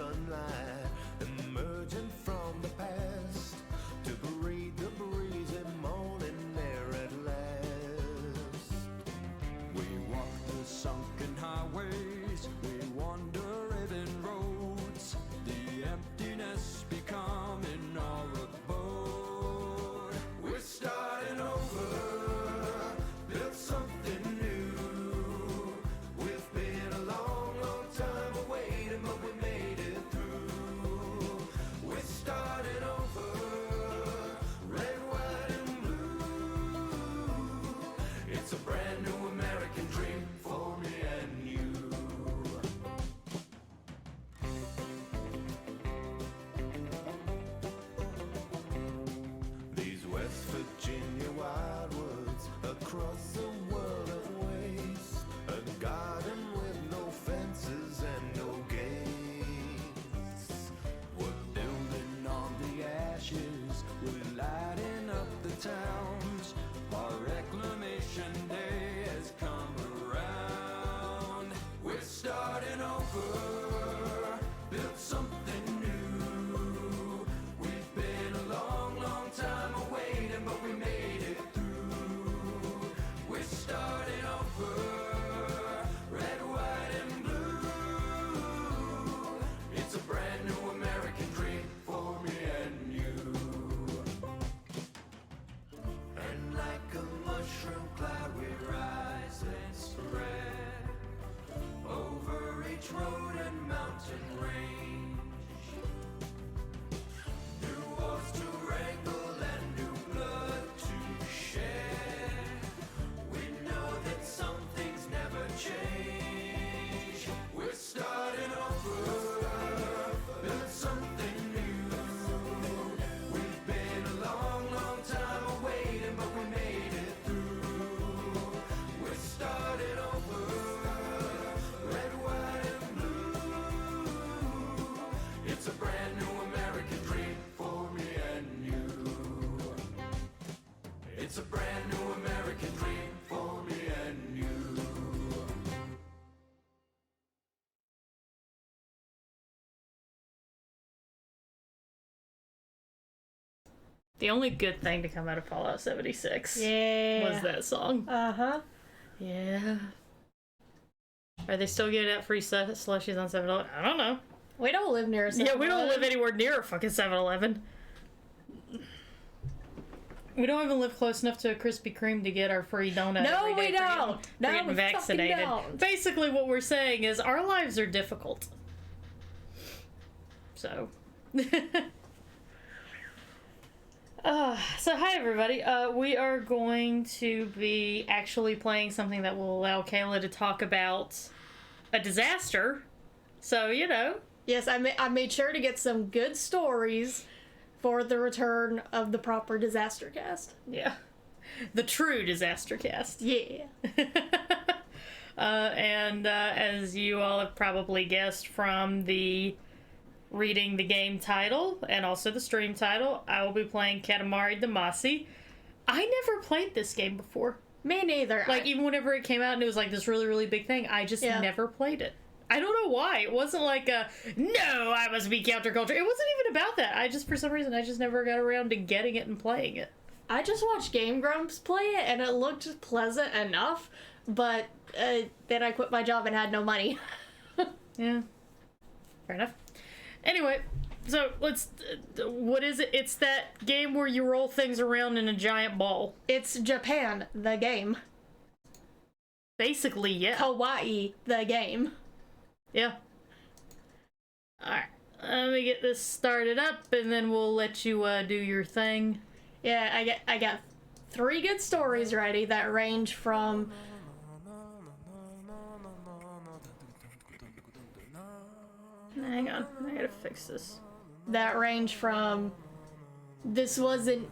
sunlight, emerging from the past to breathe the breezy morning air at last. We walk the sunken highways, we wander even roads, the emptiness becoming our abode. We're starting over, built something new. We've been a long, long time awaiting, but we made it through. We're starting over, red, white, and blue. It's a brand new American dream for me and you. These West Virginia wildwoods across a world of waste, a garden with no fences and no gates. We're building on the ashes, we're lighting up the towns. Our reclamation day has come around. We're starting over, built something new. We've been a long, long time awaiting, but we made it through. We're starting over, red, white, and blue. It's a brand new American dream for me and you. And like a mushroom cloud we rise and spread over each road and mountain range. New wars to wrangle and new blood to shed. We know that some things never change. We're starting over, build something new. We've been a long, long time awaiting, but we made it through. We're starting over, red, white, and blue. It's a brand new American dream for me and you. It's a brand new American dream for me and you. The only good thing to come out of Fallout 76 Yeah. was that song. Uh-huh. Yeah. Are they still giving out free slushies on 7-Eleven? I don't know. We don't live near a Yeah, we don't 7-Eleven. live anywhere near a fucking 7-Eleven. We don't even live close enough to a Krispy Kreme to get our free donut. No, every day we for getting- don't. for No, getting we fucking vaccinated. don't. Basically, what we're saying is our lives are difficult. So. So hi everybody. We are going to be actually playing something that will allow Kayla to talk about a disaster. So, you know. Yes, I made sure to get some good stories for the return of the proper DisasterCast. Yeah. The true DisasterCast. Yeah. And as you all have probably guessed from the reading the game title and also the stream title, I will be playing Katamari Damacy. I never played this game before. Me neither. Like, even whenever it came out and it was like this really, really big thing, I just never played it. I don't know why. It wasn't like no, I must be counterculture. It wasn't even about that. I just, for some reason, I just never got around to getting it and playing it. I just watched Game Grumps play it, and it looked pleasant enough, but then I quit my job and had no money. Yeah. Fair enough. Anyway, so let's... what is it? It's that game where you roll things around in a giant ball. It's Japan, the game. Basically, yeah. Kawaii, the game. Yeah. Alright. Let me get this started up, and then we'll let you do your thing. Yeah, I got 3 good stories ready that range from... Hang on. I gotta fix this. That range from... This was an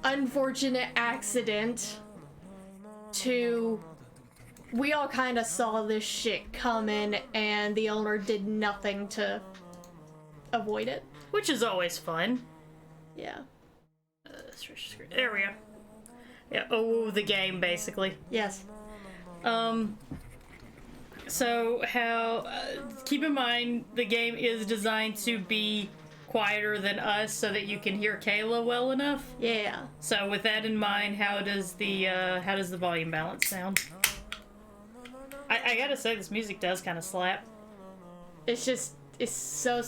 unfortunate accident to... We all kind of saw this shit coming, and the owner did nothing to avoid it. Which is always fun. Yeah. There we go. Yeah, oh, the game, basically. Yes. So how, keep in mind, the game is designed to be quieter than us so that you can hear Kayla well enough. Yeah. So with that in mind, how does the volume balance sound? I gotta say, this music does kind of slap. It's so...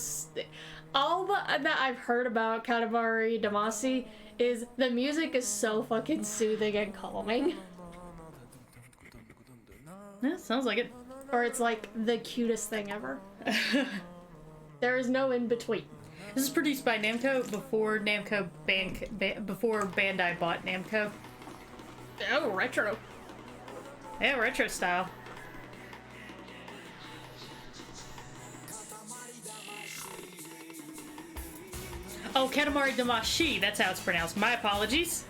all that I've heard about Katamari Damacy is the music is so fucking soothing and calming. Yeah, sounds like it. Or it's like the cutest thing ever. There is no in between. This is produced by Namco before before Bandai bought Namco. Oh, retro. Yeah, retro style. Oh, Katamari Damacy, that's how it's pronounced. My apologies.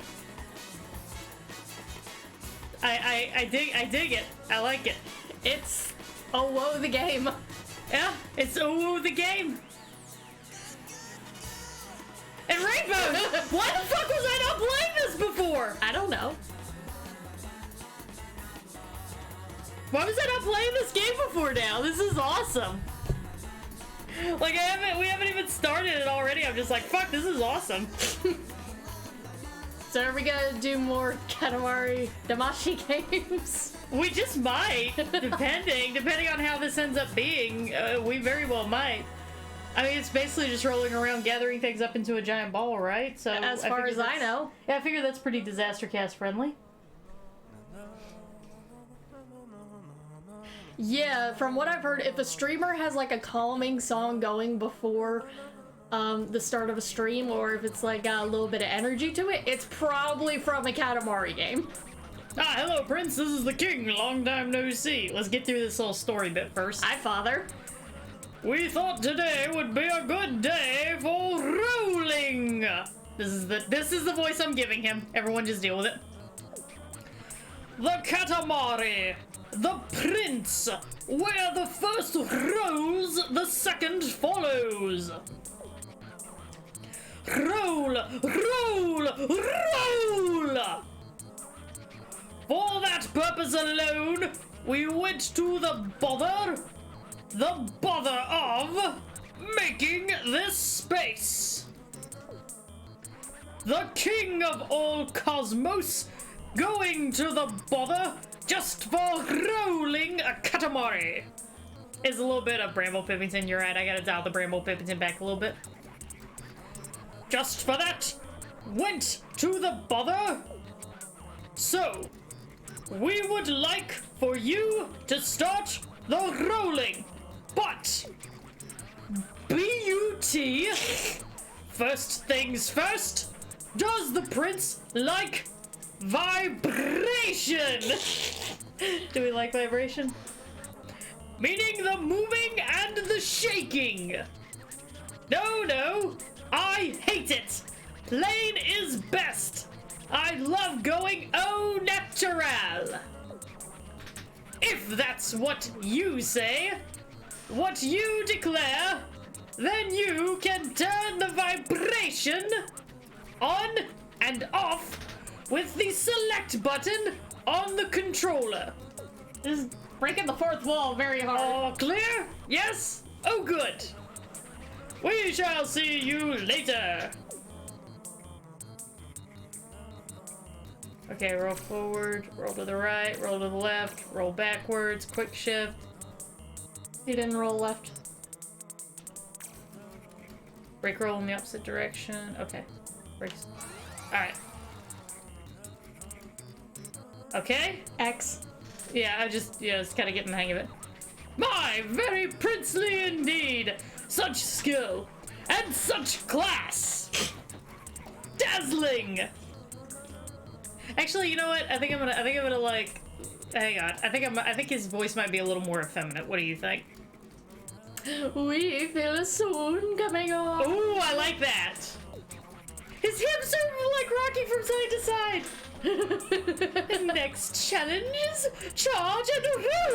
I dig it. I like it. It's oh whoa the game. Yeah, it's oh the game. And Rainbow! Why the fuck was I not playing this before? I don't know. Why was I not playing this game before now? This is awesome. Like we haven't even started it already. I'm just like, fuck, this is awesome. So are we gonna do more Katamari Damacy games? We just might, depending on how this ends up being. We very well might. I mean, it's basically just rolling around, gathering things up into a giant ball, right? So as far as I know. Yeah, I figure that's pretty DisasterCast friendly. Yeah, from what I've heard, if a streamer has like a calming song going before the start of a stream, or if it's like got a little bit of energy to it, it's probably from a Katamari game. Ah, hello, Prince. This is the King. Long time no see. Let's get through this little story bit first. Hi, Father. We thought today would be a good day for rolling. This is the voice I'm giving him. Everyone just deal with it. The Katamari, the Prince, where the first rolls, the second follows. Roll, roll, roll! For that purpose alone, we went to the bother of making this space. The king of all cosmos going to the bother just for rolling a Katamari. Is a little bit of Bramble Pippington, you're right, I gotta dial the Bramble Pippington back a little bit. Just for that, went to the bother. So, we would like for you to start the rolling. But, B-U-T, first things first, does the prince like vibration? Do we like vibration? Meaning the moving and the shaking. No, I hate it. Plain is best. I love going au natural. If that's what you say, what you declare, then you can turn the vibration on and off with the select button on the controller. This is breaking the fourth wall very hard. All clear? Yes? Oh, good. We shall see you later. Okay, roll forward, roll to the right, roll to the left, roll backwards, quick shift. You didn't roll left. Break roll in the opposite direction. Okay. Breaks. Alright. Okay? X. Yeah, just kind of getting the hang of it. My, very princely indeed! Such skill! And such class! Dazzling! Actually, you know what? I think I'm gonna like... Hang on. I think his voice might be a little more effeminate. What do you think? We feel a swoon coming on. Ooh, I like that! His hips are like rocking from side to side! Next challenge is charge and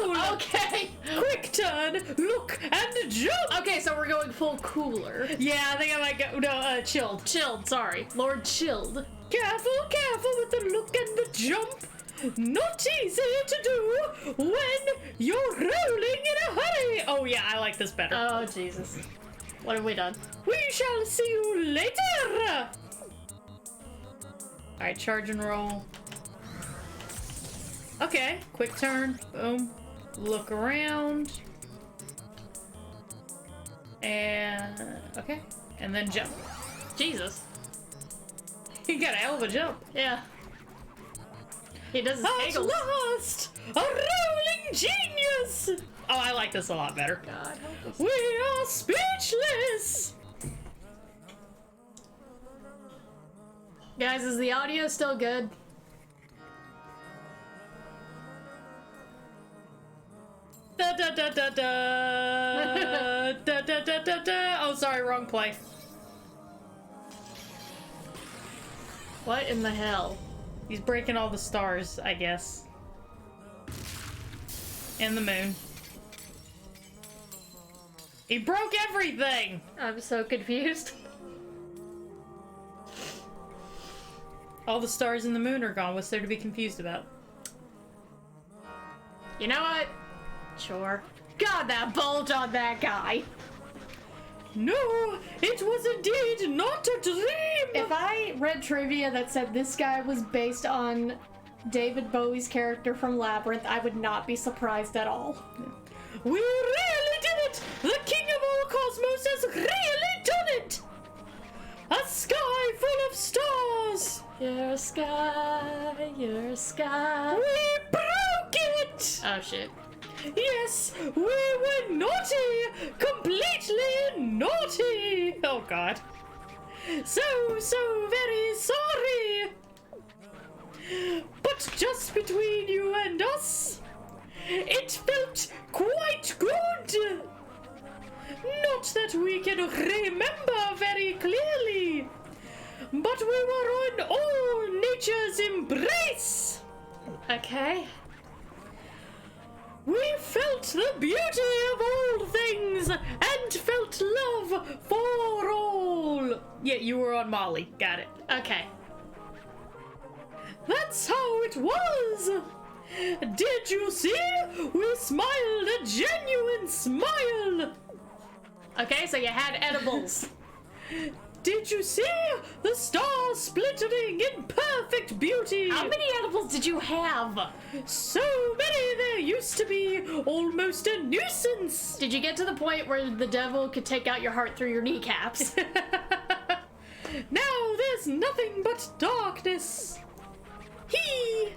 roll! Okay! Quick turn, look, and jump! Okay, so we're going full cooler. Yeah, I think I might go. No, chilled. Chilled, sorry. Lord Chilled. Careful with the look and the jump. not easy to do when you're rolling in a hurry. Oh yeah, I like this better. Oh, Jesus. What have we done? We shall see you later. Alright, charge and roll. Okay, quick turn. Boom. Look around. And... okay. And then jump. Jesus. He got a hell of a jump. Yeah. He does his At kegels. last! A rolling genius! Oh, I like this a lot better. God, help us. We are speechless! Guys, is the audio still good? Da da da da da da da da da da. Oh, sorry, wrong play. What in the hell? He's breaking all the stars, I guess. And the moon. He broke everything! I'm so confused. All the stars and the moon are gone. What's there to be confused about? You know what? Sure. God, that bulge on that guy. No, it was indeed not a dream! If I read trivia that said this guy was based on David Bowie's character from Labyrinth, I would not be surprised at all. We really did it! The king of all cosmos has really done it! A sky full of stars! Your sky, your sky. We broke it! Oh shit. Yes, we were naughty! Completely naughty! Oh god. So very sorry! But just between you and us, it felt quite good! Not that we can remember very clearly, but we were on all nature's embrace! Okay. We felt the beauty of all things and felt love for all. Yeah, you were on Molly. Got it. Okay. That's how it was. Did you see? We smiled a genuine smile. Okay, so you had edibles. Did you see the stars splintering in perfect beauty? How many edibles did you have? So many there used to be, almost a nuisance. Did you get to the point where the devil could take out your heart through your kneecaps? Now there's nothing but darkness. He,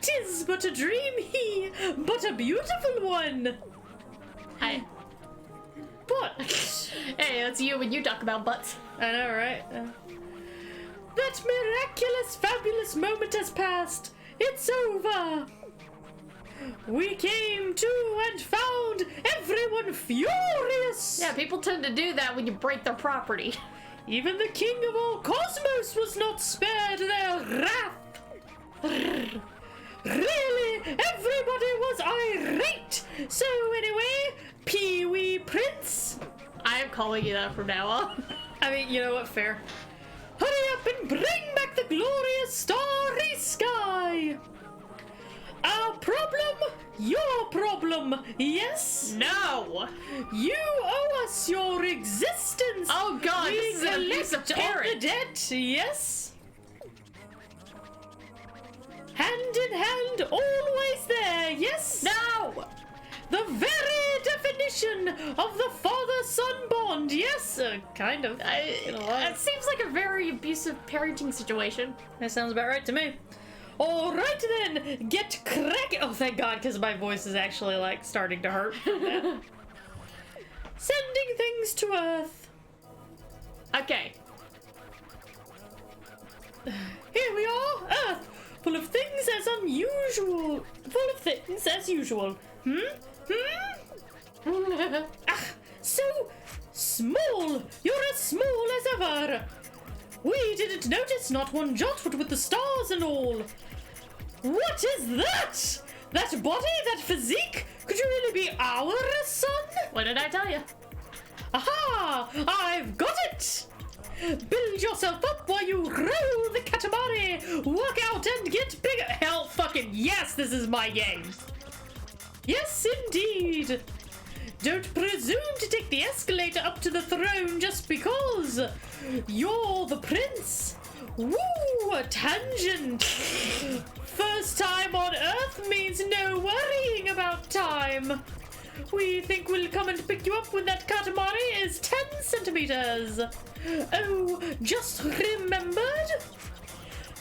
'tis but a dream, he, but a beautiful one. Hi. But Hey, that's you when you talk about butts. I know, right? That miraculous, fabulous moment has passed. It's over. We came to and found everyone furious. Yeah, people tend to do that when you break their property. Even the king of all cosmos was not spared their wrath. Really, everybody was irate. So anyway, Pee-wee Prince. I am calling you that from now on. I mean, you know what, fair. Hurry up and bring back the glorious starry sky. Our problem, your problem, yes? No! You owe us your existence. Oh god, We this is an abusive collect all the parent. debt, yes? Hand in hand, always there, yes? No! The very definition of the father-son bond, yes? Kind of. It seems like a very abusive parenting situation. That sounds about right to me. All right then, get cracking. Oh, thank God, because my voice is actually like starting to hurt. Sending things to Earth. Okay. Here we are, Earth, full of things as unusual. Full of things as usual. So small. You're as small as ever. We didn't notice not one jot, but with the stars and all. What is that? That body, that physique? Could you really be our son? What did I tell you? Aha! I've got it! Build yourself up while you roll the Katamari Walk out and get bigger. Hell fucking yes, this is my game. Yes, indeed. Don't presume to take the escalator up to the throne just because you're the prince. Woo, a tangent. First time on Earth means no worrying about time. We think we'll come and pick you up when that Katamari is 10 centimeters. Oh, just remembered?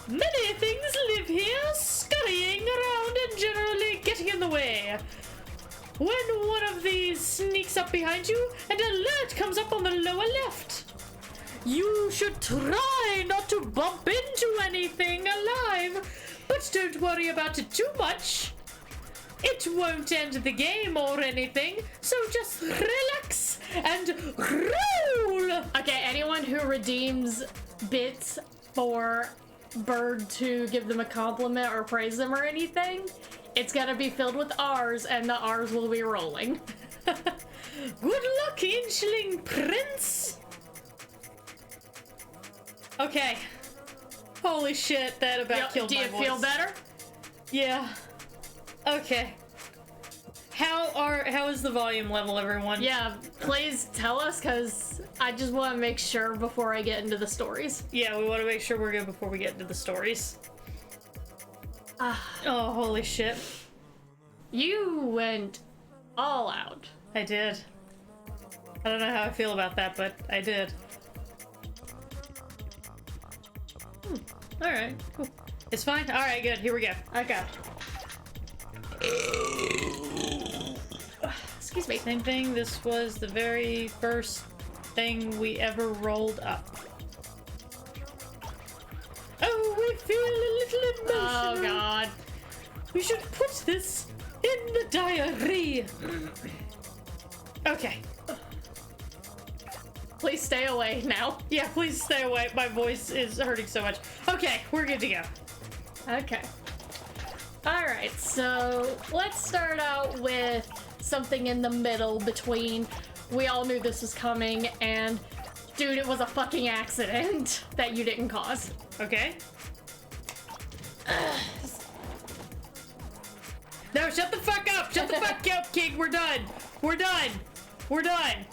Many things live here, scurrying around and generally getting in the way. When one of these sneaks up behind you, an alert comes up on the lower left. You should try not to bump into anything alive, but don't worry about it too much. It won't end the game or anything, so just relax and roll! Okay, anyone who redeems bits for Bird to give them a compliment or praise them or anything, it's gonna be filled with R's, and the R's will be rolling. Good luck, Inchling Prince! Okay. Holy shit, that about killed my voice. Do you feel better? Yeah. Okay. How is the volume level, everyone? Yeah, please tell us, because I just want to make sure before I get into the stories. Yeah, we want to make sure we're good before we get into the stories. Oh, holy shit. You went all out. I did. I don't know how I feel about that, but I did. Alright, cool. It's fine? Alright, good. Here we go. Okay. Excuse me. Same thing. This was the very first thing we ever rolled up. Oh, we feel a little emotional. Oh, God. We should put this in the diary. Okay. Please stay away now. Yeah, please stay away. My voice is hurting so much. Okay, we're good to go. Okay. Alright, so let's start out with something in the middle between we all knew this was coming and dude, it was a fucking accident that you didn't cause. Okay. No, shut the fuck up! Shut the fuck up, King! We're done! We're done! We're done!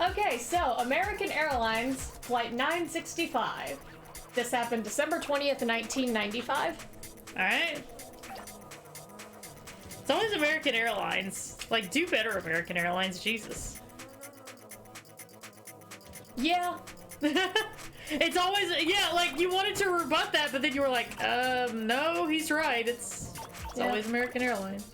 Okay, so American Airlines Flight 965. This happened December 20th, 1995. Alright. It's always American Airlines. Like, do better, American Airlines, Jesus. Yeah. It's always, yeah, like, you wanted to rebut that, but then you were like, no, he's right. It's always American Airlines.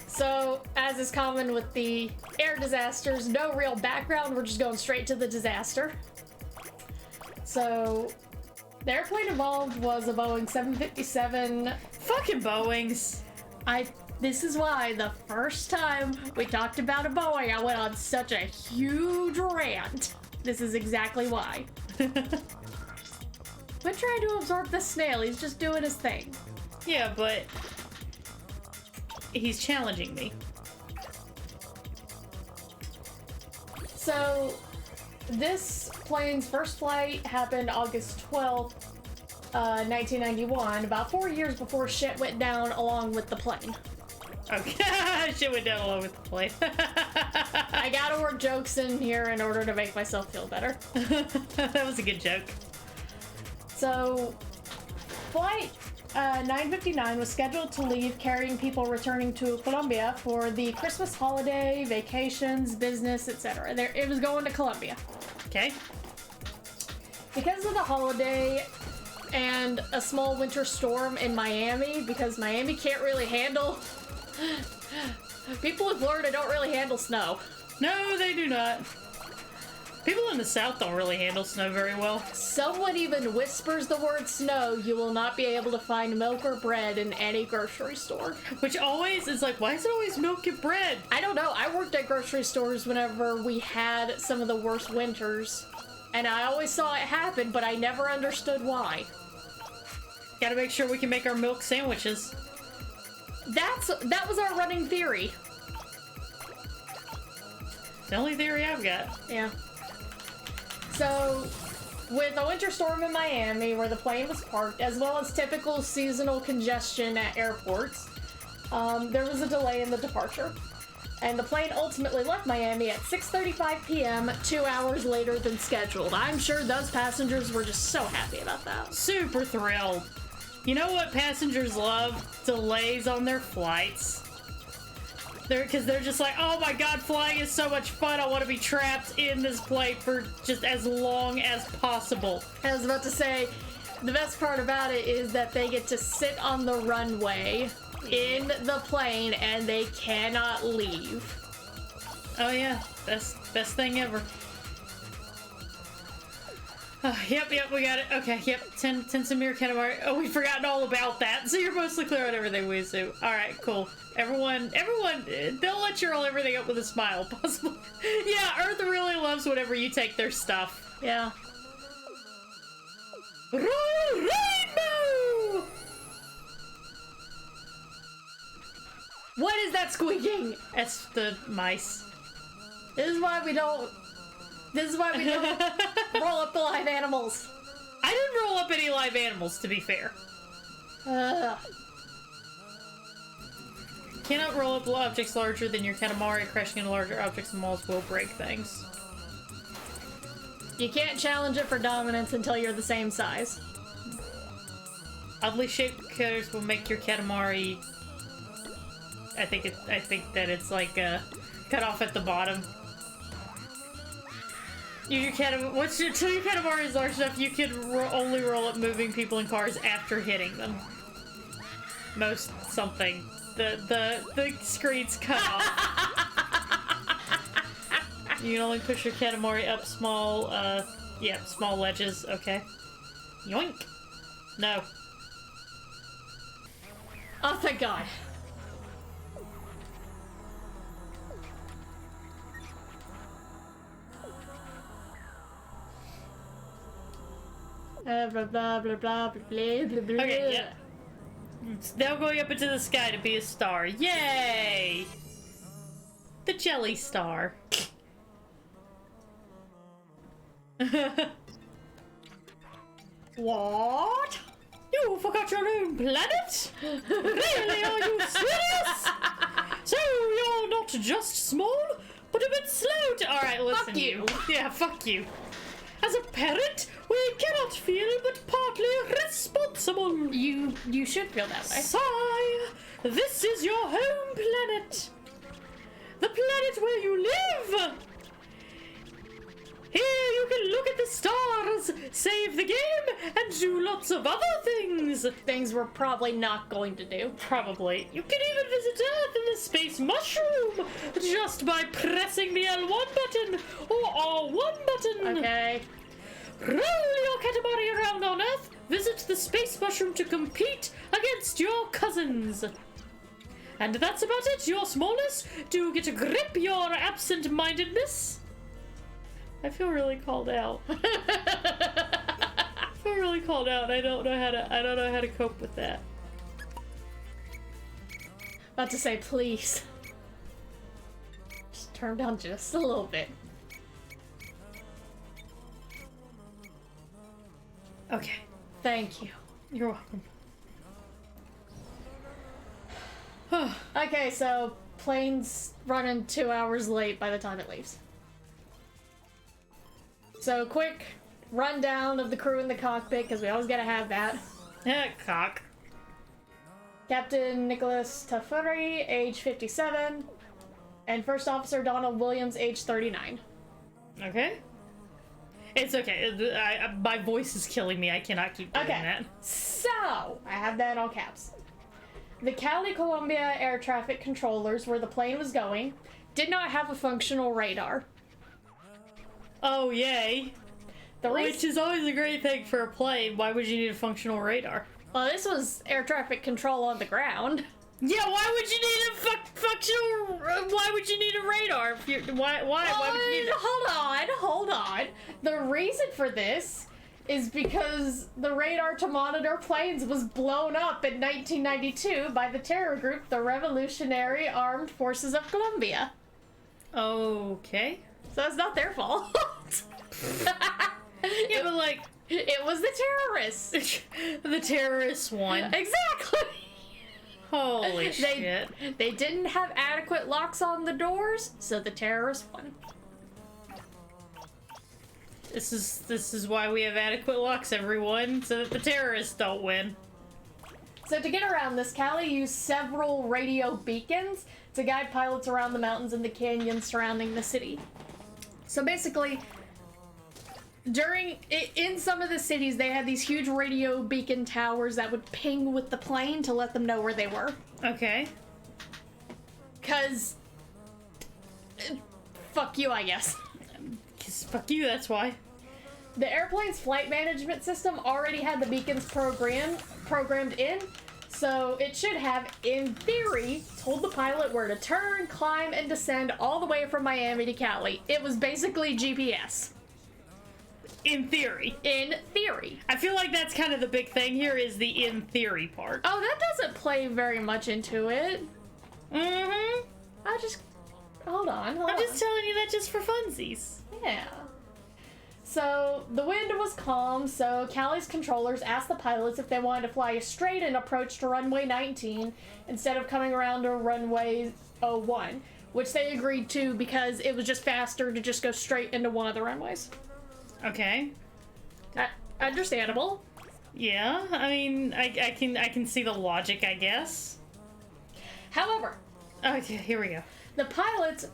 So, as is common with the air disasters, no real background, we're just going straight to the disaster. So, the airplane involved was a Boeing 757. Fucking Boeings. This is why the first time we talked about a Boeing, I went on such a huge rant. This is exactly why. Quit trying to absorb the snail, he's just doing his thing. Yeah, but he's challenging me. So, this plane's first flight happened August 12th, 1991, about 4 years before shit went down along with the plane. Okay, shit went down along with the plane. I gotta work jokes in here in order to make myself feel better. That was a good joke. So, flight 959 was scheduled to leave carrying people returning to Colombia for the Christmas holiday, vacations, business, etc. It was going to Colombia. Okay. Because of the holiday and a small winter storm in Miami, because Miami can't really handle... People in Florida don't really handle snow. No, they do not. People in the South don't really handle snow very well. Someone even whispers the word snow, you will not be able to find milk or bread in any grocery store. Which always is like, why is it always milk and bread? I don't know. I worked at grocery stores whenever we had some of the worst winters. And I always saw it happen, but I never understood why. Gotta make sure we can make our milk sandwiches. That was our running theory. It's the only theory I've got. Yeah. So, with a winter storm in Miami where the plane was parked, as well as typical seasonal congestion at airports, there was a delay in the departure. And the plane ultimately left Miami at 6:35 p.m., 2 hours later than scheduled. I'm sure those passengers were just so happy about that. Super thrilled. You know what passengers love? Delays on their flights. Because they're just like, oh my god, flying is so much fun. I want to be trapped in this plane for just as long as possible. I was about to say, the best part about it is that they get to sit on the runway in the plane and they cannot leave. Oh yeah, best thing ever. Yep, we got it. Okay, yep, Ten Samir Katamari. Oh, we've forgotten all about that. So you're mostly clear on everything we do. Alright, cool. Everyone, they'll let you roll everything up with a smile, possibly. Yeah, Earth really loves whenever you take their stuff. Yeah. Roll Rainbow! What is that squeaking? That's the mice. This is why we don't roll up the live animals. I didn't roll up any live animals, to be fair. Cannot roll up objects larger than your Katamari. Crashing into larger objects and walls will break things. You can't challenge it for dominance until you're the same size. Oddly shaped cutters will make your Katamari. I think that it's like cut off at the bottom. Till your Katamari is large enough, you can only roll up moving people and cars after hitting them. Most something. The screen's cut off. You can only push your Katamari up small ledges. Okay. Yoink. No. Oh, thank God. Blah blah blah blah blah blah blah. Okay, yeah. It's now going up into the sky to be a star. Yay! The jelly star. What? You forgot your own planet? Really? Are you serious? So you're not just small, but a bit slow to— Alright, listen. Fuck you. Yeah, fuck you. As a parent, we cannot feel but partly responsible. You should feel that way. Sigh, this is your home planet. The planet where you live. Here you can look at the stars, save the game, and do lots of other things. Things we're probably not going to do. Probably. You can even visit Earth in the space mushroom just by pressing the L1 button or R1 button. Okay. Roll your Katamari around on Earth, visit the space mushroom to compete against your cousins. And that's about it, your smallness. Do get to grip your absent-mindedness. I feel really called out. I feel really called out. I don't know how to cope with that. About to say, please. Just turn down just a little bit. Okay. Thank you. You're welcome. Okay, so plane's running 2 hours late by the time it leaves. So quick rundown of the crew in the cockpit, because we always gotta have that. Cock. Captain Nicholas Tafuri, age 57, and First Officer Donald Williams, age 39. Okay. It's okay. My voice is killing me. I cannot keep doing that. So, I have that in all caps. The Cali, Colombia air traffic controllers, where the plane was going, did not have a functional radar. Oh, yay. Which is always a great thing for a plane. Why would you need a functional radar? Well, this was air traffic control on the ground. Yeah, why would you need a functional... Why would you need a radar? If you're, why would you need... Hold on. The reason for this is because the radar to monitor planes was blown up in 1992 by the terror group, the Revolutionary Armed Forces of Colombia. Okay. So it's not their fault. Yeah, but like... It was the terrorists. The terrorists won. Exactly. Holy shit. They didn't have adequate locks on the doors, so the terrorists won. This is why we have adequate locks, everyone, so that the terrorists don't win. So to get around this, Callie used several radio beacons to guide pilots around the mountains and the canyons surrounding the city. So basically, in some of the cities, they had these huge radio beacon towers that would ping with the plane to let them know where they were. Okay. 'Cause... fuck you, I guess. 'Cause fuck you, that's why. The airplane's flight management system already had the beacons programmed in, so it should have, in theory, told the pilot where to turn, climb, and descend all the way from Miami to Cali. It was basically GPS. In theory. In theory. I feel like that's kind of the big thing here is the in theory part. Oh, that doesn't play very much into it. Mm-hmm. Hold on. I'm just telling you that just for funsies. Yeah. So, the wind was calm, so Callie's controllers asked the pilots if they wanted to fly a straight and approach to runway 19 instead of coming around to runway 01, which they agreed to because it was just faster to just go straight into one of the runways. Okay. Understandable. Yeah, I mean, I can see the logic, I guess. However, okay, here we go. the pilots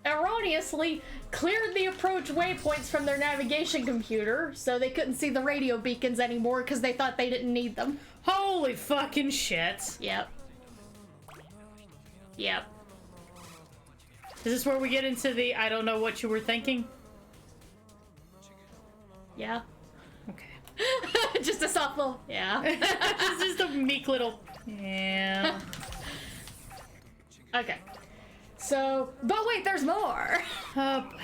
erroneously cleared the approach waypoints from their navigation computer, so they couldn't see the radio beacons anymore because they thought they didn't need them. Holy fucking shit. Yep. Yep. Is this where we get into the I don't know what you were thinking? Yeah. Okay. Just a soft little, yeah. It's just a meek little, yeah. Okay. So, but wait, there's more. Oh boy.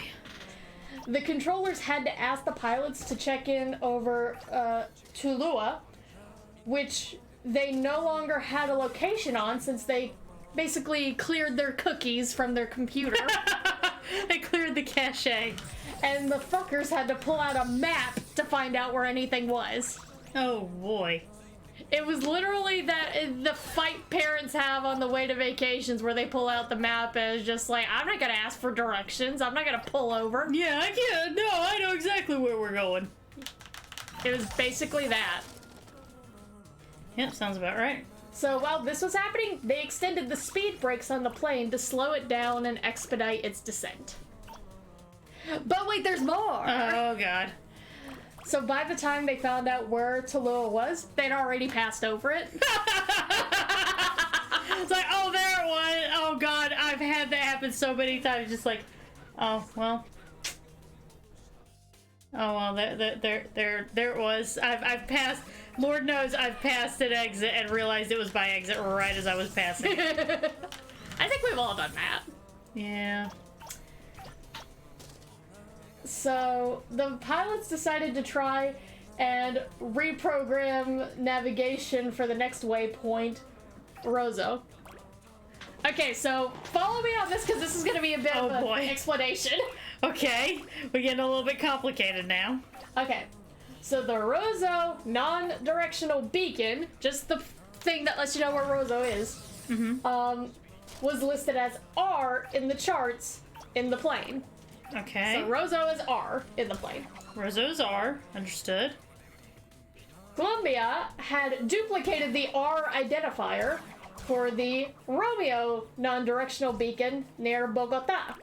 The controllers had to ask the pilots to check in over Tulua, which they no longer had a location on since they basically cleared their cookies from their computer. They cleared the cache. And the fuckers had to pull out a map to find out where anything was. Oh boy. It was literally the fight parents have on the way to vacations where they pull out the map and it's just like, I'm not gonna ask for directions, I'm not gonna pull over. Yeah, I can't. No, I know exactly where we're going. It was basically that. Yep, sounds about right. So while this was happening, they extended the speed brakes on the plane to slow it down and expedite its descent. But wait, there's more! Oh god. So by the time they found out where Tulua was, they'd already passed over it. It's like, oh, there it was. Oh god, I've had that happen so many times. Just like, oh well. Oh well, there it was. I've passed. Lord knows I've passed an exit and realized it was by exit right as I was passing. I think we've all done that. Yeah. So the pilots decided to try and reprogram navigation for the next waypoint, Rosso. Okay, so follow me on this because this is going to be a bit of an explanation. Okay, we're getting a little bit complicated now. Okay, so the Rosso non-directional beacon, just the thing that lets you know where Rosso is, was listed as R in the charts in the plane. Okay. So Rosso is R in the plane. Rosso's R, understood. Columbia had duplicated the R identifier for the Romeo non-directional beacon near Bogota.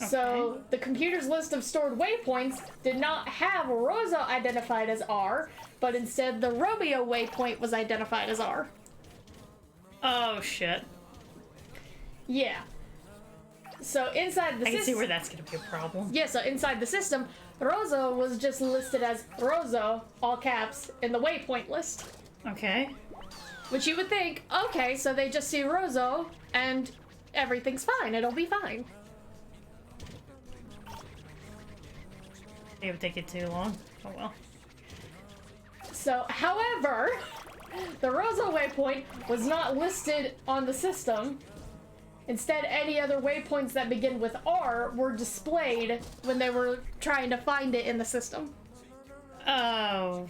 Okay. So the computer's list of stored waypoints did not have Rosso identified as R, but instead the Romeo waypoint was identified as R. Oh shit. Yeah. So inside the system... I can see where that's going to be a problem. Yeah, so inside the system, Rosso was just listed as Rosso, all caps, in the waypoint list. Okay. Which you would think, okay, so they just see Rosso, and everything's fine, it'll be fine. It would take it too long. Oh well. So, however, the Rosso waypoint was not listed on the system. Instead, any other waypoints that begin with R were displayed when they were trying to find it in the system. Oh,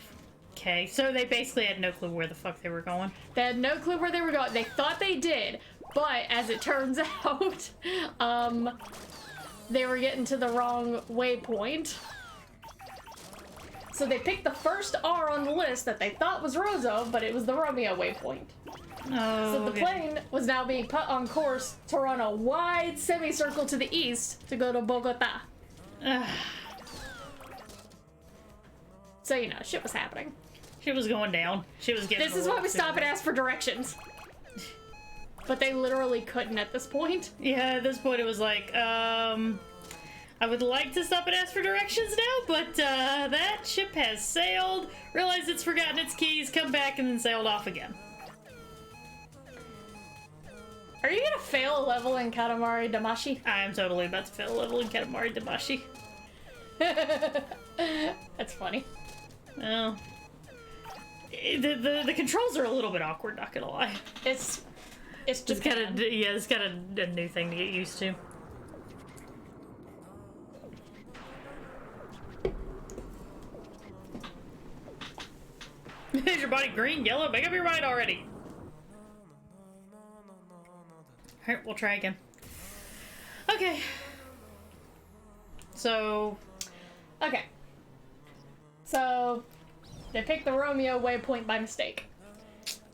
okay. So they basically had no clue where the fuck they were going. They had no clue where they were going. They thought they did, but as it turns out, they were getting to the wrong waypoint. So they picked the first R on the list that they thought was Roseau, but it was the Romeo waypoint. Oh, So the plane was now being put on course to run a wide semicircle to the east to go to Bogota. So, you know, shit was happening. Shit was going down. Shit was getting. This is why we stop and ask for directions. But they literally couldn't at this point. Yeah, at this point it was like, I would like to stop and ask for directions now, but that ship has sailed, realized it's forgotten its keys, come back, and then sailed off again. Are you gonna fail a level in Katamari Damacy? I'm totally about to fail a level in Katamari Damacy. That's funny. Well, the controls are a little bit awkward, not gonna lie. It's It's Japan. kind of, yeah, it's kind of a new thing to get used to. Is your body green, yellow? Make up your mind already. Alright, we'll try again. Okay. So... Okay. So, they picked the Romeo waypoint by mistake.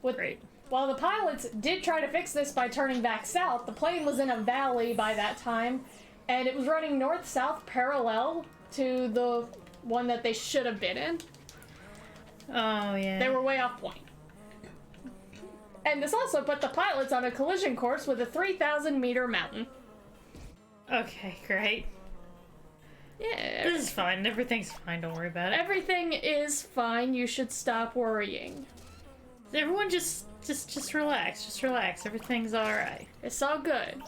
Great. While the pilots did try to fix this by turning back south, the plane was in a valley by that time, and it was running north-south parallel to the one that they should have been in. Oh, yeah. They were way off point. And this also put the pilots on a collision course with a 3,000-meter mountain. Okay, great. Yeah. This is fine. Everything's fine. Don't worry about it. Everything is fine. You should stop worrying. Everyone just relax. Just relax. Everything's alright. It's all good.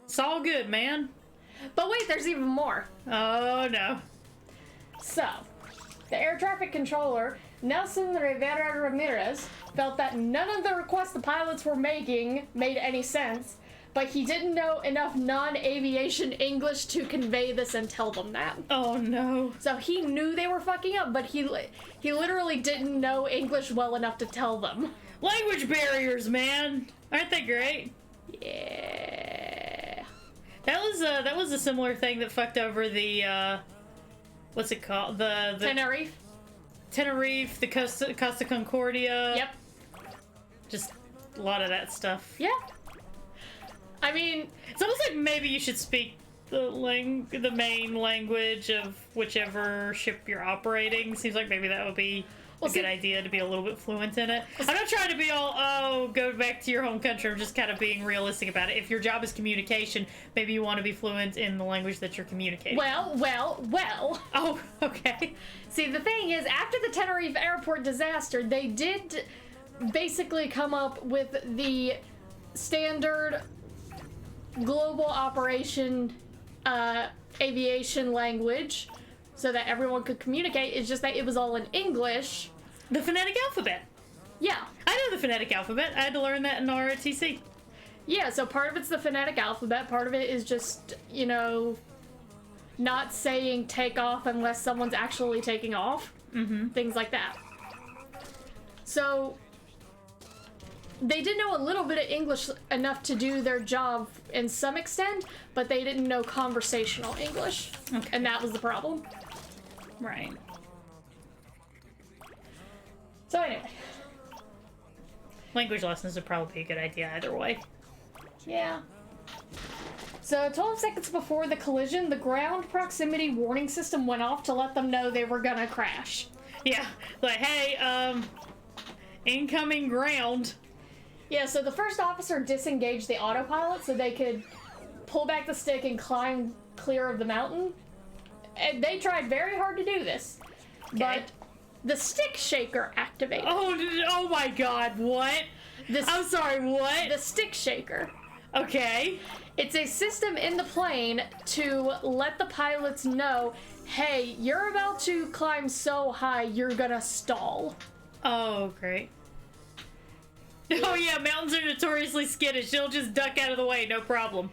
It's all good, man. But wait, there's even more. Oh, no. So, the air traffic controller, Nelson Rivera Ramirez, felt that none of the requests the pilots were making made any sense, but he didn't know enough non-aviation English to convey this and tell them that. Oh, no. So he knew they were fucking up, but he literally didn't know English well enough to tell them. Language barriers, man. Aren't they great? Yeah. That was a similar thing that fucked over the, what's it called? The Tenerife, the Costa Concordia. Yep. Just a lot of that stuff. Yeah. I mean, It's almost like maybe you should speak the main language of whichever ship you're operating. Seems like maybe that would be a good idea to be a little bit fluent in it. I'm not trying to be all, oh, go back to your home country. I'm just kind of being realistic about it. If your job is communication, maybe you want to be fluent in the language that you're communicating. well. Oh, okay. See, the thing is, after the Tenerife airport disaster, they did basically come up with the standard global operation aviation language so that everyone could communicate. It's just that it was all in English. The phonetic alphabet. Yeah. I know the phonetic alphabet. I had to learn that in ROTC. Yeah, so part of it's the phonetic alphabet, part of it is just, you know, not saying take off unless someone's actually taking off. Mm-hmm. Things like that. So they did know a little bit of English enough to do their job in some extent, but they didn't know conversational English. Okay. And that was the problem. Right. So anyway. Language lessons would probably be a good idea either way. Yeah. So 12 seconds before the collision, the ground proximity warning system went off to let them know they were gonna crash. Yeah, like, hey, incoming ground. Yeah, so the first officer disengaged the autopilot so they could pull back the stick and climb clear of the mountain. And they tried very hard to do this. Okay. But the stick shaker activated. Oh my god, what? I'm sorry, what? The stick shaker. Okay. It's a system in the plane to let the pilots know, hey, you're about to climb so high, you're gonna stall. Oh, great. Oh yeah, mountains are notoriously skittish. They'll just duck out of the way, no problem.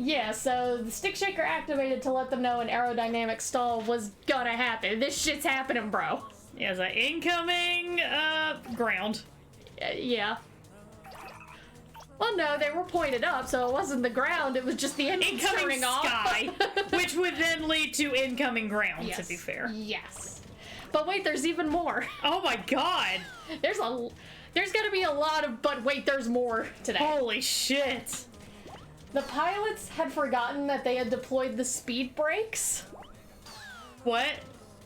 Yeah, so the stick shaker activated to let them know an aerodynamic stall was gonna happen. This shit's happening, bro. Yeah, it's like incoming ground. Yeah. Well, no, they were pointed up, so it wasn't the ground, it was just the engines Incoming turning sky, off. which would then lead to incoming ground, Yes. to be fair. Yes. But wait, there's even more. Oh my god! There's gonna be a lot of, but wait, there's more today. Holy shit! The pilots had forgotten that they had deployed the speed brakes. What?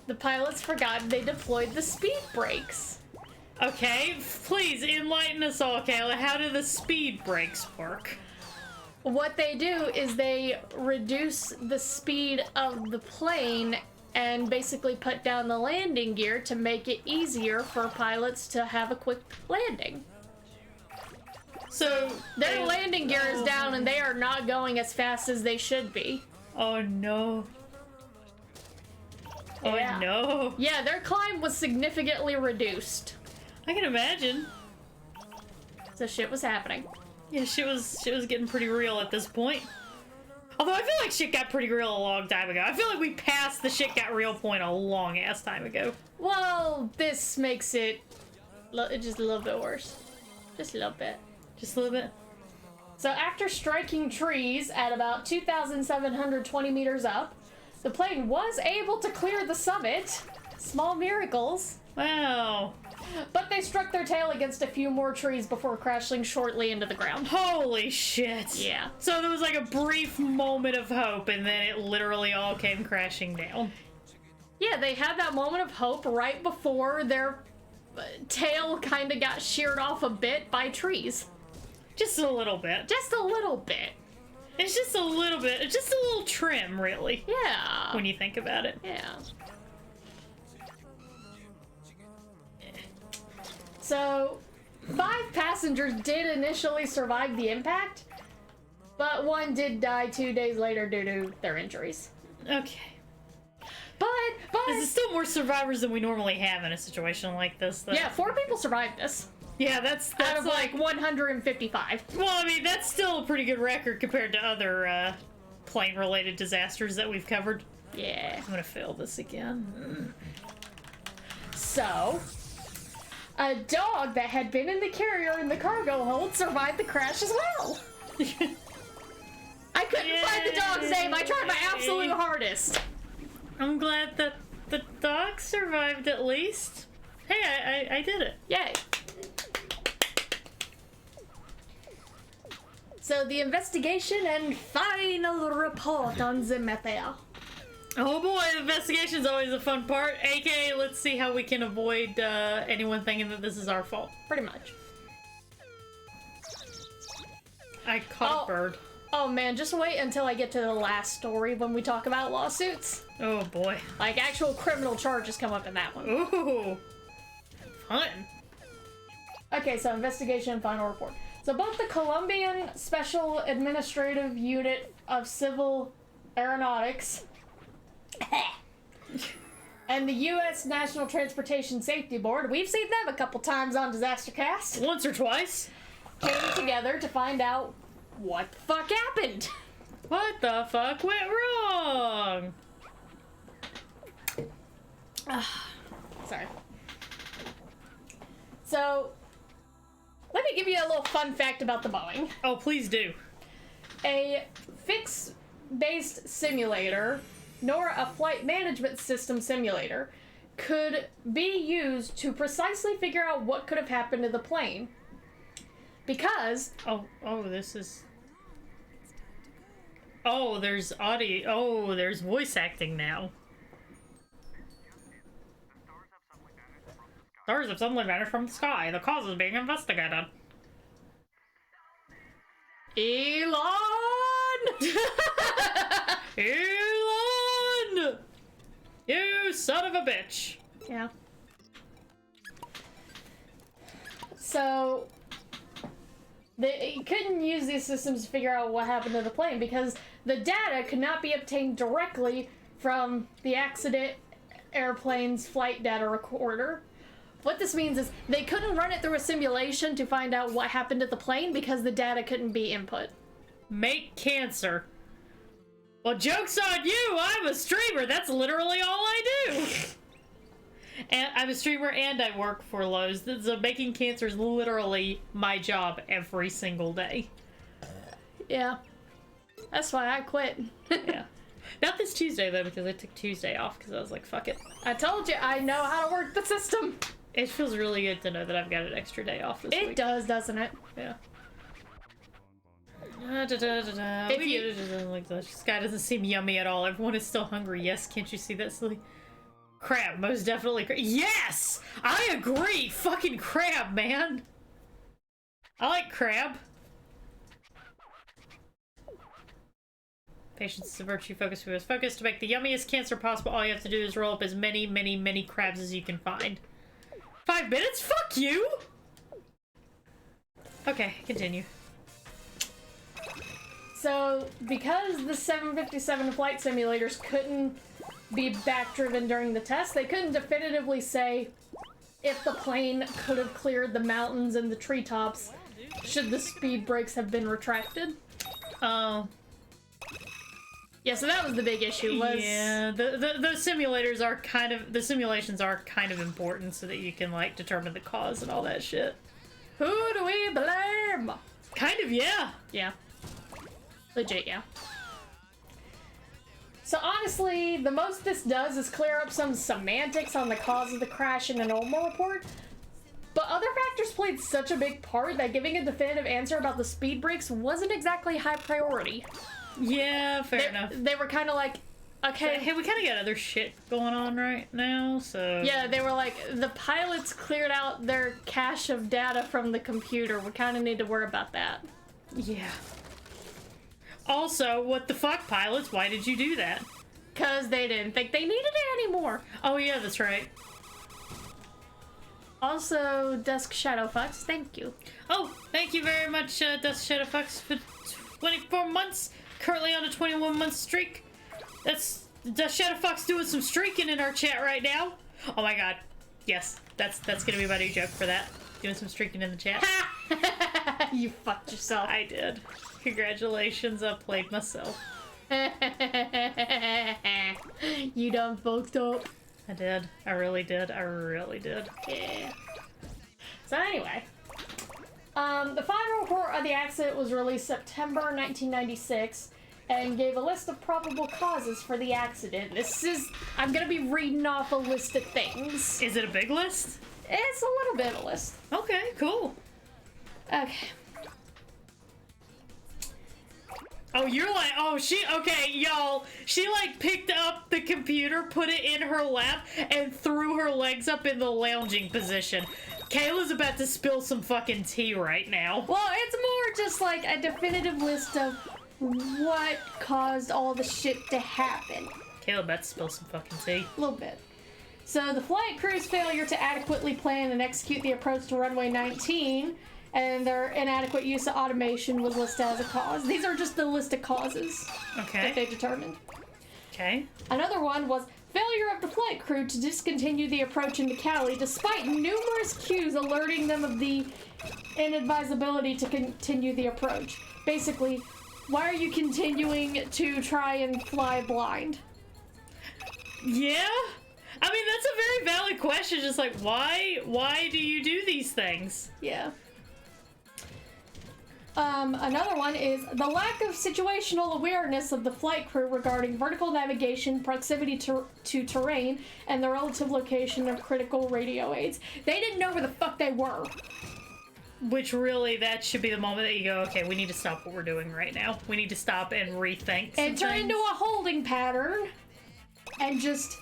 The pilots forgot they deployed the speed brakes. Okay, please enlighten us all, Kayla. How do the speed brakes work? What they do is they reduce the speed of the plane and basically put down the landing gear to make it easier for pilots to have a quick landing. So Their landing gear is down and they are not going as fast as they should be. Oh no. Oh Yeah. no. Yeah, their climb was significantly reduced. I can imagine. So shit was happening. Yeah, shit was getting pretty real at this point. Although I feel like shit got pretty real a long time ago. I feel like we passed the shit got real point a long ass time ago. Well, this makes it just a little bit worse. Just a little bit. Just a little bit. So after striking trees at about 2,720 meters up, the plane was able to clear the summit. Small miracles. Wow. But they struck their tail against a few more trees before crashing shortly into the ground. Holy shit. Yeah. So there was like a brief moment of hope and then it literally all came crashing down. Yeah, they had that moment of hope right before their tail kind of got sheared off a bit by trees. Just a little bit. Just a little bit. It's just a little bit. Just a little trim, really. Yeah. When you think about it. Yeah. So, 5 passengers did initially survive the impact, but one did die 2 days later due to their injuries. Okay. But This is still more survivors than we normally have in a situation like this, though. yeah, 4 people survived this Yeah, that's out of like... like 155. Well, I mean, that's still a pretty good record compared to other plane-related disasters that we've covered. Yeah. I'm gonna fail this again. So, a dog that had been in the carrier in the cargo hold survived the crash as well. I couldn't find the dog's name. I tried my absolute hardest. I'm glad that the dog survived at least. Hey, I did it. Yay. So the investigation and final report on the matter. Oh boy, the investigation's always a fun part. AKA, let's see how we can avoid anyone thinking that this is our fault. Pretty much. I caught a bird. Oh man, just wait until I get to the last story when we talk about lawsuits. Oh boy. Like actual criminal charges come up in that one. Ooh. Fun. Okay, so investigation and final report. So both the Colombian Special Administrative Unit of Civil Aeronautics and the U.S. National Transportation Safety Board, we've seen them a couple times on DisasterCast, Once or twice. came together to find out what the fuck happened. What the fuck went wrong? Sorry. So, let me give you a little fun fact about the Boeing. Oh, please do. A fix-based simulator, nor a flight management system simulator, could be used to precisely figure out what could have happened to the plane. Because... Oh, this is... Oh, there's audio. Oh, there's voice acting now. Stars have suddenly vanished from the sky. The cause is being investigated. Elon! Elon! You son of a bitch. Yeah. So... They couldn't use these systems to figure out what happened to the plane because the data could not be obtained directly from the accident airplane's flight data recorder. What this means is they couldn't run it through a simulation to find out what happened to the plane because the data couldn't be input. Make cancer. Well, joke's on you! I'm a streamer! That's literally all I do! And I'm a streamer and I work for Lowe's. So making cancer is literally my job every single day. Yeah. That's why I quit. Yeah. Not this Tuesday, though, because I took Tuesday off because I was like, fuck it. I told you, I know how to work the system. It feels really good to know that I've got an extra day off this week. It does, doesn't it? Yeah. Like, this guy doesn't seem yummy at all. Everyone is still hungry. Yes, can't you see that, silly? Crab, most definitely. Yes! I agree! Fucking crab, man! I like crab. Patience is a virtue, focus is focus. To make the yummiest cancer possible, all you have to do is roll up as many, many, many crabs as you can find. 5 minutes? Fuck you! Okay, continue. So, because the 757 flight simulators couldn't be back-driven during the test, they couldn't definitively say if the plane could have cleared the mountains and the treetops should the speed brakes have been retracted. Oh. Yeah, so that was the big issue. Was Yeah, the simulators are kind of, the simulations are kind of important so that you can, like, determine the cause and all that shit. who do we blame? Kind of, yeah. Yeah. Legit, yeah. So honestly, the most this does is clear up some semantics on the cause of the crash in a normal report, but other factors played such a big part that giving a definitive answer about the speed brakes wasn't exactly high priority. Yeah, fair enough. They were kind of like, okay. Hey, we kind of got other shit going on right now, so... Yeah, they were like, the pilots cleared out their cache of data from the computer. We kind of need to worry about that. Yeah. Also, what the fuck, pilots? Why did you do that? Because they didn't think they needed it anymore. Oh, yeah, that's right. Also, Dusk Shadowfox, thank you. Oh, thank you very much, Dust Shadowfox, for 24 months. Currently on a 21-month streak. That's Dust Shadowfox doing some streaking in our chat right now. Oh my god. Yes, that's gonna be my new joke for that. Doing some streaking in the chat. You fucked yourself. I did. Congratulations, I played myself. You done fucked up. I did. I really did. I really did. Yeah. So anyway, the final report of the accident was released September 1996 and gave a list of probable causes for the accident. I'm gonna be reading off a list of things. Is it a big list? It's a little bit of a list. Okay, cool. Okay. Oh, you're like, oh, okay, y'all, she, like, picked up the computer, put it in her lap, and threw her legs up in the lounging position. Kayla's about to spill some fucking tea right now. Well, it's more just like a definitive list of what caused all the shit to happen. Kayla about to spill some fucking tea. A little bit. So the flight crew's failure to adequately plan and execute the approach to runway 19 and their inadequate use of automation was listed as a cause. These are just the list of causes that they determined. Okay. Another one was failure of the flight crew to discontinue the approach into Cali despite numerous cues alerting them of the inadvisability to continue the approach. Basically, why are you continuing to try and fly blind? Yeah? I mean, that's a very valid question. Just like, why do you do these things? Yeah. Another one is the lack of situational awareness of the flight crew regarding vertical navigation, proximity to terrain, and the relative location of critical radio aids. They didn't know where the fuck they were. Which really, that should be the moment that you go, okay, we need to stop what we're doing right now. We need to stop and rethink and turn into a holding pattern and just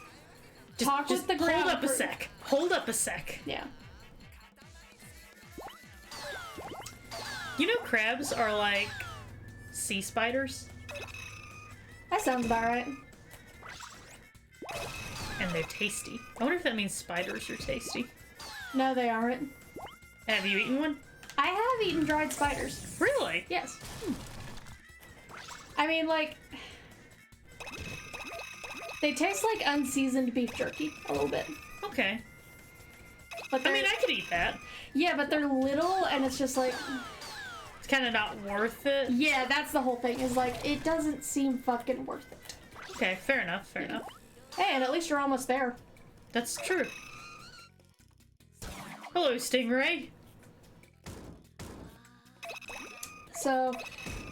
talk with the ground Hold up crew. a sec. Hold up a sec. Yeah. You know crabs are like sea spiders? That sounds about right. And they're tasty. I wonder if that means spiders are tasty. No, they aren't. Have you eaten one? I have eaten dried spiders. Really? Yes. I mean, like, they taste like unseasoned beef jerky a little bit. Okay. But I mean, I could eat that. yeah, but they're little, and it's just like, It's kind of not worth it. Yeah, that's the whole thing, is like, it doesn't seem fucking worth it. Okay, fair enough, fair enough. Hey, and at least you're almost there. That's true. Hello, Stingray. So,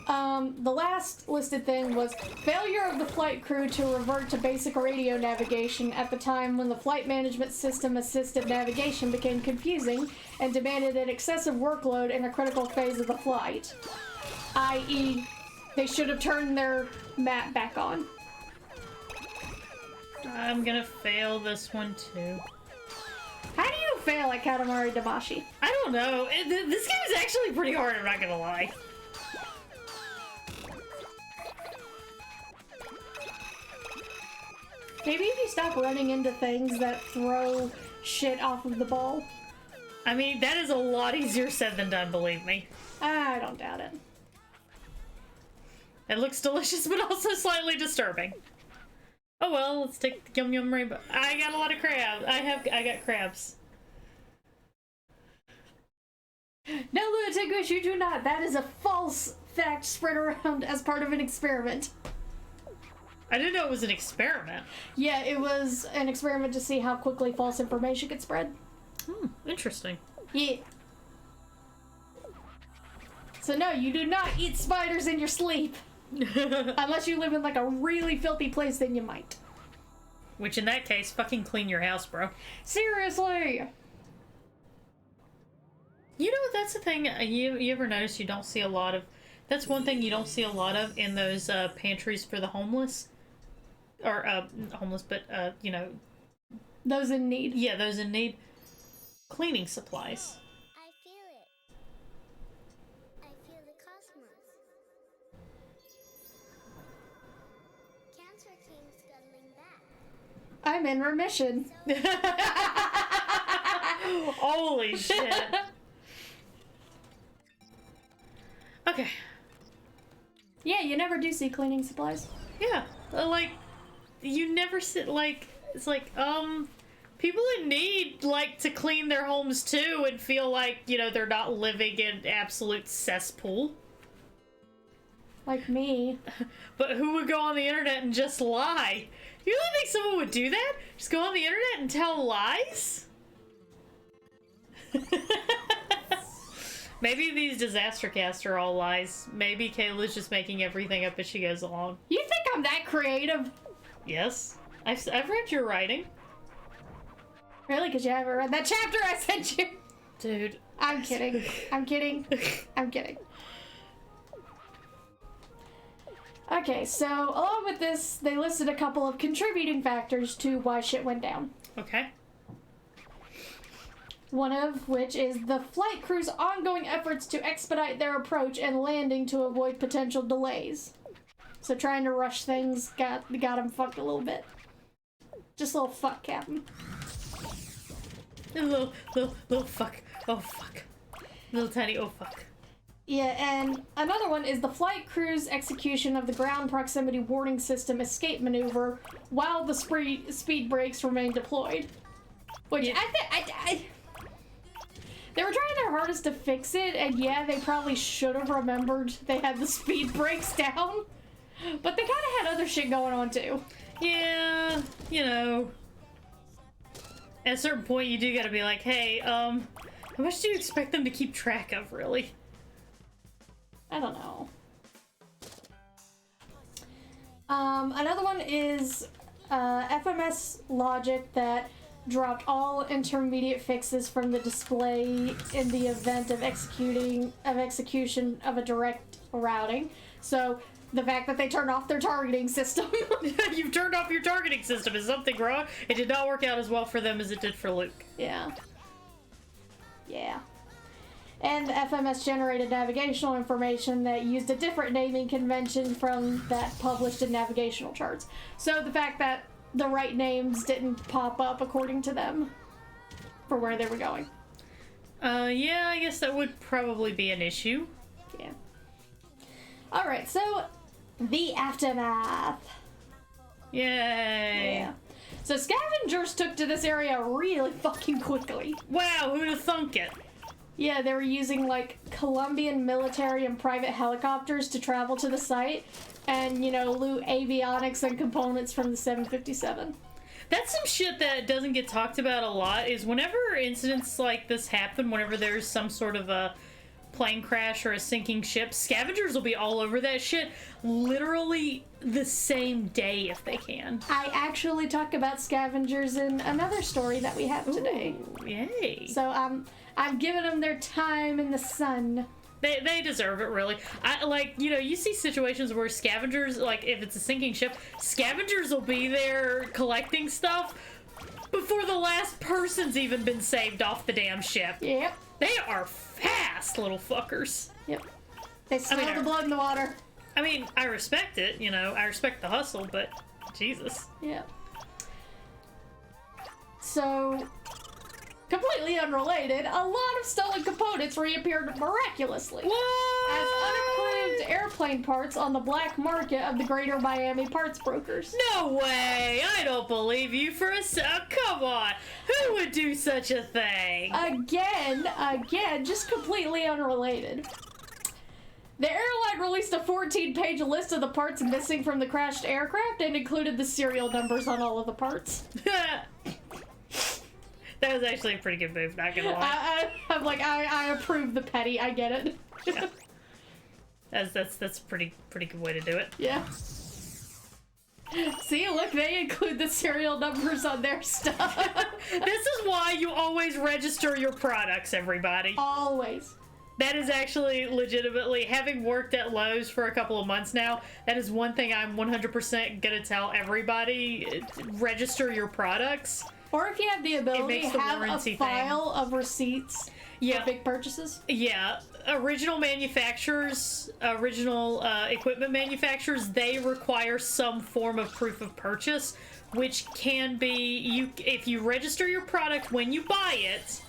the last listed thing was failure of the flight crew to revert to basic radio navigation at the time when the flight management system assisted navigation became confusing and demanded an excessive workload in a critical phase of the flight. I.e., they should have turned their map back on. I'm gonna fail this one too. How do you fail at Katamari Damacy? I don't know. This game is actually pretty hard, I'm not gonna lie. Maybe if you stop running into things that throw shit off of the ball. I mean, that is a lot easier said than done, believe me. I don't doubt it. It looks delicious, but also slightly disturbing. Oh well, let's take the Yum Yum Rainbow. I got a lot of crabs. I got crabs. No, Lunatic, you do not. That is a false fact spread around as part of an experiment. I didn't know it was an experiment. Yeah, it was an experiment to see how quickly false information could spread. Interesting. Yeah. So no, you do not eat spiders in your sleep. Unless you live in like a really filthy place, then you might. Which in that case, fucking clean your house, bro. Seriously! You know, that's the thing, you ever notice you don't see a lot of... That's one thing you don't see a lot of in those pantries for the homeless. Or, homeless, but, you know... Those in need. Yeah, those in need. Cleaning supplies. I feel it. I feel the cosmos. Cancer came scuttling back. I'm in remission. Holy shit. Okay. Yeah, you never do see cleaning supplies. Yeah, like, you never sit, like, it's like, people in need like to clean their homes too and feel like, you know, they're not living in absolute cesspool. Like me. But who would go on the internet and just lie? You really think someone would do that? Just go on the internet and tell lies? Maybe these DisasterCast are all lies. Maybe Kayla's just making everything up as she goes along. You think I'm that creative? Yes. I've read your writing. Really? Because you haven't read that chapter I sent you? Dude. I'm kidding. I'm kidding. I'm kidding. Okay, so along with this, they listed a couple of contributing factors to why shit went down. Okay. One of which is the flight crew's ongoing efforts to expedite their approach and landing to avoid potential delays. So trying to rush things got them fucked a little bit. Just a little fuck, Captain. A little fuck. Oh fuck. Little tiny oh fuck. Yeah, and another one is the flight crew's execution of the ground proximity warning system escape maneuver while the speed brakes remain deployed. Which Yeah. I they were trying their hardest to fix it, and yeah, they probably should have remembered they had the speed brakes down. But they kind of had other shit going on too. Yeah, you know. At a certain point, you do gotta be like, hey, how much do you expect them to keep track of, really? I don't know. Another one is FMS logic that dropped all intermediate fixes from the display in the event of execution of a direct routing. So the fact that they turned off their targeting system. You've turned off your targeting system. Is something wrong? It did not work out as well for them as it did for Luke. Yeah. Yeah. And the FMS generated navigational information that used a different naming convention from that published in navigational charts. So the fact that the right names didn't pop up according to them for where they were going. Yeah, I guess that would probably be an issue. Yeah. Alright, so the aftermath. Yay. Yeah. So scavengers took to this area really fucking quickly. Wow, who'd have thunk it? Yeah, they were using, like, Colombian military and private helicopters to travel to the site and, you know, loot avionics and components from the 757. That's some shit that doesn't get talked about a lot, is whenever incidents like this happen, whenever there's some sort of a plane crash or a sinking ship, scavengers will be all over that shit literally the same day if they can. I actually talk about scavengers in another story that we have today. Ooh, yay. So, I've given them their time in the sun. They deserve it, really. You see situations where scavengers, like, if it's a sinking ship, scavengers will be there collecting stuff before the last person's even been saved off the damn ship. Yep. They are fast little fuckers. Yep. They smell the blood in the water. I mean, I respect it, you know, I respect the hustle, but Jesus. Yeah. So, completely unrelated, a lot of stolen components reappeared miraculously. What? As unapproved airplane parts on the black market of the greater Miami parts brokers. No way! I don't believe you for a come on! Who would do such a thing? Again, just completely unrelated. The airline released a 14-page list of the parts missing from the crashed aircraft and included the serial numbers on all of the parts. That was actually a pretty good move, not gonna lie. I'm like, I approve the petty, I get it. Yeah. That's a pretty good way to do it. Yeah. See, look, they include the serial numbers on their stuff. This is why you always register your products, everybody. Always. That is actually legitimately, having worked at Lowe's for a couple of months now, that is one thing I'm 100% gonna tell everybody. Register your products. Or if you have the ability, have a file of receipts for big purchases. Yeah. Original manufacturers, equipment manufacturers, they require some form of proof of purchase, which can be, if you register your product when you buy it,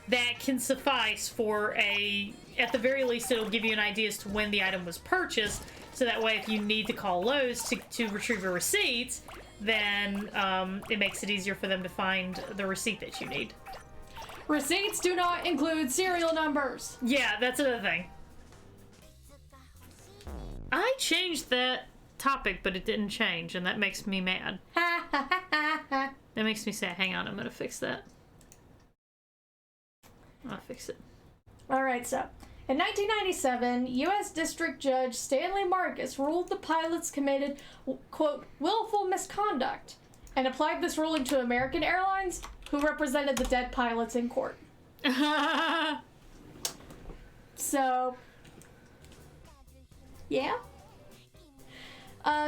that can suffice for at the very least, it'll give you an idea as to when the item was purchased, so that way if you need to call Lowe's to retrieve a receipt, then it makes it easier for them to find the receipt that you need. Receipts do not include serial numbers. Yeah, that's another thing. I changed that topic, but it didn't change, and that makes me mad. That makes me sad. Hang on, I'm gonna fix that. I'll fix it. Alright, so, in 1997, U.S. District Judge Stanley Marcus ruled the pilots committed, quote, willful misconduct, and applied this ruling to American Airlines, who represented the dead pilots in court. So, yeah.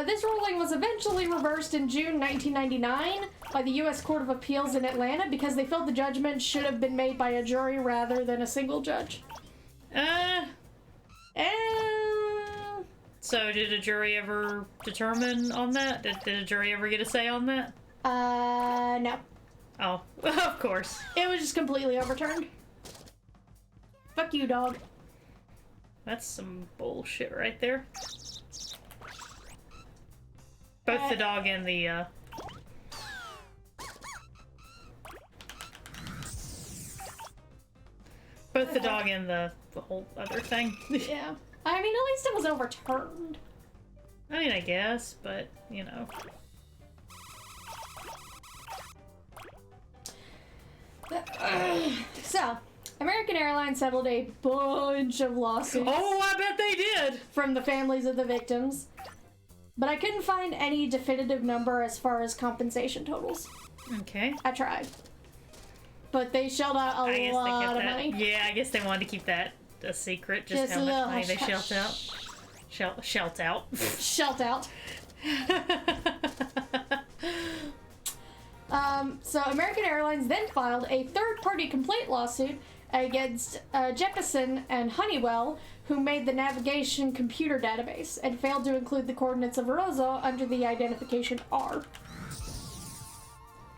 This ruling was eventually reversed in June 1999 by the U.S. Court of Appeals in Atlanta because they felt the judgment should have been made by a jury rather than a single judge. So did a jury ever determine on that? Did a jury ever get a say on that? No. Oh, of course. It was just completely overturned. Fuck you, dog. That's some bullshit right there. Both the dog and the, both the dog and the whole other thing. Yeah. I mean, at least it was overturned. I mean, I guess, but, you know. So, American Airlines settled a bunch of lawsuits. Oh, I bet they did! From the families of the victims. But I couldn't find any definitive number as far as compensation totals. Okay. I tried. But they shelled out a lot of money. Yeah, I guess they wanted to keep that a secret, just how much money they shelled out. Shelled out. Shelled out. So American Airlines then filed a third-party complaint lawsuit against Jeppesen and Honeywell, who made the navigation computer database and failed to include the coordinates of Rosa under the identification R.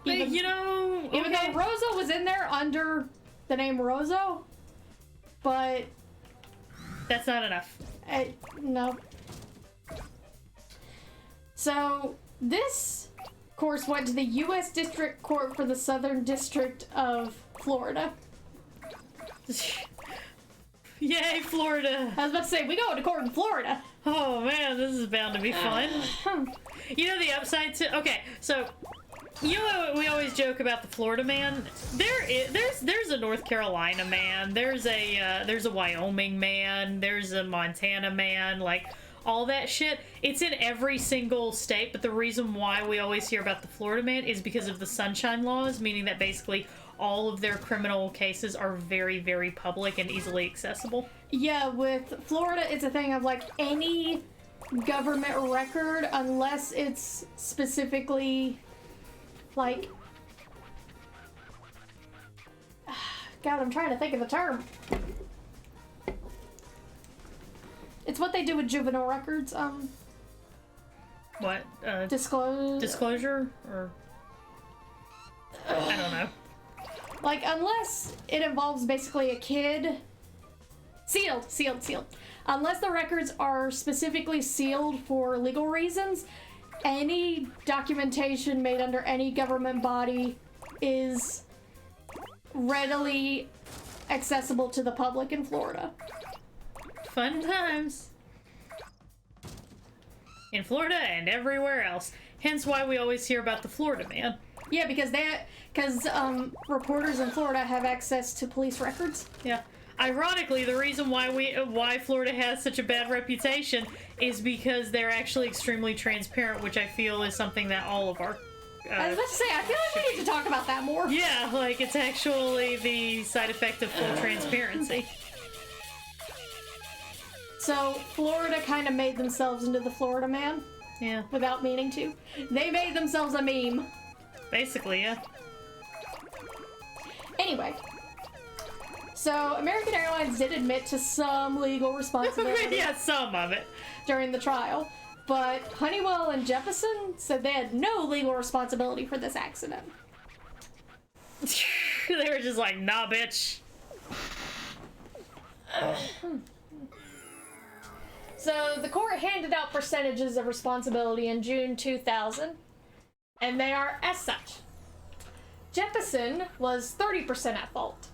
Even though Rosa was in there under the name Rosa, but that's not enough. No. So this course went to the U.S. District Court for the Southern District of Florida. Yay, Florida! I was about to say, we go to court in Florida. Oh man, this is bound to be fun. You know the upside to... Okay, so... You know, we always joke about the Florida man. There's a North Carolina man. There's a Wyoming man. There's a Montana man. Like, all that shit. It's in every single state, but the reason why we always hear about the Florida man is because of the sunshine laws, meaning that basically all of their criminal cases are very, very public and easily accessible. Yeah, with Florida, it's a thing of, like, any government record, unless it's specifically, like... God, I'm trying to think of the term. It's what they do with juvenile records, What? disclosure? Or... I don't know. Like, unless it involves basically a kid... Sealed. Unless the records are specifically sealed for legal reasons, any documentation made under any government body is readily accessible to the public in Florida. Fun times. In Florida and everywhere else. Hence why we always hear about the Florida man. Yeah, because reporters in Florida have access to police records. Yeah. Ironically, the reason why Florida has such a bad reputation is because they're actually extremely transparent, which I feel is something that all of our... I was about to say, I feel like we need to talk about that more. Yeah, like, it's actually the side effect of full transparency. So, Florida kind of made themselves into the Florida man. Yeah. Without meaning to. They made themselves a meme. Basically, yeah. Anyway. So, American Airlines did admit to some legal responsibility Yeah, some of it. during the trial, but Honeywell and Jeppesen said they had no legal responsibility for this accident. They were just like, nah, bitch. So, the court handed out percentages of responsibility in June 2000, and they are as such. Jeppesen was 30% at fault.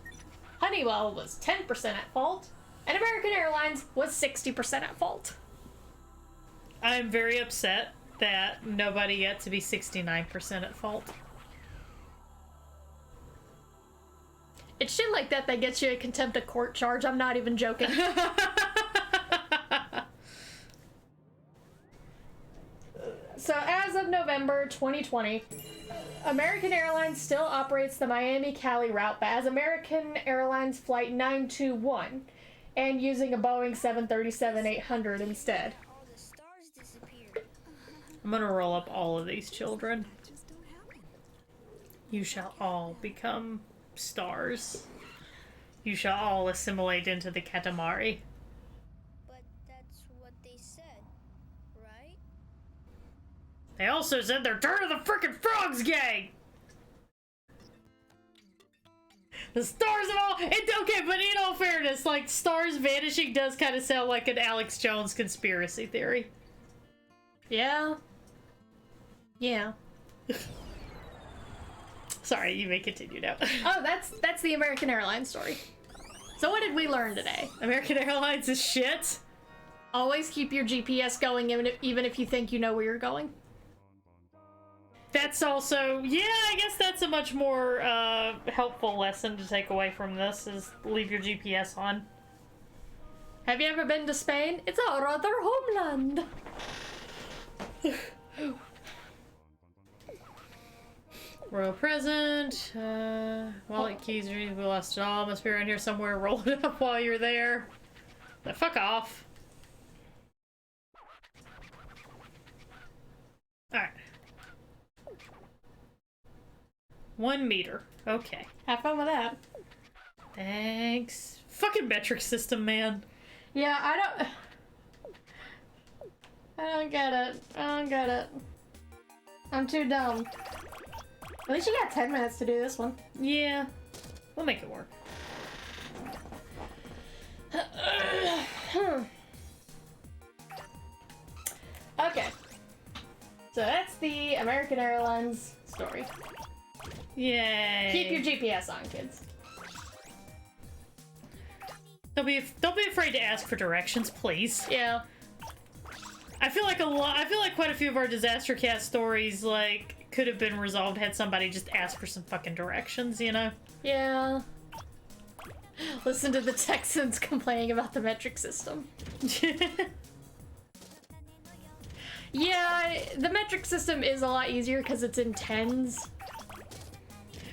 Honeywell was 10% at fault, and American Airlines was 60% at fault. I'm very upset that nobody got to be 69% at fault. It's shit like that that gets you a contempt of court charge. I'm not even joking. So as of November 2020, American Airlines still operates the Miami-Cali route, but as American Airlines Flight 921, and using a Boeing 737-800 instead. All the stars disappeared. I'm gonna roll up all of these children. You shall all become stars. You shall all assimilate into the Katamari. But that's what they said, right? They also said they're Turn of the Frickin' Frogs gang! The stars of all... okay, but in all fairness, like, stars vanishing does kind of sound like an Alex Jones conspiracy theory. Yeah. Sorry, you may continue now. Oh, that's the American Airlines story. So what did we learn today? American Airlines is shit. Always keep your GPS going even if you think you know where you're going. That's also, yeah, I guess that's a much more helpful lesson to take away from this, is leave your GPS on. Have you ever been to Spain? It's our other homeland. Royal present, wallet, keys, we lost it all. Must be around here somewhere. Roll it up while you're there. Now, fuck off. Alright. 1 meter. Okay. Have fun with that. Thanks. Fucking metric system, man. Yeah, I don't get it. I'm too dumb. At least you got 10 minutes to do this one. Yeah. We'll make it work. Okay. So that's the American Airlines story. Yay. Keep your GPS on, kids. The Don't be afraid to ask for directions, please. Yeah. I feel like quite a few of our DisasterCast stories like could have been resolved had somebody just asked for some fucking directions, you know? Yeah. Listen to the Texans complaining about the metric system. Yeah, the metric system is a lot easier because it's in tens.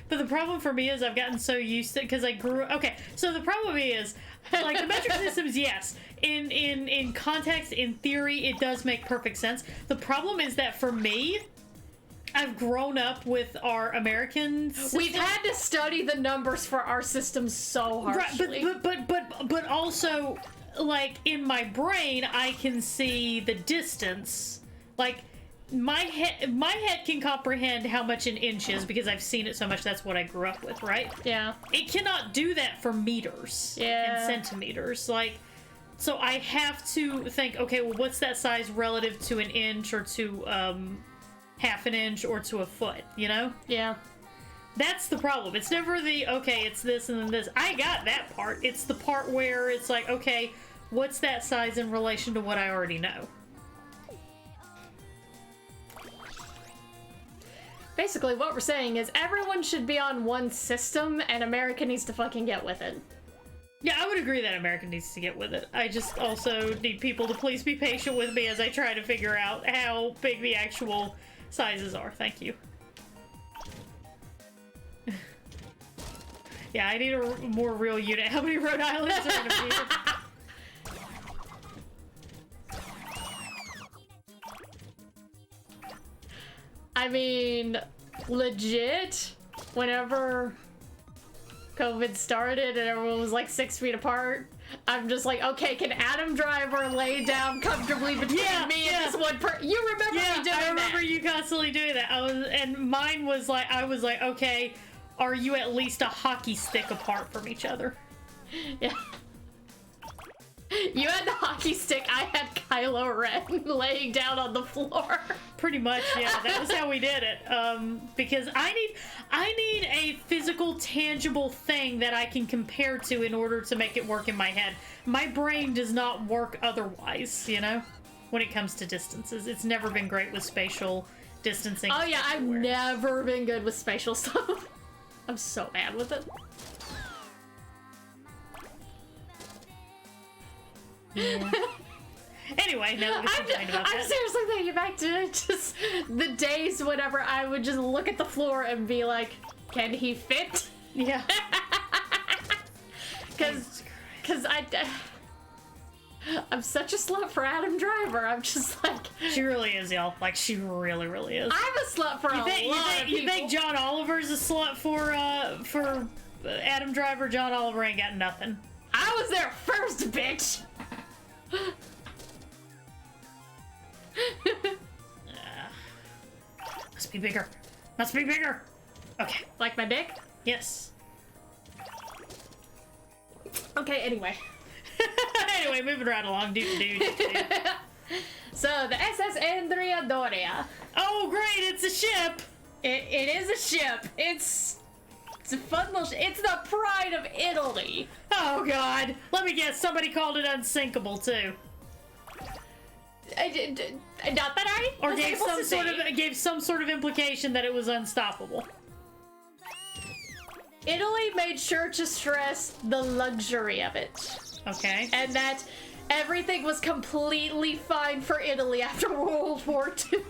But the problem for me is I've gotten so used to it because I grew. Okay, so the problem is like the metric systems, yes, in context, in theory, it does make perfect sense. The problem is that for me, I've grown up with our American system. We've had to study the numbers for our system so harshly. Right, but also, like in my brain, I can see the distance. Like my head can comprehend how much an inch is because I've seen it so much. That's what I grew up with, right? Yeah. It cannot do that for meters and centimeters. Like, so I have to think, okay, well, what's that size relative to an inch or to half an inch or to a foot, you know? Yeah. That's the problem. It's never the, okay, it's this and then this. I got that part. It's the part where it's like, okay, what's that size in relation to what I already know? Basically, what we're saying is everyone should be on one system, and America needs to fucking get with it. Yeah, I would agree that America needs to get with it. I just also need people to please be patient with me as I try to figure out how big the actual sizes are. Thank you. Yeah, I need a more real unit. How many Rhode Islands are in a meter? I mean, legit, whenever COVID started and everyone was like 6 feet apart, I'm just like, okay, can Adam Driver lay down comfortably between me and this one person? You remember me doing that? I remember you constantly doing that. And mine was like, I was like, okay, are you at least a hockey stick apart from each other? Yeah. You had the hockey stick, I had Kylo Ren laying down on the floor. Pretty much, yeah. That was how we did it. Because I need a physical, tangible thing that I can compare to in order to make it work in my head. My brain does not work otherwise, you know? When it comes to distances. It's never been great with spatial distancing. Oh yeah, I've never been good with spatial stuff. I'm so bad with it. Yeah. Anyway, no, we can complain about that. I'm seriously thinking back to just the days whenever I would just look at the floor and be like, can he fit? Yeah. Because I'm such a slut for Adam Driver. I'm just like... She really is, y'all. Like, she really, really is. I'm a slut for a lot of people. You think John Oliver's a slut for Adam Driver? John Oliver ain't got nothing. I was there first, bitch! Must be bigger. Must be bigger. Okay. Like my dick? Yes. Okay, anyway. Anyway, moving right along. Dude. So, the SS Andrea Doria. Oh, great! It's a ship! It is a ship. It's a fun little it's the pride of Italy. Oh, God. Let me guess. Somebody called it unsinkable, too. Not that I or gave some sort of implication that it was unstoppable. Italy made sure to stress the luxury of it. Okay. And that everything was completely fine for Italy after World War II.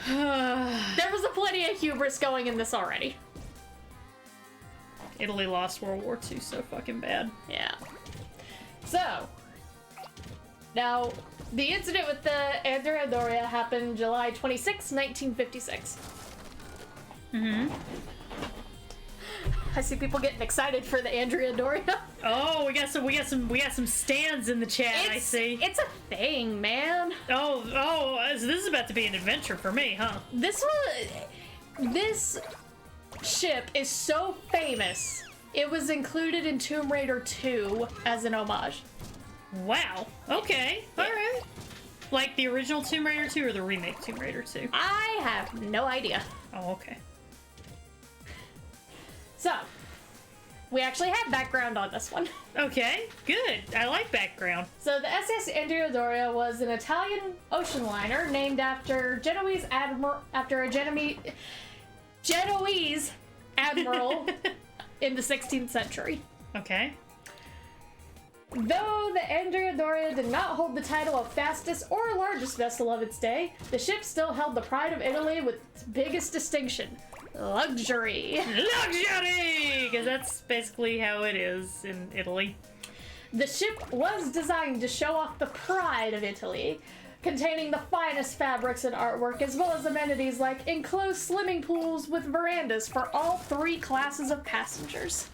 There was plenty of hubris going in this already. Italy lost World War II so fucking bad. Yeah. So, now, the incident with the Andrea Doria happened July 26, 1956. Mm-hmm. I see people getting excited for the Andrea Doria. Oh, we got some stands in the chat. I see. It's a thing, man. Oh, so this is about to be an adventure for me, huh? This ship is so famous. It was included in Tomb Raider 2 as an homage. Wow. Okay. Yeah. All right. Like the original Tomb Raider 2 or the remake Tomb Raider 2? I have no idea. Oh, okay. So, We actually have background on this one. Okay, good. I like background. So the SS Andrea Doria was an Italian ocean liner named after a Genoese admiral in the 16th century. Okay. Though the Andrea Doria did not hold the title of fastest or largest vessel of its day, the ship still held the pride of Italy with its biggest distinction: luxury. Luxury! Because that's basically how it is in Italy. The ship was designed to show off the pride of Italy, containing the finest fabrics and artwork, as well as amenities like enclosed swimming pools with verandas for all 3 classes of passengers.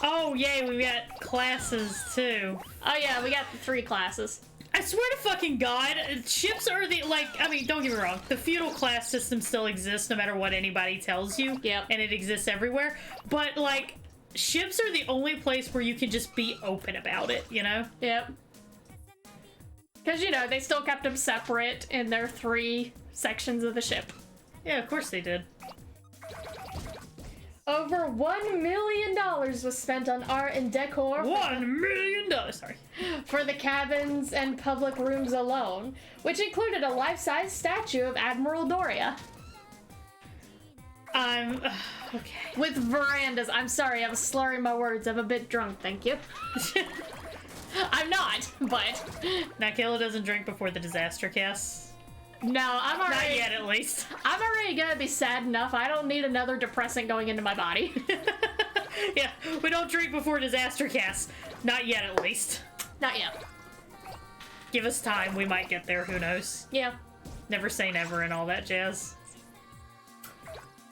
Oh, yay, we got classes, too. Oh yeah, we got the 3 classes. I swear to fucking God, ships are the, like, I mean, don't get me wrong, the feudal class system still exists no matter what anybody tells you. Yep. And it exists everywhere. But, like, ships are the only place where you can just be open about it, you know? Yep. Because, you know, they still kept them separate in their 3 sections of the ship. Yeah, of course they did. Over $1 million was spent on art and decor $1 million, sorry. for the cabins and public rooms alone, which included a life-size statue of Admiral Doria. Okay. With verandas. I'm sorry, I was slurring my words. I'm a bit drunk, thank you. I'm not, but... Now, Kayla doesn't drink before the DisasterCast. No, I'm already... Not yet, at least. I'm already gonna be sad enough. I don't need another depressant going into my body. Yeah, we don't drink before DisasterCast. Not yet, at least. Not yet. Give us time, we might get there, who knows. Yeah. Never say never and all that jazz.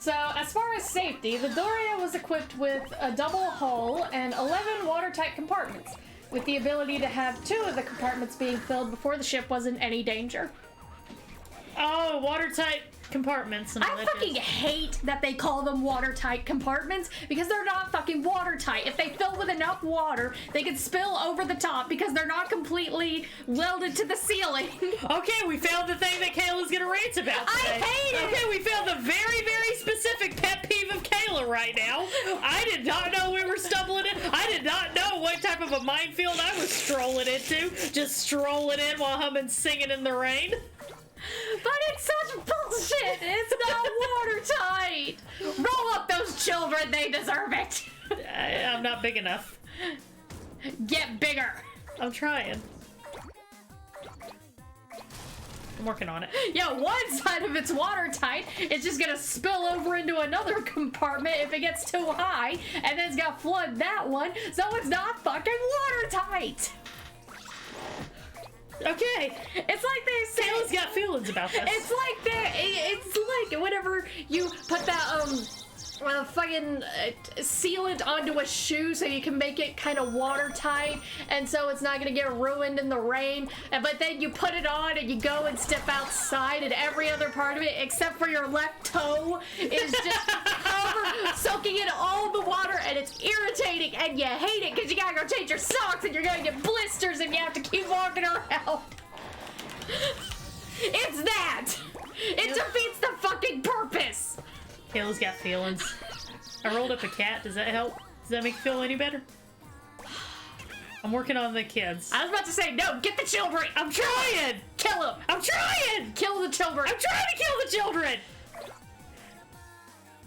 So, as far as safety, the Doria was equipped with a double hull and 11 watertight compartments, with the ability to have 2 of the compartments being filled before the ship was in any danger. Oh, watertight compartments and all I that fucking jazz. hate that they call them watertight compartments, because they're not fucking watertight. If they fill with enough water, they can spill over the top because they're not completely welded to the ceiling. Okay, we found the thing that Kayla's gonna rant about today. I hate it! Okay, we found the very, very specific pet peeve of Kayla right now. I did not know we were stumbling in. I did not know what type of a minefield I was strolling into. Just strolling in while humming Singing in the Rain. But it's such bullshit! It's not watertight! Roll up those children, they deserve it! I'm not big enough. Get bigger! I'm trying. I'm working on it. Yeah, one side of it's watertight, it's just gonna spill over into another compartment if it gets too high, and then it's gonna flood that one, so it's not fucking watertight! Okay. It's like they say... Kayla's got feelings about this. It's like whenever you put that, fucking sealant onto a shoe so you can make it kind of watertight, and so it's not gonna get ruined in the rain, but then you put it on and you go and step outside and every other part of it except for your left toe is just soaking in all the water, and it's irritating and you hate it because you gotta go change your socks and you're gonna get blisters and you have to keep walking around. It's that! It defeats the fucking purpose! Kayla's got feelings. I rolled up a cat. Does that help? Does that make you feel any better? I'm working on the kids. I was about to say, no, get the children! I'm trying! Kill them! I'm trying! Kill the children! I'm trying to kill the children!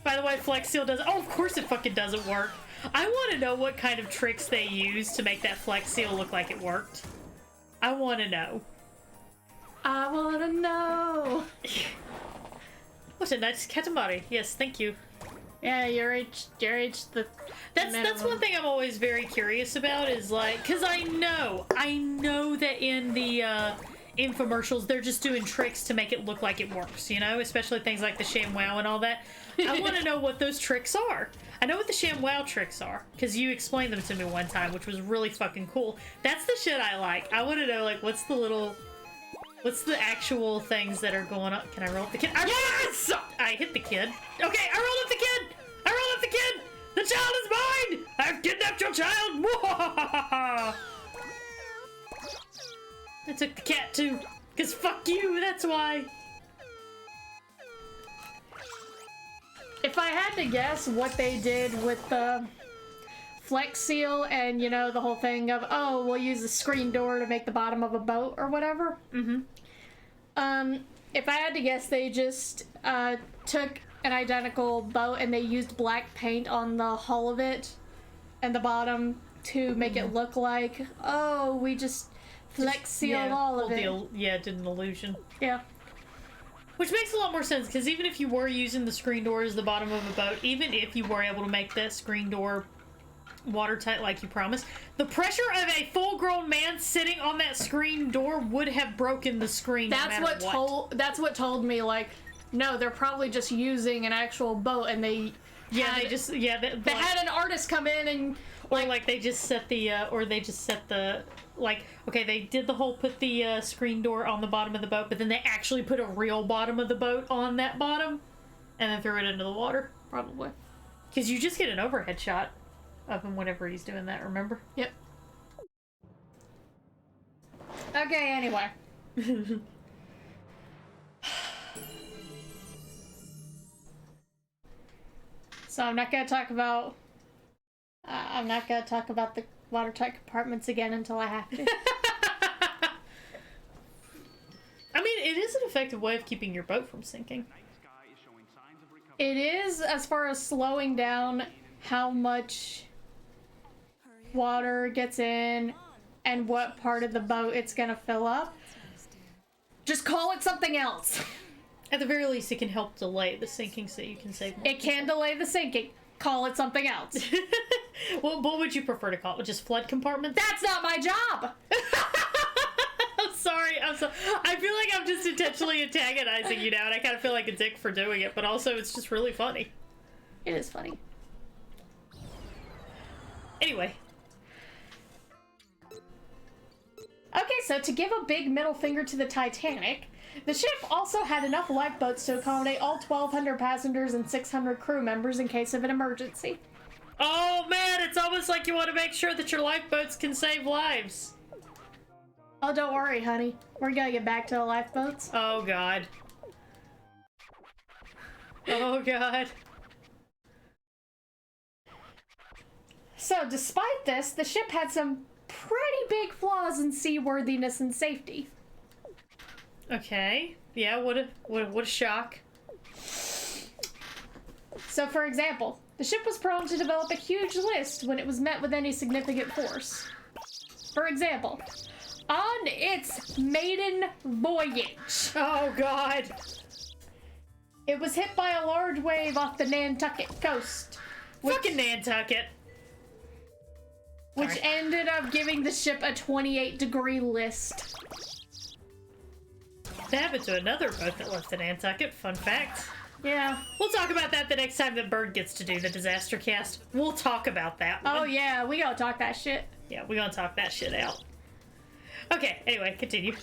By the way, Flex Seal does... Oh, of course it fucking doesn't work. I want to know what kind of tricks they used to make that Flex Seal look like it worked. I want to know. I want to know! What a nice Katamari. Yes, thank you. Yeah, you're the That's one thing I'm always very curious about is like, because I know that in the infomercials they're just doing tricks to make it look like it works, you know, especially things like the ShamWow and all that. I want to know what those tricks are. I know what the ShamWow tricks are because you explained them to me one time, which was really fucking cool. That's the shit I like. I want to know like what's the actual things that are going on? Can I roll up the kid? Yes! I hit the kid. Okay, I rolled up the kid! I rolled up the kid! The child is mine! I've kidnapped your child! I took the cat too. Because fuck you, that's why. If I had to guess what they did with the Flex Seal and, you know, the whole thing of, oh, we'll use a screen door to make the bottom of a boat or whatever. Mm-hmm. If I had to guess, they just took an identical boat and they used black paint on the hull of it and the bottom to make it look like, oh, we just Flex Sealed all of it. Did an illusion. Yeah. Which makes a lot more sense, because even if you were using the screen door as the bottom of a boat, even if you were able to make that screen door watertight like you promised, the pressure of a full-grown man sitting on that screen door would have broken the screen. That's what told me, like, no, they're probably just using an actual boat, and they had an artist come in and they just set the they did the whole put the screen door on the bottom of the boat, but then they actually put a real bottom of the boat on that bottom and then threw it into the water. probably. Because you just get an overhead shot of him whenever he's doing that, remember? Yep. Okay, anyway. So I'm not gonna talk about the watertight compartments again until I have to. I mean, it is an effective way of keeping your boat from sinking. It is, as far as slowing down how much water gets in and what part of the boat it's gonna fill up. Just call it something else. At the very least, it can help delay the sinking so you can save more. It can delay the sinking. Call it something else. Well, what would you prefer to call it? Just flood compartments? That's not my job! I'm sorry. I feel like I'm just intentionally antagonizing you now, and I kind of feel like a dick for doing it, but also it's just really funny. It is funny. Anyway. Okay, so to give a big middle finger to the Titanic, the ship also had enough lifeboats to accommodate all 1,200 passengers and 600 crew members in case of an emergency. Oh man, it's almost like you want to make sure that your lifeboats can save lives. Oh, don't worry, honey. We're gonna get back to the lifeboats. Oh god. Oh god. So, despite this, the ship had some pretty big flaws in seaworthiness and safety. Okay. Yeah, what a shock. So, for example, the ship was prone to develop a huge list when it was met with any significant force. For example, on its maiden voyage, Oh god. it was hit by a large wave off the Nantucket coast, Fucking Nantucket. which Sorry. ended up giving the ship a 28-degree list. That happened to another boat that left in Nantucket. Fun fact. Yeah. We'll talk about that the next time that Bird gets to do the DisasterCast. We'll talk about that one. Oh yeah, we gotta talk that shit. Yeah, we're gonna talk that shit out. Okay, anyway, continue.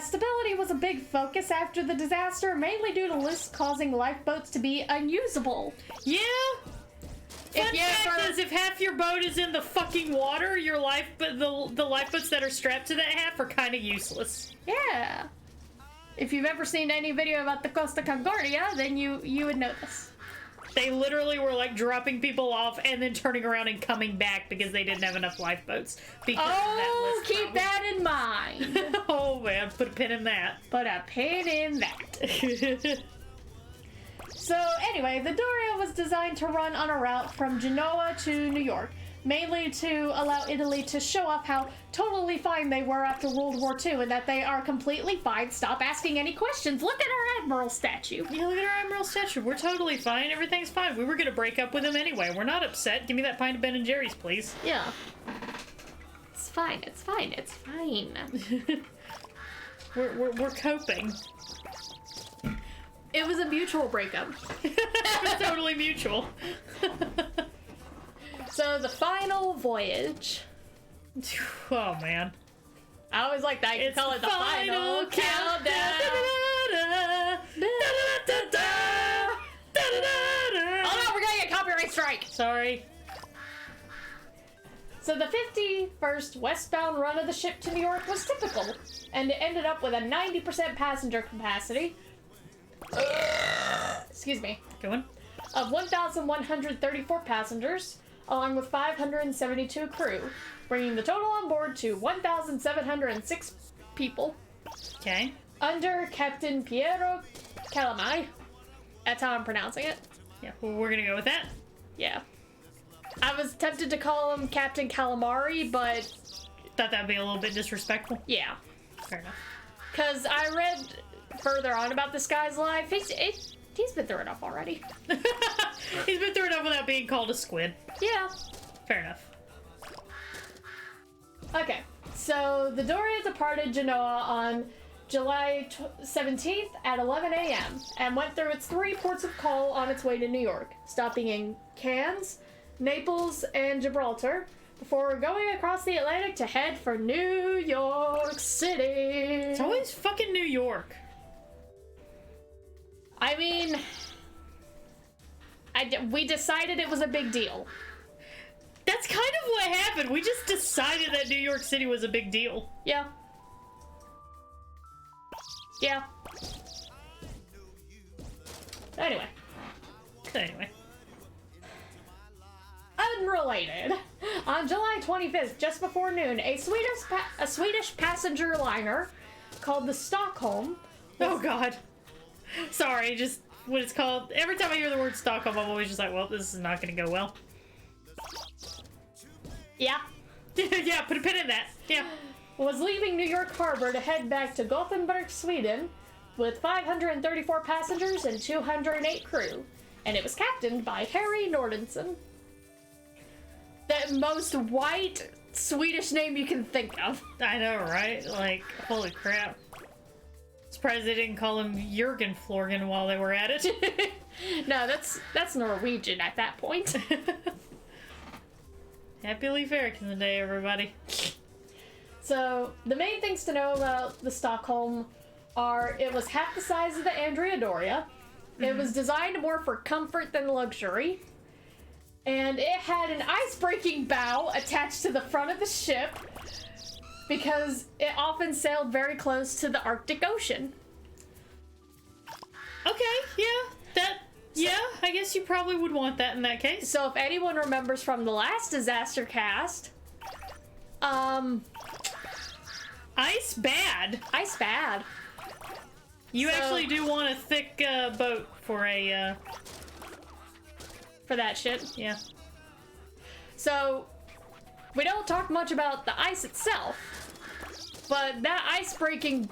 Stability was a big focus after the disaster, mainly due to lists causing lifeboats to be unusable. Yeah? Fun you fact ever- is, if half your boat is in the fucking water, the lifeboats that are strapped to that half are kind of useless. Yeah. If you've ever seen any video about the Costa Concordia, then you would know this. They literally were like dropping people off and then turning around and coming back because they didn't have enough lifeboats. Because of that list Keep problem. that in mind. Oh man, put a pin in that. Put a pin in that. So anyway, the Doria was designed to run on a route from Genoa to New York, mainly to allow Italy to show off how totally fine they were after World War II and that they are completely fine. Stop asking any questions. Look at our Admiral statue. Yeah, look at our Admiral statue. We're totally fine. Everything's fine. We were gonna break up with him anyway. We're not upset. Give me that pint of Ben and Jerry's, please. Yeah. It's fine. It's fine. It's fine. We're coping. It was a mutual breakup. It was totally mutual. So the final voyage. Oh man. I always like that. You call it the final countdown. Oh no, we're gonna get copyright strike. Sorry. So the 51st westbound run of the ship to New York was typical, and it ended up with a 90% passenger capacity. Excuse me. Going. Of 1,134 passengers, along with 572 crew, bringing the total on board to 1,706 people. Okay. Under Captain Piero Calamai. That's how I'm pronouncing it. Yeah, well, we're gonna go with that. Yeah. I was tempted to call him Captain Calamari, but Thought that'd be a little bit disrespectful. yeah. Fair enough. Because I read further on about this guy's life. He's been through enough already. He's been through enough without being called a squid. Yeah. Fair enough. Okay. So the Doria departed Genoa on July 17th at 11 a.m. and went through its 3 ports of call on its way to New York, stopping in Cannes, Naples, and Gibraltar, before going across the Atlantic to head for New York City. It's always fucking New York. I mean, we decided it was a big deal. That's kind of what happened. We just decided that New York City was a big deal. Yeah. Yeah. Anyway. Anyway. Unrelated. On July 25th, just before noon, a Swedish passenger liner called the Stockholm. Oh god. Sorry, just what it's called. Every time I hear the word Stockholm, I'm always just like, well, this is not gonna go well. Yeah. Yeah, put a pin in that. Yeah. Was leaving New York Harbor to head back to Gothenburg, Sweden, with 534 passengers and 208 crew, and it was captained by Harry Nordenson. The most white Swedish name you can think of. I know, right? Like, holy crap. Surprised they didn't call him Jurgen Florgen while they were at it. No, that's Norwegian at that point. Happy Leaf Erikson Day, everybody. So, the main things to know about the Stockholm are it was half the size of the Andrea Doria, it was designed more for comfort than luxury, and it had an ice-breaking bow attached to the front of the ship because it often sailed very close to the Arctic Ocean. Okay, yeah, I guess you probably would want that in that case. So if anyone remembers from the last DisasterCast, Ice bad. ice bad. You So- actually do want a thick boat for a, For that shit. yeah. So, we don't talk much about the ice itself, but that ice-breaking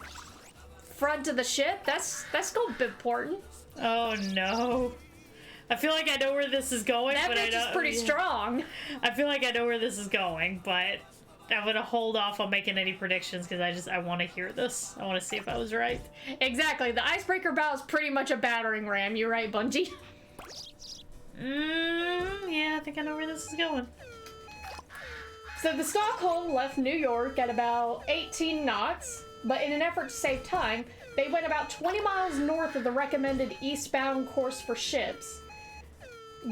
front of the ship, that's gonna be important. Oh no. I feel like I know where this is going, That but I bitch don't. is pretty strong. I feel like I know where this is going, but I'm gonna hold off on making any predictions because I want to hear this. I want to see if I was right. Exactly, the icebreaker bow is pretty much a battering ram. You're right, Bungie. Yeah, I think I know where this is going. So the Stockholm left New York at about 18 knots, but in an effort to save time, they went about 20 miles north of the recommended eastbound course for ships.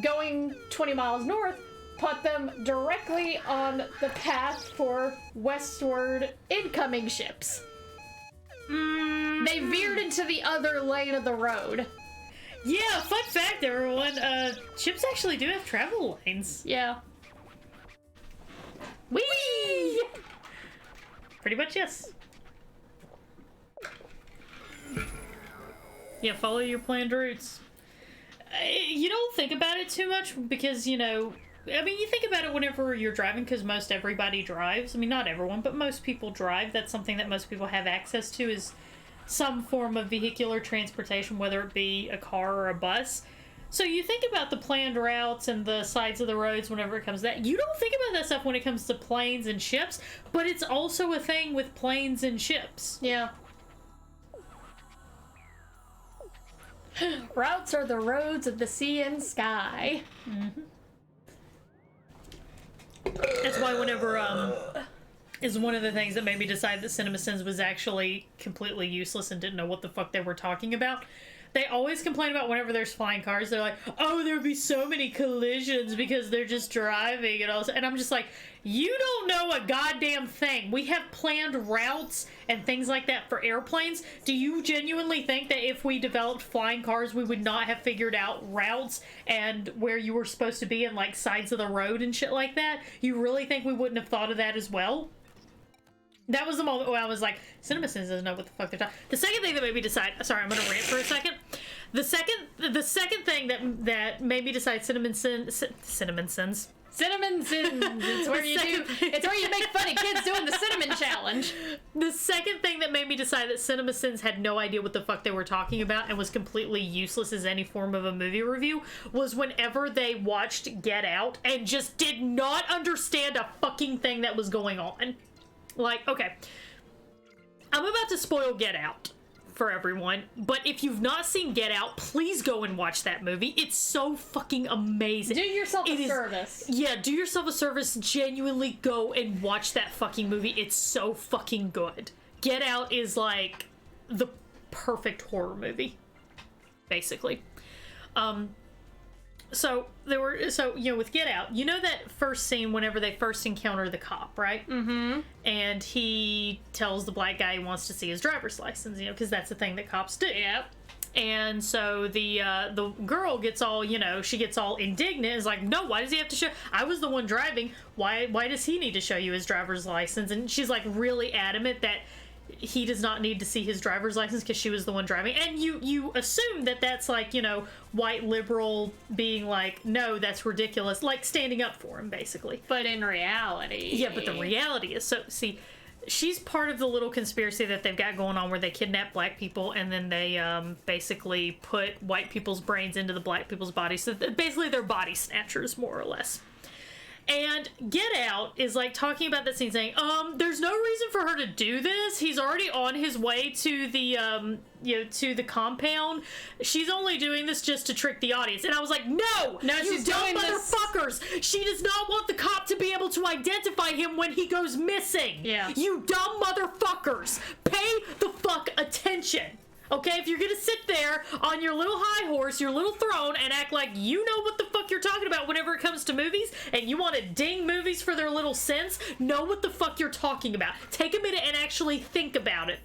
Going 20 miles north put them directly on the path for westward incoming ships. They veered into the other lane of the road. Yeah, fun fact, everyone. Ships actually do have travel lanes. Yeah. Whee! Pretty much, yes. Yeah, follow your planned routes. You don't think about it too much because, you know, I mean, you think about it whenever you're driving because most everybody drives. I mean, not everyone, but most people drive. That's something that most people have access to is some form of vehicular transportation, whether it be a car or a bus. So you think about the planned routes and the sides of the roads whenever it comes to that. You don't think about that stuff when it comes to planes and ships, but it's also a thing with planes and ships. Yeah. Routes are the roads of the sea and sky. That's why whenever, is one of the things that made me decide that CinemaSins was actually completely useless and didn't know what the fuck they were talking about. They always complain about whenever there's flying cars. They're like, oh, there would be so many collisions because they're just driving and all. And I'm just like, you don't know a goddamn thing. We have planned routes and things like that for airplanes. Do you genuinely think that if we developed flying cars, we would not have figured out routes and where you were supposed to be and like sides of the road and shit like that? You really think we wouldn't have thought of that as well? That was the moment where I was like, CinemaSins doesn't know what the fuck they're talking. The second thing that made me decide, sorry, I'm gonna rant for a second. The second thing that made me decide CinemaSins. It's where you make fun of kids doing the cinnamon challenge. The second thing that made me decide that CinemaSins had no idea what the fuck they were talking about and was completely useless as any form of a movie review was whenever they watched Get Out and just did not understand a fucking thing that was going on. Like, okay, I'm about to spoil Get Out for everyone, but if you've not seen Get Out, please go and watch that movie. It's so fucking amazing. Do yourself a service. Yeah, do yourself a service. Genuinely go and watch that fucking movie. It's so fucking good. Get Out is like the perfect horror movie, basically. So with Get Out, you know that first scene whenever they first encounter the cop, right? Mm-hmm. And he tells the black guy he wants to see his driver's license, because that's the thing that cops do. Yep. And so the girl gets all, she gets all indignant. Is like, no, why does he have to show? I was the one driving. Why does he need to show you his driver's license? And she's like really adamant that he does not need to see his driver's license because she was the one driving. And you assume that that's like, white liberal being like, no, that's ridiculous, like standing up for him, basically. But in reality... Yeah, but the reality is, see, she's part of the little conspiracy that they've got going on where they kidnap black people and then they basically put white people's brains into the black people's bodies. So basically they're body snatchers, more or less. And Get Out is like talking about that scene saying, there's no reason for her to do this. He's already on his way to the, to the compound. She's only doing this just to trick the audience. And I was like, no, she's dumb doing this. motherfuckers. She does not want the cop to be able to identify him when he goes missing. Yeah. You dumb motherfuckers. Pay the fuck attention. Okay, if you're gonna sit there on your little high horse, your little throne, and act like you know what the fuck you're talking about whenever it comes to movies, and you want to ding movies for their little sense, know what the fuck you're talking about. Take a minute and actually think about it.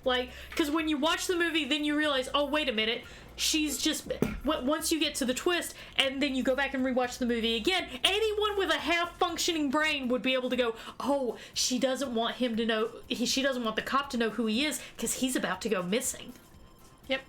Like, because when you watch the movie, then you realize, oh, wait a minute, she's just... Once you get to the twist, and then you go back and rewatch the movie again, anyone with a half-functioning brain would be able to go, oh, she doesn't want him to know... She doesn't want the cop to know who he is, because he's about to go missing. Yep.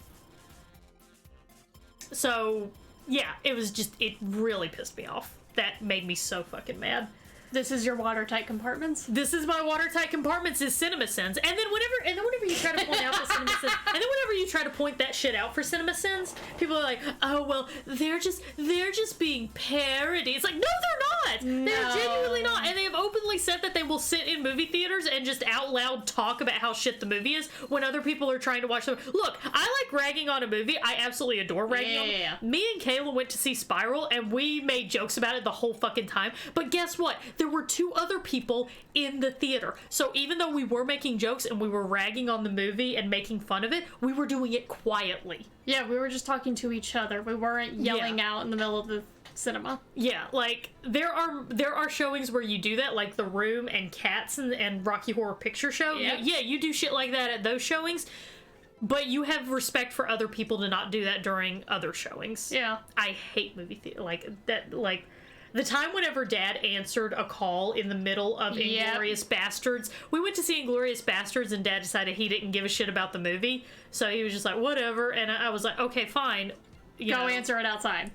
So, yeah, it really pissed me off. That made me so fucking mad. This is your watertight compartments? This is my watertight compartments is CinemaSins. And then whenever you try to point out the CinemaSins, and then whenever you try to point that shit out for CinemaSins, people are like, oh, well, they're just being parody. It's like, no, they're not! No. They're genuinely not. And they have openly said that they will sit in movie theaters and just out loud talk about how shit the movie is when other people are trying to watch them. Look, I like ragging on a movie. I absolutely adore ragging on it. Me and Kayla went to see Spiral, and we made jokes about it the whole fucking time. But guess what? There were 2 other people in the theater. So even though we were making jokes and we were ragging on the movie and making fun of it, we were doing it quietly. Yeah, we were just talking to each other. We weren't yelling out in the middle of the cinema. Yeah, like there are showings where you do that, like The Room and Cats and Rocky Horror Picture Show. Yep. Yeah, you do shit like that at those showings. But you have respect for other people to not do that during other showings. Yeah. I hate movie theater like that. Like the time whenever Dad answered a call in the middle of Inglourious Bastards, we went to see Inglourious Bastards, and Dad decided he didn't give a shit about the movie, so he was just like, whatever. And I was like, okay, fine. Go answer it outside.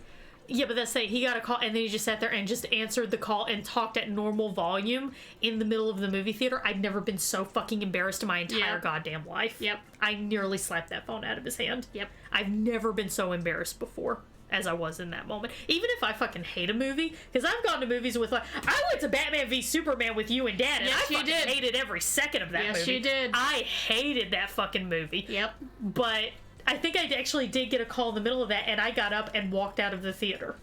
Yeah, but that's the thing. He got a call, and then he just sat there and just answered the call and talked at normal volume in the middle of the movie theater. I'd never been so fucking embarrassed in my entire goddamn life. Yep. I nearly slapped that phone out of his hand. Yep. I've never been so embarrassed before as I was in that moment. Even if I fucking hate a movie, because I've gone to movies with, like, I went to Batman v Superman with you and Dad, and I fucking hated every second of that movie. Yes, you did. I hated that fucking movie. Yep. But I think I actually did get a call in the middle of that, and I got up and walked out of the theater.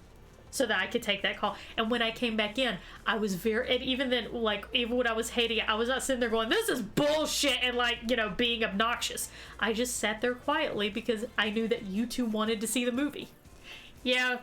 so that I could take that call. And when I came back in, I was and even then, like, even when I was hating it, I was not sitting there going, this is bullshit, and, like, you know, being obnoxious. I just sat there quietly because I knew that you two wanted to see the movie. Yeah.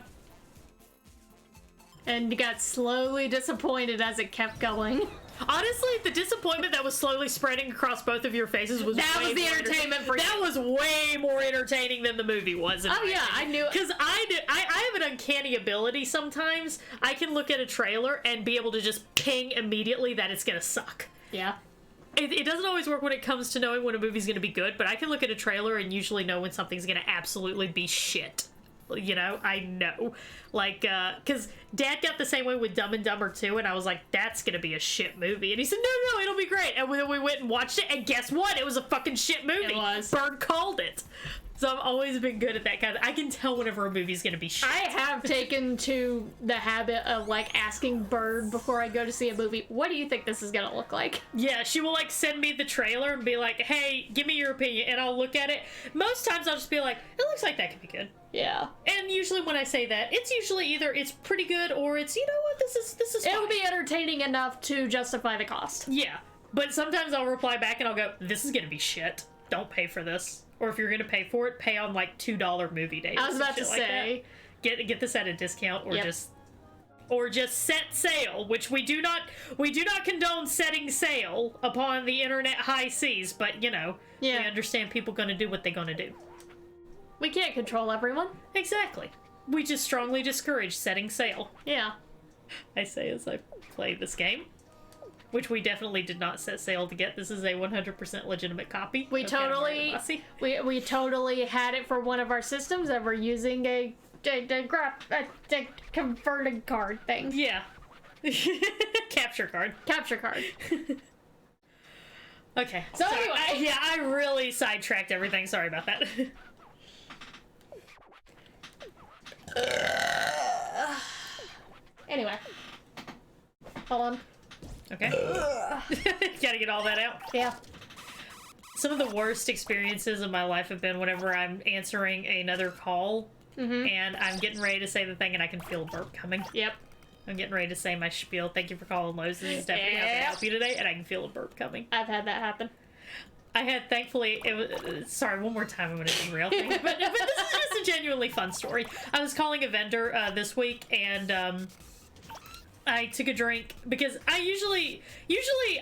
And you got slowly disappointed as it kept going. Honestly, the disappointment that was slowly spreading across both of your faces was That was the entertainment for you. That was way more entertaining than the movie was. Oh yeah, I knew it. Because I have an uncanny ability sometimes. I can look at a trailer and be able to just ping immediately that it's gonna suck. Yeah. It doesn't always work when it comes to knowing when a movie's gonna be good, but I can look at a trailer and usually know when something's gonna absolutely be shit. You know, I know. Like, because Dad got the same way with Dumb and Dumber 2, and I was like, that's gonna be a shit movie. And he said, no, it'll be great. And we went and watched it, and guess what? It was a fucking shit movie. It was. Bird called it. So I've always been good at that kind of... I can tell whenever a movie's gonna be shit. I have taken to the habit of, like, asking Bird before I go to see a movie, what do you think this is gonna look like? Yeah, she will, like, send me the trailer and be like, hey, give me your opinion, and I'll look at it. Most times I'll just be like, it looks like that could be good. Yeah. And usually when I say that, it's usually either it's pretty good or it's, you know what, this is fine. It'll be entertaining enough to justify the cost. Yeah. But sometimes I'll reply back and I'll go, this is gonna be shit. Don't pay for this. Or if you're gonna pay for it, pay on, like, $2 movie days. I was about to say. Like get this at a discount or Yep. just set sail, which we do not condone setting sail upon the internet high seas, but, you know, Yeah. we understand people gonna do what they're gonna do. We can't control everyone. Exactly. We just strongly discourage setting sail. Yeah. I say as I play this game, which we definitely did not set sail to get. This is a 100% legitimate copy. We of totally, Damacy. we totally had it for one of our systems and we're using a converted card thing. Yeah. Capture card. Capture card. Okay. So anyway. I really sidetracked everything. Sorry about that. Anyway. Hold on. Okay. Gotta get all that out. Yeah. Some of the worst experiences of my life have been whenever I'm answering another call and I'm getting ready to say the thing and I can feel a burp coming. Yep. I'm getting ready to say my spiel. Thank you for calling Lowe's. This is Stephanie. How can I help you today? And I can feel a burp coming. I've had that happen. I had, thankfully, it was, sorry, one more time I'm going to derail things, but this is just a genuinely fun story. I was calling a vendor this week, and I took a drink, because I usually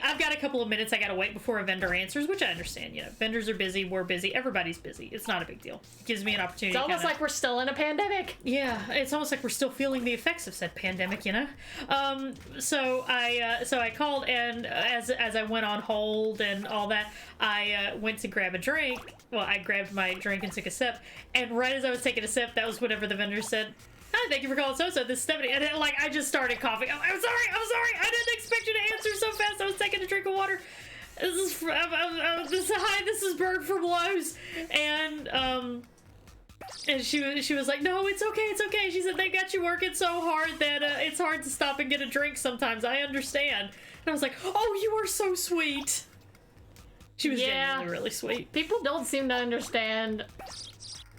I've got a couple of minutes I gotta wait before a vendor answers, which I understand, you know, vendors are busy, we're busy, everybody's busy, it's not a big deal. It gives me an opportunity It's almost to like we're still in a pandemic. yeah, it's almost like we're still feeling the effects of said pandemic, you know? So I called, and as I went on hold and all that, I went to grab a drink. Well, I grabbed my drink and took a sip, and right as I was taking a sip, that was whenever the vendor said, hi, thank you for calling so-so, this is Stephanie. And then, like, I just started coughing. I'm sorry, I didn't expect you to answer so fast. I was taking a drink of water. This is Bird from Lowe's. And she was like, no, it's okay. She said, they got you working so hard that it's hard to stop and get a drink sometimes. I understand. And I was like, oh, you are so sweet. She was genuinely really sweet. People don't seem to understand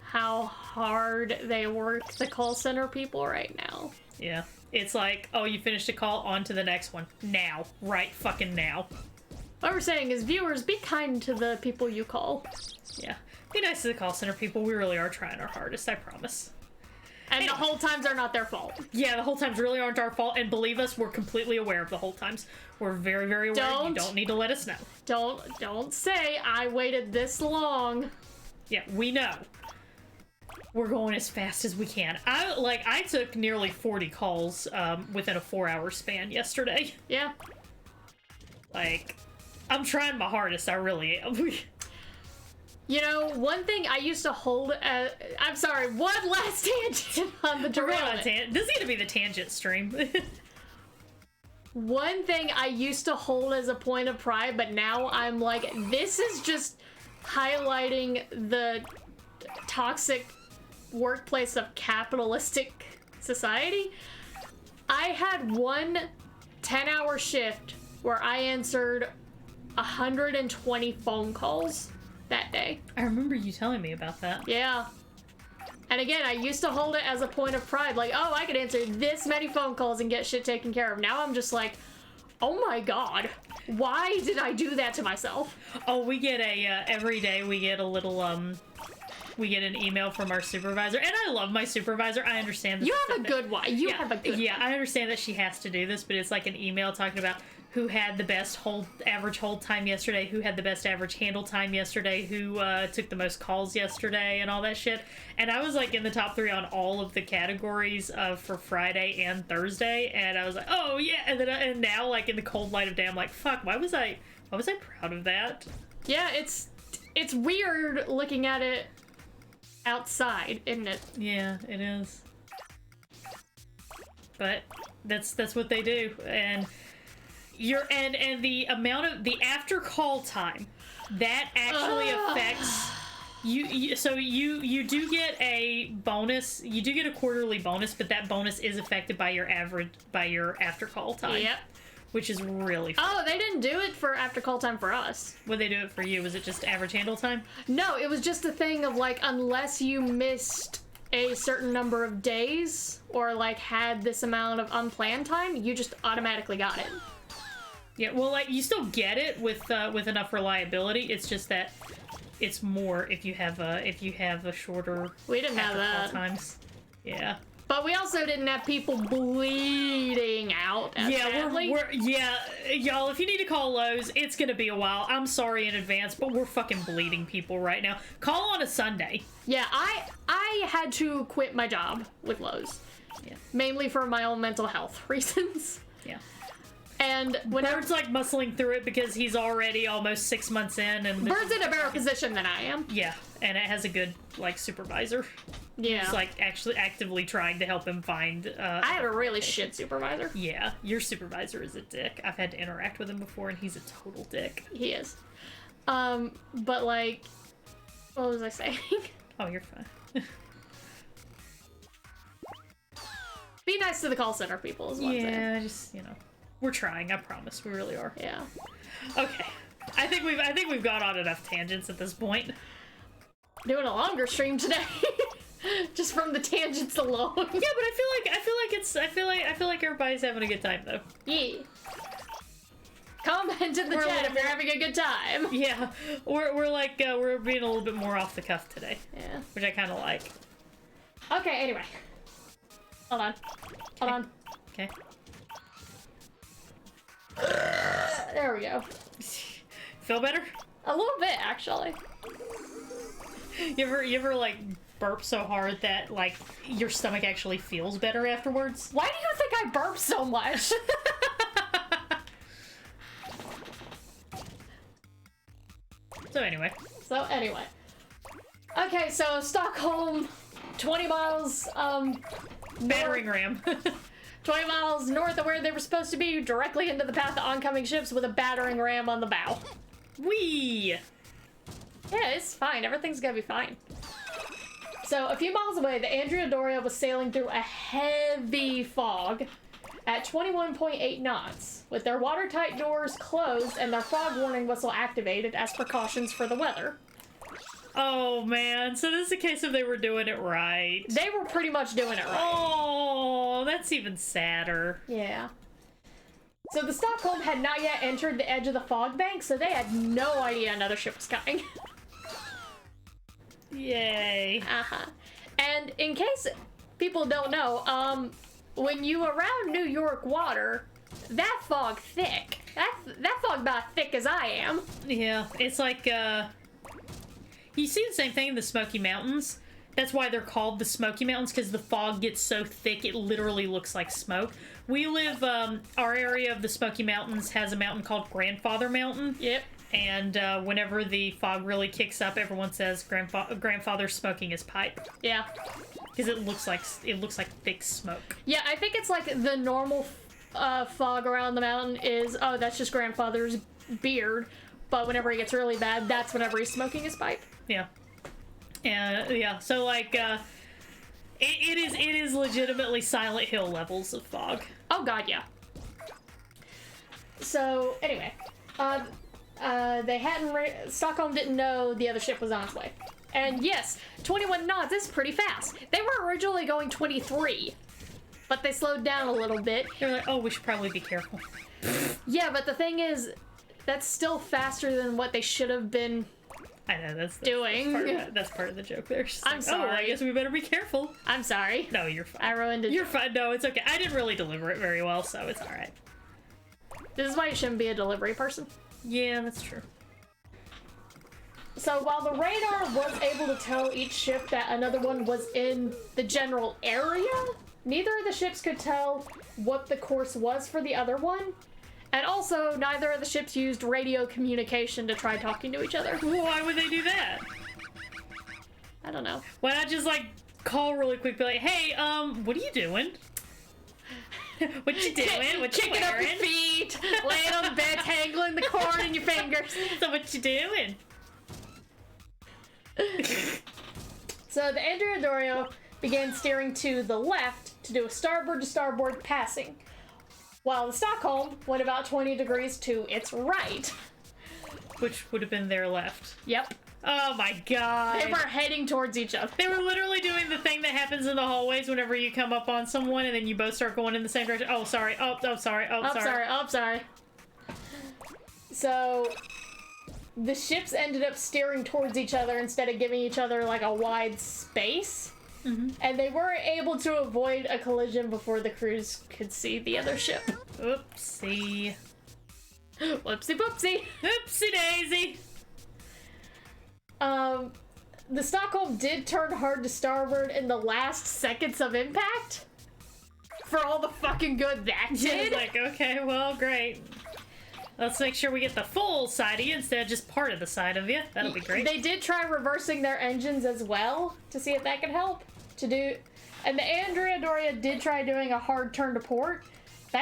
how hard they work the call center people right now. Yeah. It's like, oh, you finished a call, on to the next one. Now. Right fucking now. What we're saying is, viewers, be kind to the people you call. Yeah. Be nice to the call center people. We really are trying our hardest, I promise. And the whole times are not their fault. Yeah, the whole times really aren't our fault, and believe us, we're completely aware of the whole times. We're very, very aware. You don't need to let us know. Don't say, I waited this long. Yeah, we know. We're going as fast as we can. I took nearly 40 calls within a 4-hour span yesterday. Yeah. Like, I'm trying my hardest. I really am. You know, one thing I used to hold I'm sorry, one last tangent on the derailment. This is going to be the tangent stream. One thing I used to hold as a point of pride, but now I'm like, this is just highlighting the toxic workplace of capitalistic society. I had one 10-hour shift where I answered 120 phone calls that day. I remember you telling me about that. Yeah. And again, I used to hold it as a point of pride, like, oh, I could answer this many phone calls and get shit taken care of. Now I'm just like, oh my god, why did I do that to myself? Oh, we get every day we get a little, we get an email from our supervisor, and I love my supervisor. I understand that You have a good one. You have a good one. Yeah, I understand that she has to do this, but it's like an email talking about who had the best average hold time yesterday, who had the best average handle time yesterday, who took the most calls yesterday, and all that shit. And I was like in the top 3 on all of the categories for Friday and Thursday, and I was like, oh yeah. And then and now, like in the cold light of day, I'm like, fuck, why was I proud of that? Yeah, it's weird looking at it outside, isn't it? Yeah, it is. But that's what they do, and and the amount of the after call time that actually affects you. So you do get a bonus. You do get a quarterly bonus, but that bonus is affected by your after call time. Yep. Which is really fun. Oh, they didn't do it for after call time for us. Would they do it for you? Was it just average handle time? No, it was just a thing of like, unless you missed a certain number of days or like had this amount of unplanned time, you just automatically got it. Yeah, well, like you still get it with enough reliability. It's just that it's more if you have a shorter. We didn't have that. Times. Yeah. But we also didn't have people bleeding out. Yeah, y'all, if you need to call Lowe's, it's gonna be a while. I'm sorry in advance, but we're fucking bleeding people right now. Call on a Sunday. Yeah, I had to quit my job with Lowe's. Yeah. Mainly for my own mental health reasons. Yeah. And when Bird's like muscling through it because he's already almost 6 months in, and Bird's in a better position than I am. Yeah, and it has a good like supervisor. Yeah. Who's like actually actively trying to help him find. I have a really shit supervisor. Yeah, your supervisor is a dick. I've had to interact with him before, and he's a total dick. He is. But like, what was I saying? Oh, you're fine. Be nice to the call center people, is what I'm saying. Yeah, just we're trying. I promise, we really are. Yeah. Okay, I think we've gone on enough tangents at this point. Doing a longer stream today, just from the tangents alone. Yeah, but I feel like everybody's having a good time though. Yeah. Comment in the chat if you're having a good time. Yeah, we're being a little bit more off the cuff today. Yeah. Which I kind of like. Okay. Anyway. Hold on. Hold on. Okay. There we go. Feel better? A little bit, actually. You ever like burp so hard that like your stomach actually feels better afterwards? Why do you think I burp so much? So anyway. Okay, so Stockholm, 20 miles, Battering ram. 20 miles north of where they were supposed to be, directly into the path of oncoming ships with a battering ram on the bow. Whee! Yeah, it's fine. Everything's gonna be fine. So, a few miles away, the Andrea Doria was sailing through a heavy fog at 21.8 knots, with their watertight doors closed and their fog warning whistle activated as precautions for the weather. Oh man, so this is a case of they were doing it right. They were pretty much doing it right. Oh, that's even sadder. Yeah. So the Stockholm had not yet entered the edge of the fog bank, so they had no idea another ship was coming. Yay. Uh-huh. And in case people don't know, when you around New York water, that fog thick. That fog about thick as I am. Yeah, it's like, you see the same thing in the Smoky Mountains. That's why they're called the Smoky Mountains, because the fog gets so thick it literally looks like smoke. We live, our area of the Smoky Mountains has a mountain called Grandfather Mountain. Yep. And whenever the fog really kicks up, everyone says grandfather's smoking his pipe. Yeah. Because it looks like thick smoke. Yeah, I think it's like the normal fog around the mountain is, oh, that's just grandfather's beard. But whenever he gets really bad, that's whenever he's smoking his pipe. Yeah. And yeah, so like it is legitimately Silent Hill levels of fog. Oh god, yeah. So anyway, Stockholm didn't know the other ship was on its way. And yes, 21 knots is pretty fast. They were originally going 23, but they slowed down a little bit. They're like, oh, we should probably be careful. Yeah, but the thing is, that's still faster than what they should have been. I know, that's doing. That's part of the joke there. Just I'm like, sorry. Oh, I guess we better be careful. I'm sorry. No, you're fine. I ruined it. You're fine. No, it's okay. I didn't really deliver it very well, so it's alright. This is why you shouldn't be a delivery person. Yeah, that's true. So while the radar was able to tell each ship that another one was in the general area, neither of the ships could tell what the course was for the other one. And also, neither of the ships used radio communication to try talking to each other. Why would they do that? I don't know. Why not just, like, call really quick, be like, hey, what are you doing? What you doing? What you Kicking up your wearing? feet, laying on the bed, tangling the cord in your fingers. So what you doing? So the Andrea Doria began steering to the left to do a starboard to starboard passing, while the Stockholm went about 20 degrees to its right. Which would have been their left. Yep. Oh my god. They were heading towards each other. They were literally doing the thing that happens in the hallways whenever you come up on someone and then you both start going in the same direction. Oh, sorry. Oh, sorry. Oh, sorry. Oh, sorry. So the ships ended up steering towards each other instead of giving each other like a wide space. Mm-hmm. And they were able to avoid a collision before the crews could see the other ship. Oopsie. Whoopsie poopsie. Oopsie daisy. The Stockholm did turn hard to starboard in the last seconds of impact. For all the fucking good that did. It's like, okay, well, great. Let's make sure we get the full side of you instead of just part of the side of you. That'll be great. They did try reversing their engines as well to see if that could help. And the Andrea Doria did try doing a hard turn to port. But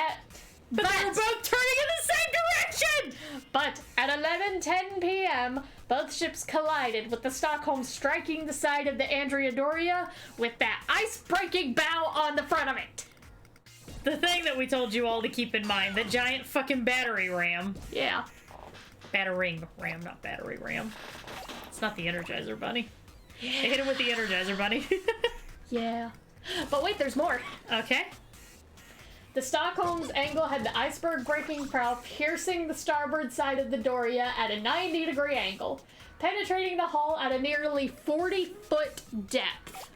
they were both turning in the same direction! But at 11:10 p.m., both ships collided, with the Stockholm striking the side of the Andrea Doria with that ice-breaking bow on the front of it. The thing that we told you all to keep in mind, the giant fucking battery ram. Yeah. Battering ram, not battery ram. It's not the Energizer Bunny. Yeah. They hit him with the Energizer Bunny. Yeah. But wait, there's more. Okay. The Stockholm's angle had the iceberg breaking prow piercing the starboard side of the Doria at a 90-degree angle, penetrating the hull at a nearly 40-foot depth.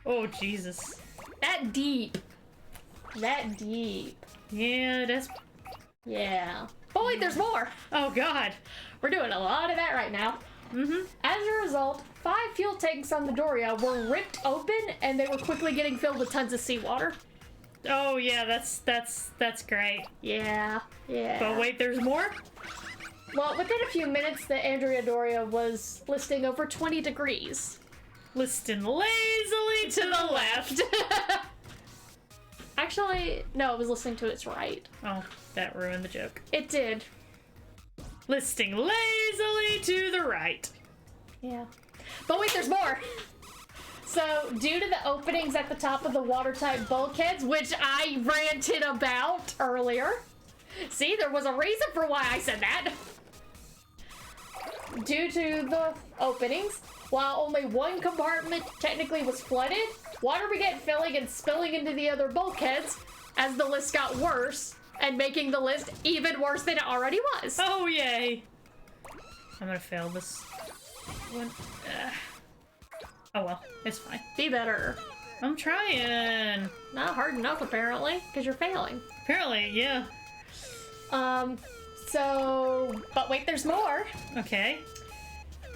Oh, Jesus. That deep. That deep. Yeah, that's... Yeah. But wait, there's more. Oh, God. We're doing a lot of that right now. Mm-hmm. As a result, 5 fuel tanks on the Doria were ripped open, and they were quickly getting filled with tons of seawater. Oh, yeah, that's great. Yeah. But wait, there's more? Well, within a few minutes, the Andrea Doria was listing over 20 degrees. Listing lazily to the left. Actually, no, it was listening to its right. Oh, that ruined the joke. It did. Listing lazily to the right. Yeah. But wait, there's more! So, due to the openings at the top of the watertight bulkheads, which I ranted about earlier. See, there was a reason for why I said that. Due to the openings, while only one compartment technically was flooded, water began filling and spilling into the other bulkheads as the list got worse, and making the list even worse than it already was. Oh, yay. I'm gonna fail this one. Oh well, it's fine. Be better. I'm trying. Not hard enough, apparently, because you're failing. Apparently, yeah. But wait, there's more. Okay.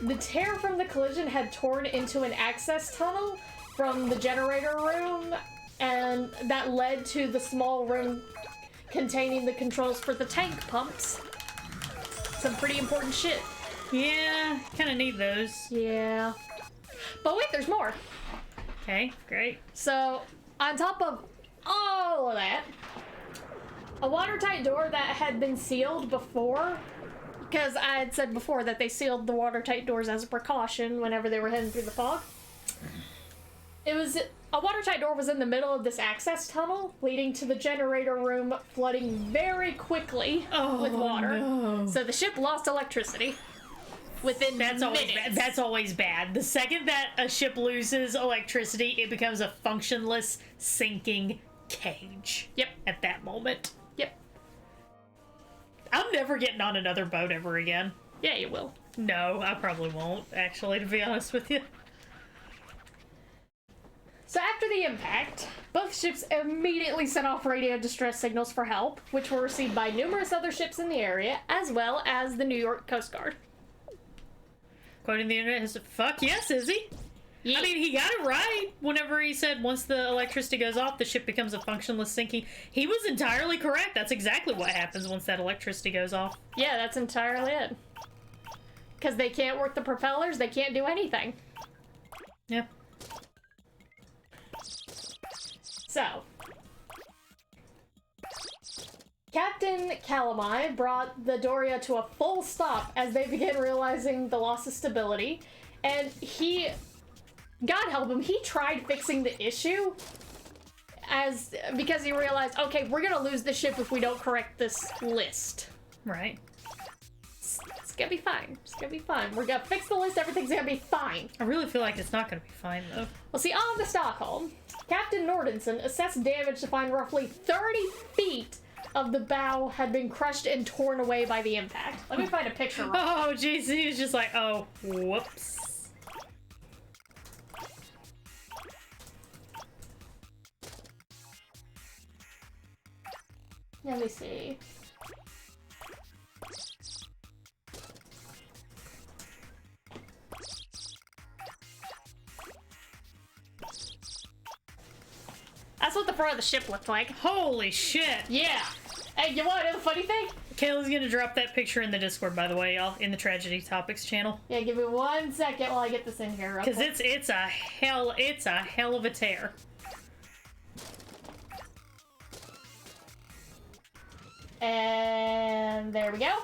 The tear from the collision had torn into an access tunnel from the generator room, and that led to the small room containing the controls for the tank pumps. Some pretty important shit. Yeah, kind of need those. Yeah. But wait, there's more. Okay, great. So, on top of all of that, a watertight door that had been sealed before, because I had said before that they sealed the watertight doors as a precaution whenever they were heading through the fog. A watertight door was in the middle of this access tunnel, leading to the generator room, flooding very quickly with water. No. So the ship lost electricity. within That's always minutes. bad. That's always bad. The second that a ship loses electricity, it becomes a functionless, sinking cage. Yep. At that moment. Yep. I'm never getting on another boat ever again. Yeah, you will. No, I probably won't, actually, to be honest with you. So after the impact, both ships immediately sent off radio distress signals for help, which were received by numerous other ships in the area, as well as the New York Coast Guard. Quoting the internet, his fuck yes, is he? Yeah. I mean, he got it right whenever he said once the electricity goes off, the ship becomes a functionless sinking. He was entirely correct. That's exactly what happens once that electricity goes off. Yeah, that's entirely it. Because they can't work the propellers, they can't do anything. Yeah. So, Captain Katamari brought the Doria to a full stop as they began realizing the loss of stability, and he, God help him, he tried fixing the issue because he realized, okay, we're gonna lose the ship if we don't correct this list. Right. It's gonna be fine. It's gonna be fine. We're gonna fix the list, everything's gonna be fine. I really feel like it's not going to be fine, though. Well, see, on the Stockholm, Captain Nordenson assessed damage to find roughly 30 feet of the bow had been crushed and torn away by the impact. Let me find a picture. Oh, jeez, he was just like, oh, whoops. Let me see. That's what the front of the ship looked like. Holy shit. Yeah. Hey, you want to know the funny thing? Kayla's gonna drop that picture in the Discord, by the way, y'all, in the Tragedy Topics channel. Yeah, give me 1 second while I get this in here. Because it's a hell of a tear. And there we go.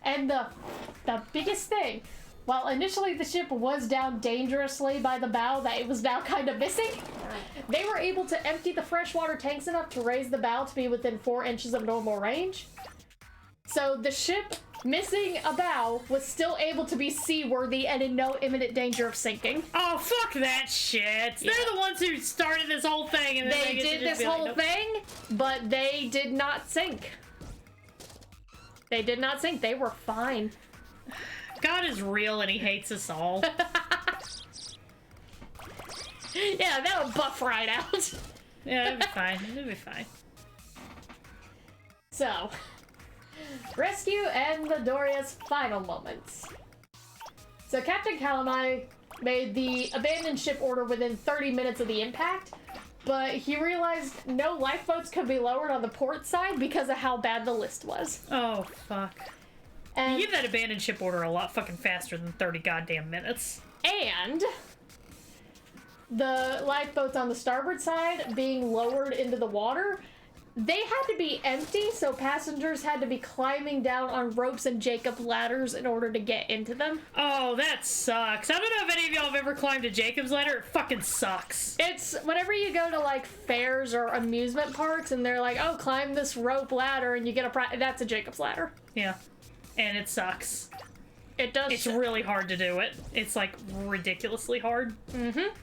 And the biggest thing, while initially the ship was down dangerously by the bow that it was now kind of missing, they were able to empty the freshwater tanks enough to raise the bow to be within 4 inches of normal range. So the ship, missing a bow, was still able to be seaworthy and in no imminent danger of sinking. Oh, fuck that shit. Yeah. They're the ones who started this whole thing. And then They get to did just this be like, whole nope. thing, but they did not sink. They did not sink. They were fine. God is real and he hates us all. Yeah, that would buff right out. Yeah, it'll be fine. It'll be fine. So, rescue and the Doria's final moments. So Captain Katamari made the abandoned ship order within 30 minutes of the impact, but he realized no lifeboats could be lowered on the port side because of how bad the list was. Oh, fuck. And, You give that abandoned ship order a lot fucking faster than 30 goddamn minutes. and the lifeboats on the starboard side being lowered into the water, they had to be empty, so passengers had to be climbing down on ropes and Jacob ladders in order to get into them. Oh, that sucks. I don't know if any of y'all have ever climbed a Jacob's ladder. It fucking sucks. It's whenever you go to like fairs or amusement parks and they're like, oh, climb this rope ladder and you get that's a Jacob's ladder. Yeah. And it sucks. It does. It's really hard to do it. It's like ridiculously hard. Mm-hmm.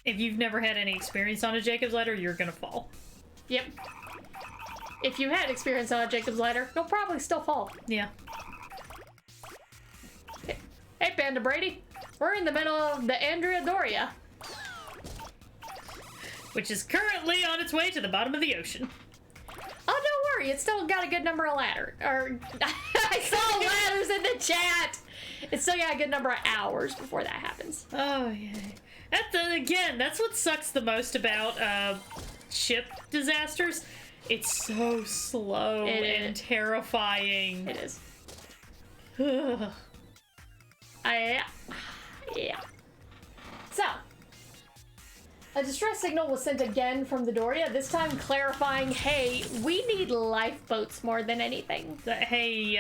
If you've never had any experience on a Jacob's ladder, you're gonna fall. Yep. If you had experience on a Jacob's ladder, you'll probably still fall. Yeah. Hey, Panda Brady. We're in the middle of the Andrea Doria. Which is currently on its way to the bottom of the ocean. Oh, don't worry. It's still got a good number of ladders. Or, I saw ladders in the chat. It's still got a good number of hours before that happens. Oh, yeah. That's what sucks the most about ship disasters. It's so slow and terrifying. It is. Ugh. Yeah. So, a distress signal was sent again from the Doria, this time clarifying, hey, we need lifeboats more than anything. Hey,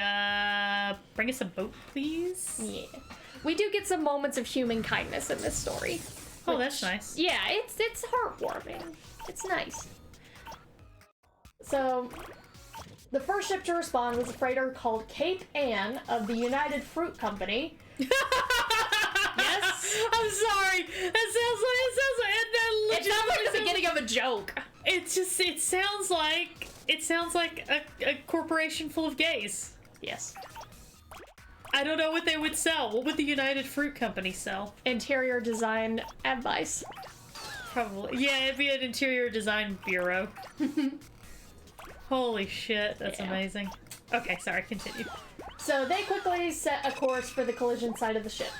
bring us a boat, please? Yeah. We do get some moments of human kindness in this story. Oh, that's nice. Yeah, it's heartwarming. It's nice. So, The first ship to respond was a freighter called Cape Ann of the United Fruit Company. Yes? I'm sorry. It sounds like the beginning of a joke. It sounds like a corporation full of gays. Yes. I don't know what they would sell. What would the United Fruit Company sell? Interior design advice. Probably. Yeah, it'd be an interior design bureau. Holy shit, that's amazing. Okay, sorry, continue. So they quickly set a course for the collision site of the ship.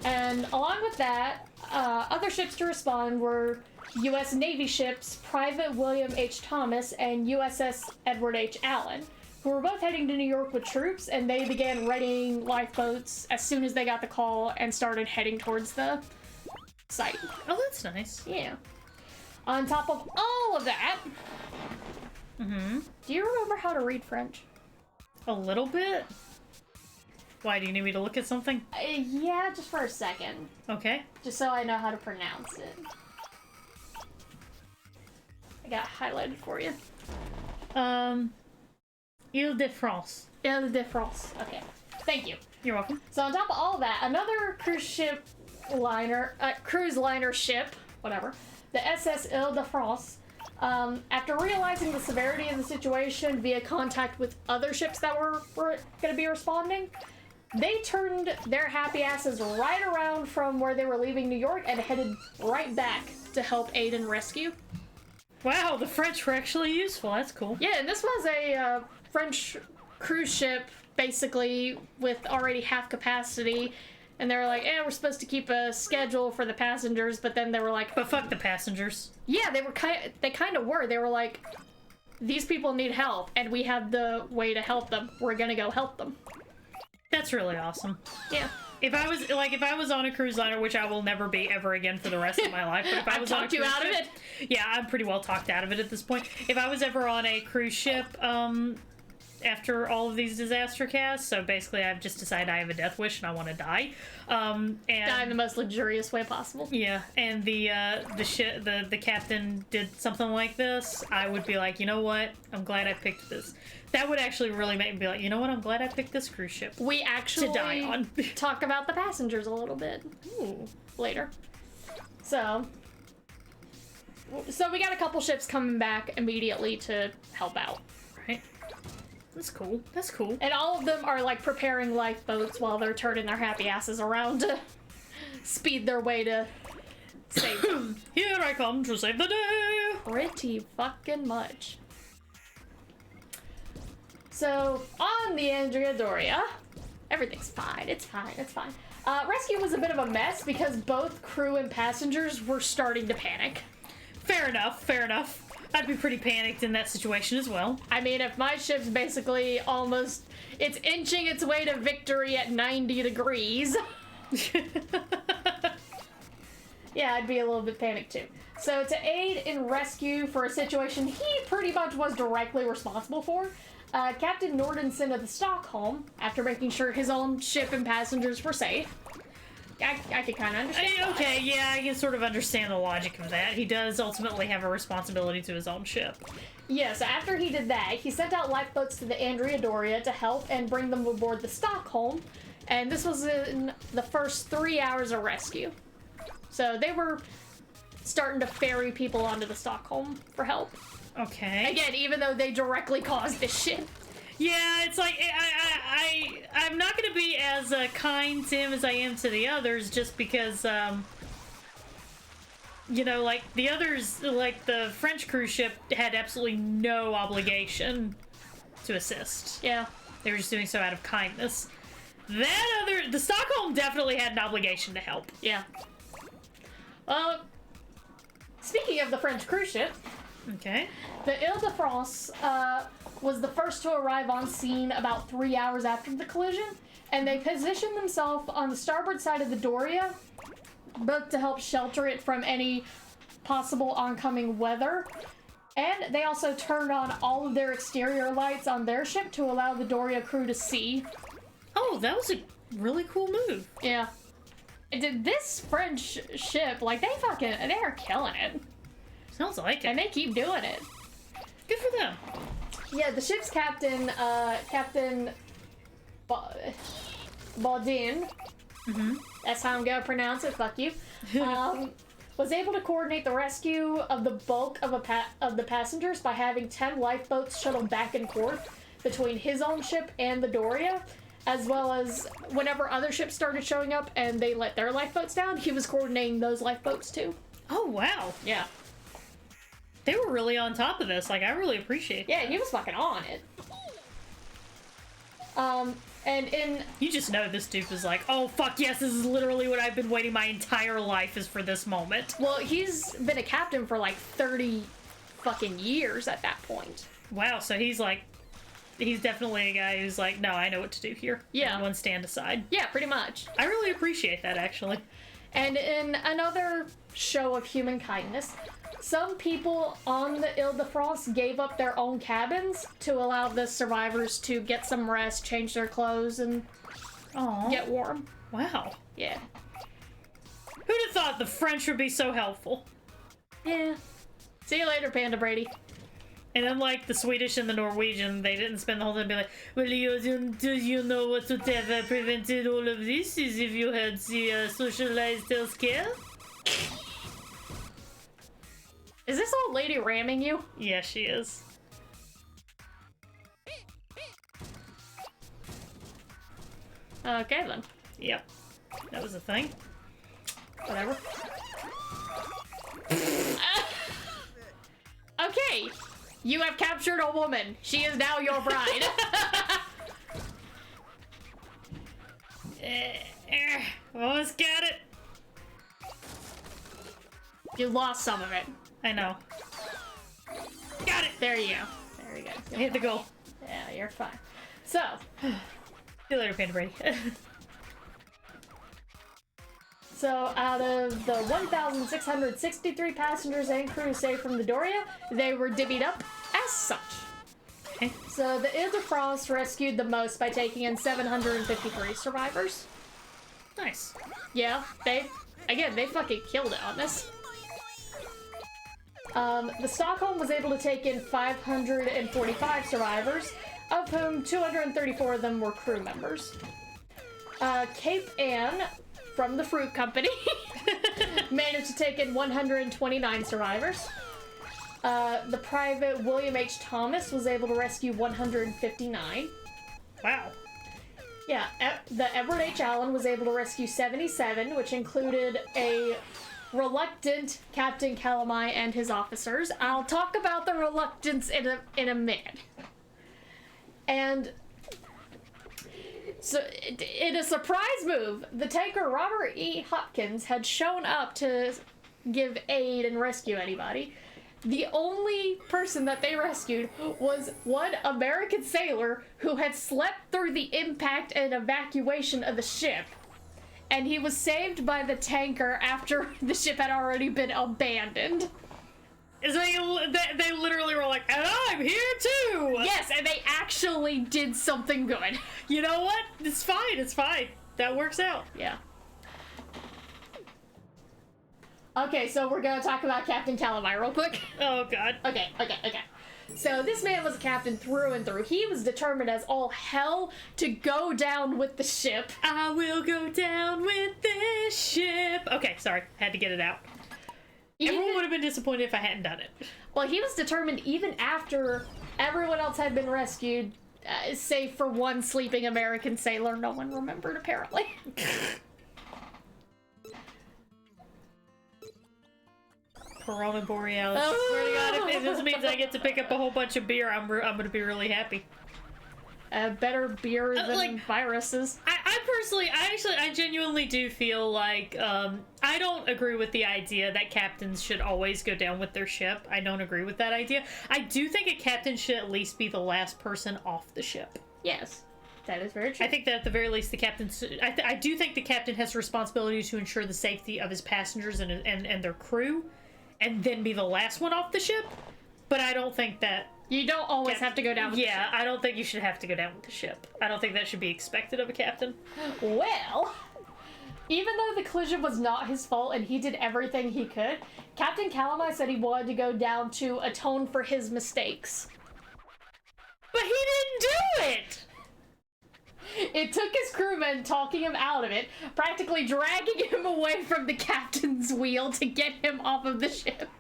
And along with that, other ships to respond were U.S. Navy ships Private William H. Thomas and USS Edward H. Allen, who were both heading to New York with troops, and they began readying lifeboats as soon as they got the call and started heading towards the site. Oh, that's nice. Yeah. On top of all of that, do you remember how to read French? A little bit? Why, do you need me to look at something? Yeah, just for a second. Okay. Just so I know how to pronounce it. I got it highlighted for you. Ile-de-France. Ile-de-France. Okay. Thank you. You're welcome. So on top of all that, another cruise liner ship, whatever, the SS Ile-de-France, after realizing the severity of the situation via contact with other ships that were going to be responding, they turned their happy asses right around from where they were leaving New York and headed right back to help aid and rescue. Wow, the French were actually useful. That's cool. Yeah, and this was a French cruise ship, basically, with already half capacity. And they were like, we're supposed to keep a schedule for the passengers, but then they were like... But fuck the passengers. Yeah, they kind of were. They were like, these people need help, and we have the way to help them. We're gonna go help them. That's really awesome. Yeah. If I was on a cruise liner, which I will never be ever again for the rest of my life, but if I was on a cruise you out ship, of it? Yeah, I'm pretty well talked out of it at this point. If I was ever on a cruise ship, after all of these disaster casts, so basically I've just decided I have a death wish and I want to die. And Die in the most luxurious way possible. Yeah, and the captain did something like this, I would be like, you know what? I'm glad I picked this. That would actually really make me be like, you know what? I'm glad I picked this cruise ship. We actually to die on. talk about the passengers a little bit later. So we got a couple ships coming back immediately to help out. Right. That's cool. That's cool. And all of them are like preparing lifeboats while they're turning their happy asses around to speed their way to save them. Here I come to save the day! Pretty fucking much. So, on the Andrea Doria, everything's fine. It's fine. It's fine. Rescue was a bit of a mess because both crew and passengers were starting to panic. Fair enough. Fair enough. I'd be pretty panicked in that situation as well. I mean, if my ship's basically it's inching its way to victory at 90 degrees. Yeah, I'd be a little bit panicked too. So to aid in rescue for a situation he pretty much was directly responsible for, Captain Nordenson of the Stockholm, after making sure his own ship and passengers were safe. I could kind of understand. Okay, yeah, I can sort of understand the logic of that. He does ultimately have a responsibility to his own ship. Yeah, so after he did that, he sent out lifeboats to the Andrea Doria to help and bring them aboard the Stockholm, and this was in the first 3 hours of rescue. So they were starting to ferry people onto the Stockholm for help. Okay. Again, even though they directly caused this shit. Yeah, it's like, I'm not going to be as kind to him as I am to the others, just because, you know, like, the others, like, the French cruise ship had absolutely no obligation to assist. Yeah. They were just doing so out of kindness. The Stockholm definitely had an obligation to help. Yeah. Speaking of the French cruise ship, Okay. the Ile-de-France was the first to arrive on scene about 3 hours after the collision, and they positioned themselves on the starboard side of the Doria, both to help shelter it from any possible oncoming weather. And they also turned on all of their exterior lights on their ship to allow the Doria crew to see. Oh, that was a really cool move. Yeah. This French ship, like, they are killing it. Sounds like it. And they keep doing it. Good for them. Yeah, the ship's captain, Captain Baudin, that's how I'm gonna pronounce it, fuck you, was able to coordinate the rescue of the bulk of the passengers by having 10 lifeboats shuttled back and forth between his own ship and the Doria, as well as whenever other ships started showing up and they let their lifeboats down, he was coordinating those lifeboats too. Oh, wow. Yeah. They were really on top of this. Like, I really appreciate Yeah, he was fucking on it. And in... You just know this dude was like, oh, fuck yes, this is literally what I've been waiting my entire life is for this moment. Well, he's been a captain for like 30 fucking years at that point. Wow, so he's like, he's definitely a guy who's like, no, I know what to do here. Yeah. Everyone stand aside. Yeah, pretty much. I really appreciate that, actually. And in another show of human kindness, some people on the Ile-de-France gave up their own cabins to allow the survivors to get some rest, change their clothes, and Aww. get warm. Wow. Yeah. Who'd have thought the French would be so helpful? Yeah. See you later, Panda Brady. And unlike the Swedish and the Norwegian, they didn't spend the whole time being like, well, do you know what would have prevented all of this is if you had the socialized healthcare? Is this old lady ramming you? Yeah, she is. Okay, then. Yep. That was a thing. Whatever. Okay. You have captured a woman. She is now your bride. Almost got it. You lost some of it. I know. Got it. There you go. There you go. I hit the goal. Yeah, you're fine. So, See you later, Panda Brady. so out of the 1,663 passengers and crew saved from the Doria, they were divvied up as such. Okay. So the Ile-de-France rescued the most by taking in 753 survivors. Nice. Yeah, they fucking killed it on this. The Stockholm was able to take in 545 survivors, of whom 234 of them were crew members. Cape Ann, from the Fruit Company, managed to take in 129 survivors. The private William H. Thomas was able to rescue 159. Wow. Yeah, the Edward H. Allen was able to rescue 77, which included a reluctant Captain Katamari and his officers. I'll talk about the reluctance in a minute. And so, in a surprise move, the tanker Robert E. Hopkins had shown up to give aid and rescue anybody. The only person that they rescued was one American sailor who had slept through the impact and evacuation of the ship. And he was saved by the tanker after the ship had already been abandoned. So they literally were like, and I'm here too! Yes, and they actually did something good. You know what? It's fine, it's fine. That works out. Yeah. Okay, so we're gonna talk about Captain Katamari real quick. Oh, God. Okay. So this man was a captain through and through. He was determined as all hell to go down with the ship. I will go down with this ship. Okay, sorry. Had to get it out. Everyone would have been disappointed if I hadn't done it. Well, he was determined even after everyone else had been rescued, save for one sleeping American sailor no one remembered, apparently. Corona Borealis. I swear to God, if this means I get to pick up a whole bunch of beer, I'm gonna be really happy. Better beer than viruses. I genuinely do feel like, I don't agree with the idea that captains should always go down with their ship. I don't agree with that idea. I do think a captain should at least be the last person off the ship. Yes, that is very true. I think that at the very least the captain, I do think the captain has a responsibility to ensure the safety of his passengers and their crew, and then be the last one off the ship, but I don't think that... You don't always have to go down with the ship. Yeah, I don't think you should have to go down with the ship. I don't think that should be expected of a captain. Well, even though the collision was not his fault and he did everything he could, Captain Katamari said he wanted to go down to atone for his mistakes. But he didn't do it! It took his crewmen talking him out of it, practically dragging him away from the captain's wheel to get him off of the ship.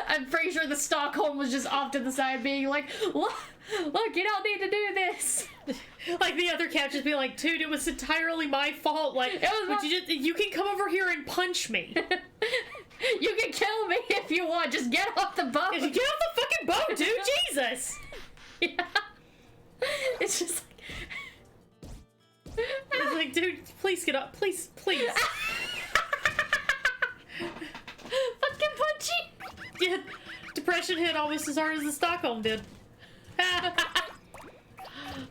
I'm pretty sure the Stockholm was just off to the side being like, look, you don't need to do this. Like the other captains be like, dude, it was entirely my fault. Like, It was would you can come over here and punch me. You can kill me if you want, just get off the boat. Get off the fucking boat, dude, Jesus! Yeah. It's just It's like, dude, please get up, please. fucking punchy. Yeah, depression hit almost as hard as the Stockholm did.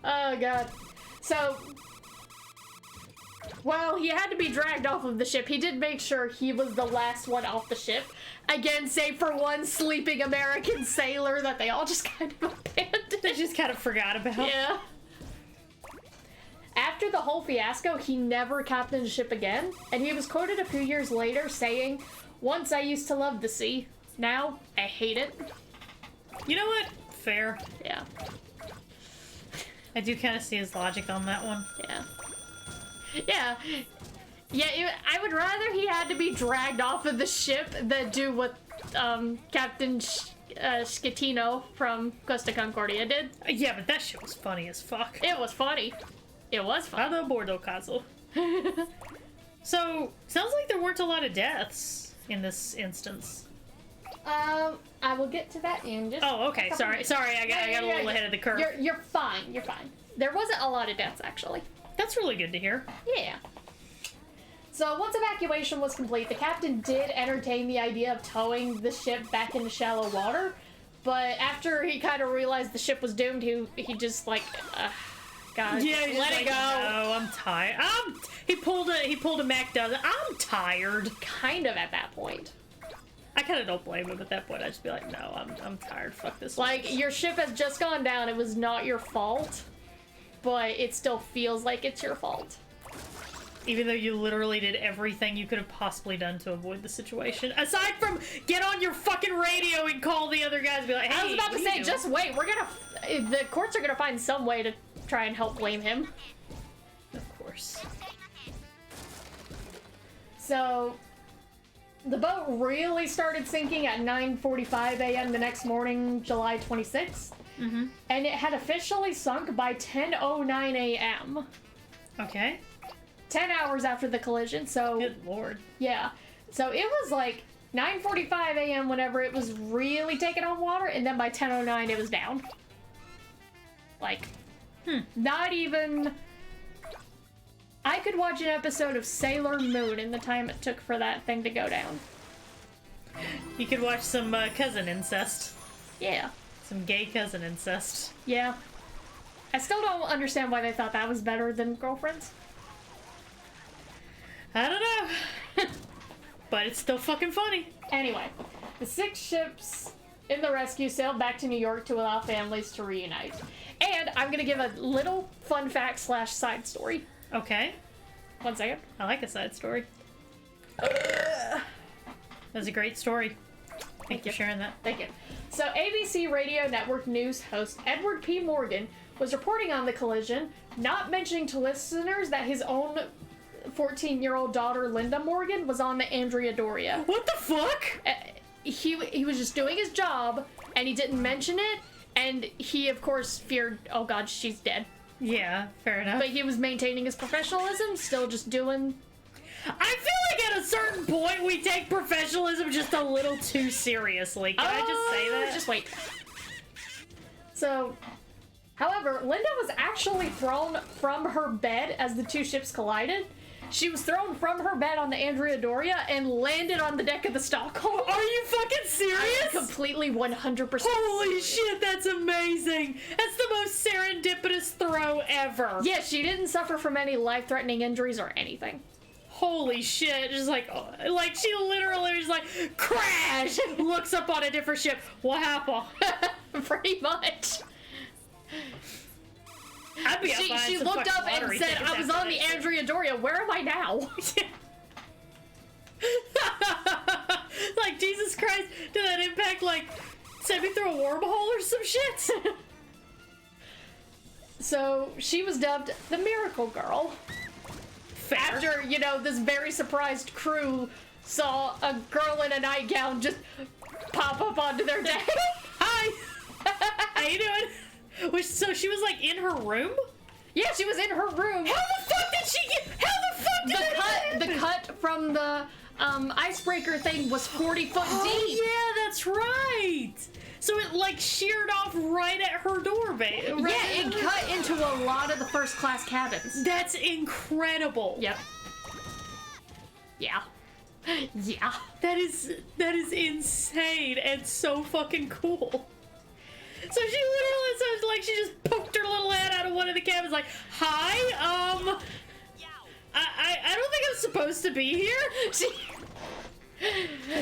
Oh god. So, well, he had to be dragged off of the ship. He did make sure he was the last one off the ship. Again, save for one sleeping American sailor that they all just kind of abandoned. They just kind of forgot about. Yeah. After the whole fiasco, he never captained a ship again, and he was quoted a few years later saying, "Once I used to love the sea. Now, I hate it." You know what? Fair. Yeah. I do kind of see his logic on that one. Yeah. Yeah. Yeah, I would rather he had to be dragged off of the ship than do what Captain Schettino from Costa Concordia did. Yeah, but that shit was funny as fuck. It was funny. It was fun. Vado Bordo Castle. So, sounds like there weren't a lot of deaths in this instance. I will get to that in just. Oh, okay. Sorry, I got a little ahead of the curve. You're fine. You're fine. There wasn't a lot of deaths actually. That's really good to hear. Yeah. So once evacuation was complete, the captain did entertain the idea of towing the ship back into shallow water, but after he kind of realized the ship was doomed, he just like, God, Yeah, he's let just it like, go. No, I'm tired. He pulled a Mac dozen. I'm tired. Kind of at that point. I kind of don't blame him at that point. I'd just be like, no, I'm tired. Fuck this. Like, your ship has just gone down. It was not your fault, but it still feels like it's your fault. Even though you literally did everything you could have possibly done to avoid the situation. Aside from get on your fucking radio and call the other guys and be like, hey, I was about to what are say, you just doing? wait. The courts are gonna find some way to try and help blame him. Of course. So, the boat really started sinking at 9:45 a.m. the next morning, July 26th. Mm-hmm. And it had officially sunk by 10:09 a.m. Okay. 10 hours after the collision, so... Good lord. Yeah. So it was like 9:45 a.m. whenever it was really taking on water, and then by 10:09 it was down. Like, not even... I could watch an episode of Sailor Moon in the time it took for that thing to go down. You could watch some cousin incest. Yeah. Some gay cousin incest. Yeah. I still don't understand why they thought that was better than Girlfriends. I don't know. But it's still fucking funny. Anyway, the 6 ships in the rescue sailed back to New York to allow families to reunite. And I'm gonna give a little fun fact / side story. Okay. 1 second. I like a side story. That's a great story. Thank you for sharing that. Thank you. So ABC Radio Network News host Edward P. Morgan was reporting on the collision, not mentioning to listeners that his own 14-year-old daughter Linda Morgan was on the Andrea Doria. What the fuck? He was just doing his job, and he didn't mention it, and he of course feared, oh god, she's dead. Yeah, fair enough. But he was maintaining his professionalism, still just doing... I feel like at a certain point we take professionalism just a little too seriously. Can I just say that? Just wait. So, however, Linda was actually thrown from her bed as the 2 ships collided. She was thrown from her bed on the Andrea Doria and landed on the deck of the Stockholm. Are you fucking serious? Completely 100%. Holy shit, that's amazing! That's the most serendipitous throw ever. Yeah, she didn't suffer from any life-threatening injuries or anything. Holy shit, just like she literally was like, crash! Looks up on a different ship. What happened? Pretty much. I'd be She looked up and said, I was on the Andrea Doria, where am I now? Like, Jesus Christ, did that impact, like, send me through a wormhole or some shit? So she was dubbed the Miracle Girl. Fair. After, you know, this very surprised crew saw a girl in a nightgown just pop up onto their deck. Hi! How you doing? So she was like in her room? Yeah, she was in her room. How the fuck did she get? How the fuck did that happen? The cut from the icebreaker thing was 40 foot deep. Oh yeah, that's right. So it like sheared off right at her door, babe. Yeah, it cut into a lot of the first class cabins. That's incredible. Yep. Yeah. Yeah. That is insane and so fucking cool. So she literally sounds like she just poked her little head out of one of the cabins like, hi, I don't think I'm supposed to be here.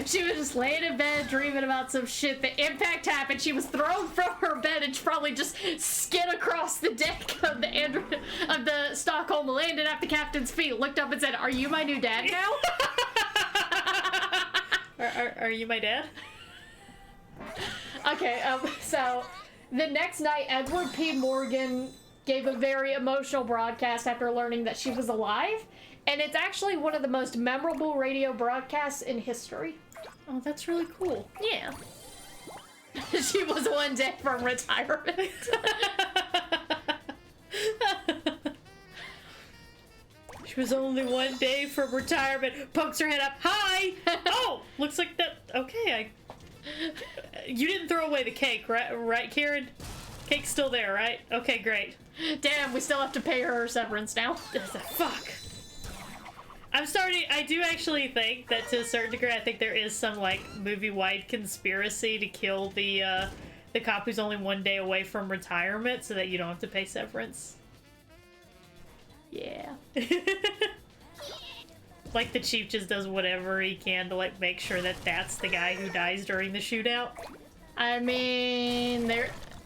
She was just laying in bed dreaming about some shit. The impact happened. She was thrown from her bed and she probably just skid across the deck of the Stockholm, landed at the captain's feet, looked up and said, "Are you my new dad now?" Are you my dad? Okay, so the next night, Edward P. Morgan gave a very emotional broadcast after learning that she was alive, and it's actually one of the most memorable radio broadcasts in history. Oh, that's really cool. Yeah. She was one day from retirement. She was only one day from retirement. Pokes her head up. Hi! Oh, looks like that. Okay, you didn't throw away the cake, right, Kieran? Cake's still there, right? Okay, great. Damn, we still have to pay her severance now. Fuck. I do actually think that to a certain degree, I think there is some, like, movie-wide conspiracy to kill the cop who's only one day away from retirement so that you don't have to pay severance. Yeah. Like, the chief just does whatever he can to, like, make sure that that's the guy who dies during the shootout. I mean,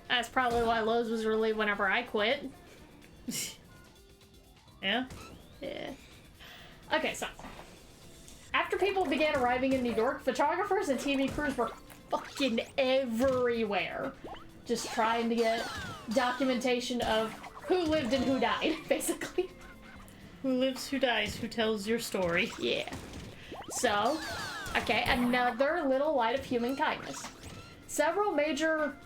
that's probably why Lowe's was really whenever I quit. Yeah? Yeah. Okay, so after people began arriving in New York, photographers and TV crews were fucking everywhere, just trying to get documentation of who lived and who died, basically. Who lives, who dies, who tells your story. Yeah. So, okay, another little light of human kindness. Several major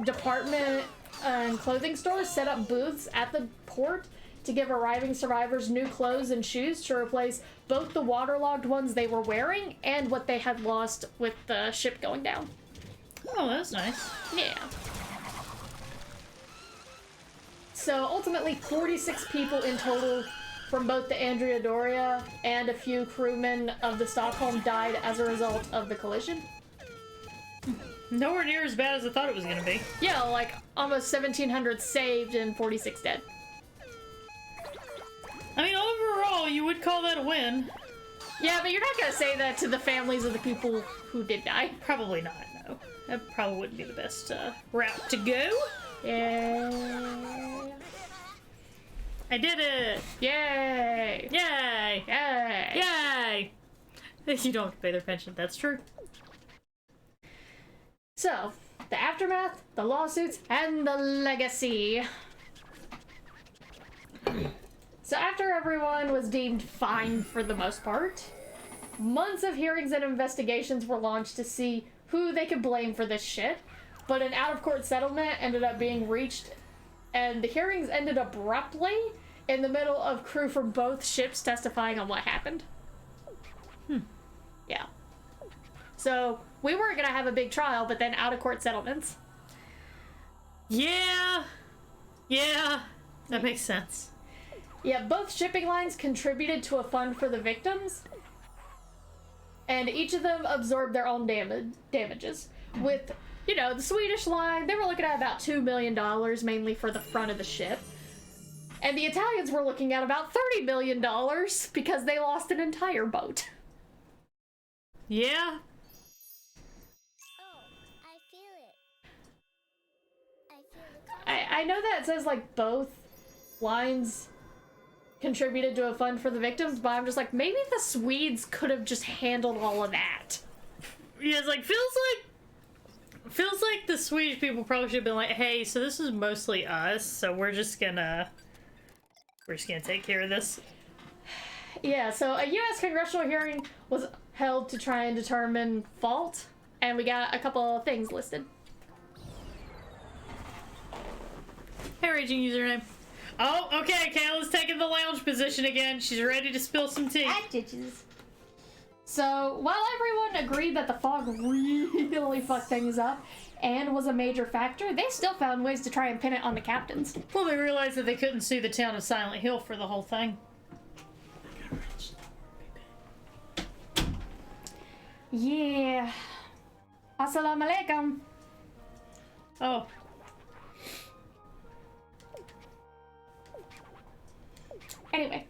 department and clothing stores set up booths at the port to give arriving survivors new clothes and shoes to replace both the waterlogged ones they were wearing and what they had lost with the ship going down. Oh, that's nice. Yeah. So ultimately 46 people in total from both the Andrea Doria and a few crewmen of the Stockholm died as a result of the collision. Nowhere near as bad as I thought it was gonna be. Yeah, like almost 1,700 saved and 46 dead. I mean, overall, you would call that a win. Yeah, but you're not gonna say that to the families of the people who did die. Probably not, no. That probably wouldn't be the best route to go. Yeah. I did it! Yay! Yay! Yay! Yay! You don't have to pay their pension, that's true. So, the aftermath, the lawsuits, and the legacy. So after everyone was deemed fine for the most part, months of hearings and investigations were launched to see who they could blame for this shit, but an out-of-court settlement ended up being reached, and the hearings ended abruptly in the middle of crew from both ships testifying on what happened. Yeah. So, we weren't gonna have a big trial, but then out-of-court settlements. Yeah! Yeah! That makes sense. Yeah, both shipping lines contributed to a fund for the victims, and each of them absorbed their own damages. With, you know, the Swedish line, they were looking at about $2 million, mainly for the front of the ship. And the Italians were looking at about $30 million because they lost an entire boat. Yeah? Oh, I feel it. I feel the I know that it says, like, both lines contributed to a fund for the victims, but I'm just like, maybe the Swedes could have just handled all of that. Yeah, it's like, Feels like the Swedish people probably should have been like, hey, so this is mostly us, so we're just gonna take care of this. Yeah, so a U.S. congressional hearing was held to try and determine fault, and we got a couple of things listed. Hey, Raging username. Oh, okay, Kayla's taking the lounge position again. She's ready to spill some tea. So, while everyone agreed that the fog really fucked things up and was a major factor, they still found ways to try and pin it on the captains. Well, they realized that they couldn't see the town of Silent Hill for the whole thing. Yeah. Assalamu alaikum. Oh. Anyway,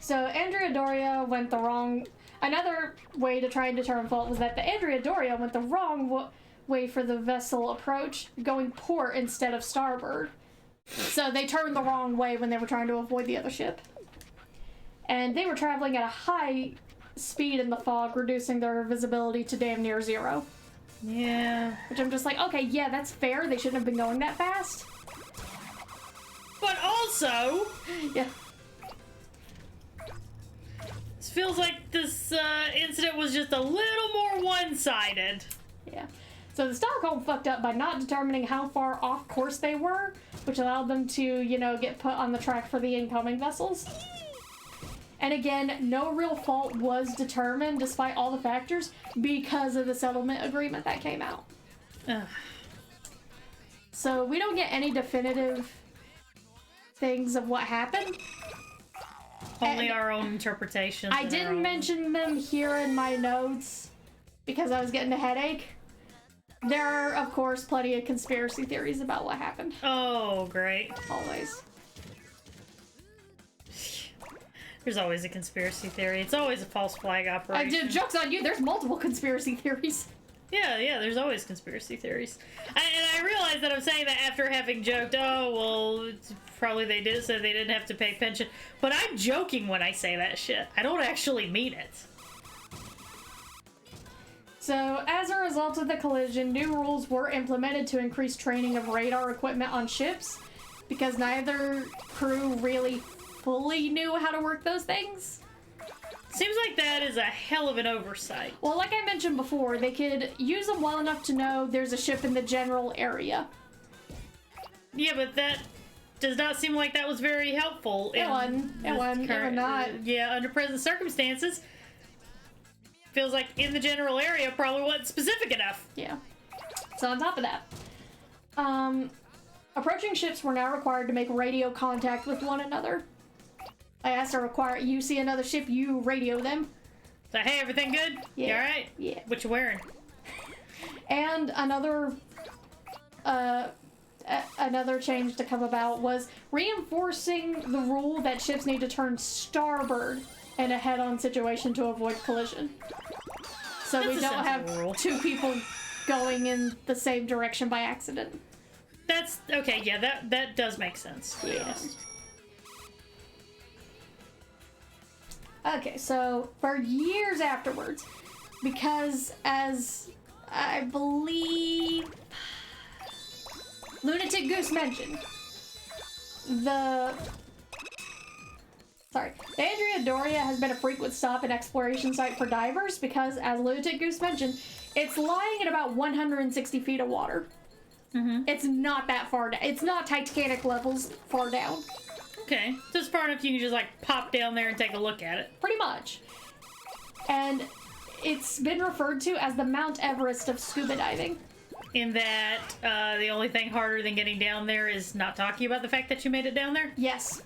so Andrea Doria went the wrong... Another way to try and determine fault was that the Andrea Doria went the wrong way for the vessel approach, going port instead of starboard. So they turned the wrong way when they were trying to avoid the other ship. And they were traveling at a high speed in the fog, reducing their visibility to damn near zero. Yeah. Which I'm just like, okay, yeah, that's fair. They shouldn't have been going that fast. But also... Yeah. This feels like this incident was just a little more one-sided. Yeah. So the Stockholm fucked up by not determining how far off course they were, which allowed them to, you know, get put on the track for the incoming vessels. And again, no real fault was determined despite all the factors because of the settlement agreement that came out. Ugh. So we don't get any definitive things of what happened. Only And our own interpretations. I and our didn't own- mention them here in my notes because I was getting a headache. There are, of course, plenty of conspiracy theories about what happened. Oh, great. Always. There's always a conspiracy theory. It's always a false flag operation. Joke's on you, there's multiple conspiracy theories. Yeah, there's always conspiracy theories. And I realize that I'm saying that after having joked, oh, well, it's probably they did it so they didn't have to pay pension. But I'm joking when I say that shit. I don't actually mean it. So, as a result of the collision, new rules were implemented to increase training of radar equipment on ships, because neither crew really fully knew how to work those things. Seems like that is a hell of an oversight. Well, like I mentioned before, they could use them well enough to know there's a ship in the general area. Yeah, but that does not seem like that was very helpful. It wasn't. It wasn't. It was not. Yeah, under present circumstances, feels like in the general area probably wasn't specific enough. Yeah. So on top of that, approaching ships were now required to make radio contact with one another. I asked to require, you see another ship, you radio them. So, hey, everything good? Yeah. You alright? Yeah. What you wearing? And another change to come about was reinforcing the rule that ships need to turn starboard in a head-on situation to avoid collision. So That's we a don't sensible have rule. two people going in the same direction by accident. That's, okay, yeah, that does make sense. Yeah. Yes. Okay, so for years afterwards, because as I believe Lunatic Goose mentioned, the Andrea Doria has been a frequent stop and exploration site for divers because, as Lunatic Goose mentioned, it's lying at about 160 feet of water. Mm-hmm. It's not that far down. It's not Titanic levels far down. Okay, just far enough you can just, like, pop down there and take a look at it. Pretty much. And it's been referred to as the Mount Everest of scuba diving. In that, the only thing harder than getting down there is not talking about the fact that you made it down there? Yes.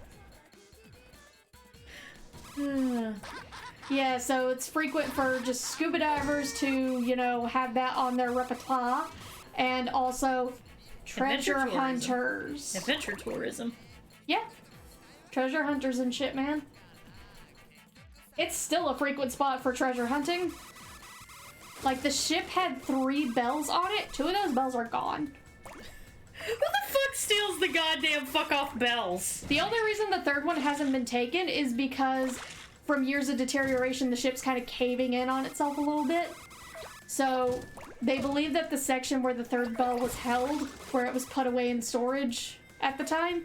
Yeah, so it's frequent for just scuba divers to, you know, have that on their repertoire. And also treasure Adventure tourism. hunters. Adventure tourism. Yeah. Treasure hunters and shit, man. It's still a frequent spot for treasure hunting. Like, the ship had 3 bells on it. 2 of those bells are gone. Who the fuck steals the goddamn fuck-off bells? The only reason the 3rd one hasn't been taken is because from years of deterioration, the ship's kind of caving in on itself a little bit. So they believe that the section where the third bell was held, where it was put away in storage at the time,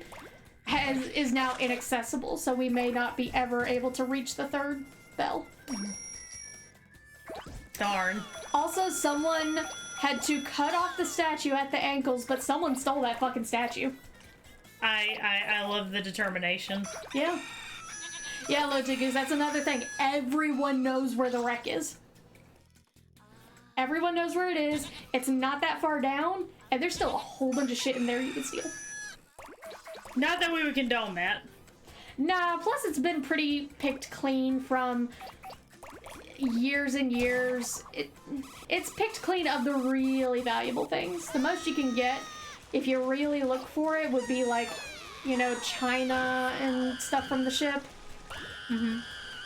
is now inaccessible, so we may not be ever able to reach the third bell. Darn. Also, someone had to cut off the statue at the ankles, but someone stole that fucking statue. I love the determination. Yeah. Yeah, Lotigus, that's another thing. Everyone knows where the wreck is. Everyone knows where it is. It's not that far down, and there's still a whole bunch of shit in there you can steal. Not that we would condone that. Nah, plus it's been pretty picked clean from years and years. It's picked clean of the really valuable things. The most you can get, if you really look for it, would be like, you know, China and stuff from the ship. Mm-hmm.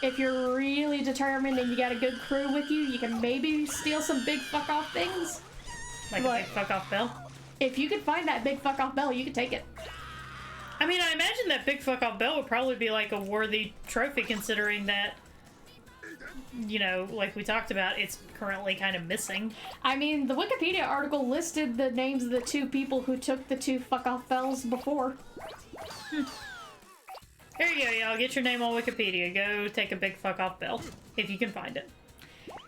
If you're really determined and you got a good crew with you, you can maybe steal some big fuck off things. Like a big fuck off bell? If you could find that big fuck off bell, you could take it. I mean, I imagine that big fuck off bell would probably be like a worthy trophy, considering that, you know, like we talked about, it's currently kind of missing. I mean, the Wikipedia article listed the names of the two people who took the two fuck off bells before. There you go, y'all. Get your name on Wikipedia. Go take a big fuck off bell, if you can find it.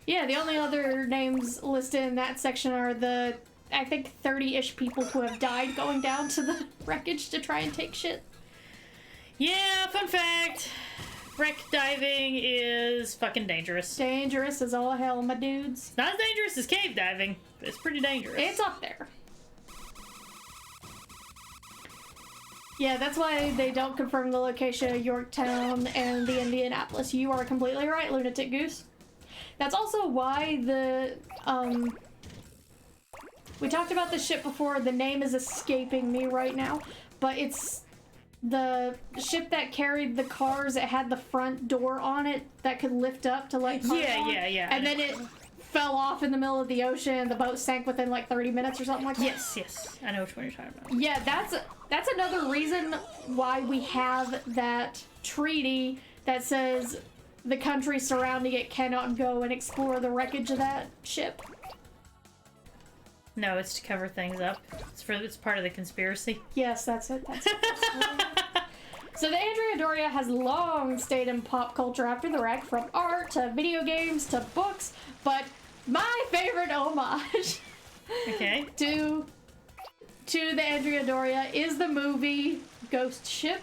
Yeah, the only other names listed in that section are the, I think, 30-ish people who have died going down to the wreckage to try and take shit. Yeah, fun fact. Wreck diving is fucking dangerous. Dangerous as all hell, my dudes. Not as dangerous as cave diving, but it's pretty dangerous. It's up there. Yeah, that's why they don't confirm the location of Yorktown and the Indianapolis. You are completely right, Lunatic Goose. That's also why the, we talked about this ship before. The name is escaping me right now, but it's the ship that carried the cars. It had the front door on it that could lift up to let cars on. Yeah. And then it fell off in the middle of the ocean, and the boat sank within like 30 minutes or something like that. Yes. I know which one you're talking about. Yeah, that's another reason why we have that treaty that says the country surrounding it cannot go and explore the wreckage of that ship. No, it's to cover things up. It's part of the conspiracy. Yes, that's it. So the Andrea Doria has long stayed in pop culture after the wreck, from art to video games to books, but my favorite homage Okay. to the Andrea Doria is the movie Ghost Ship.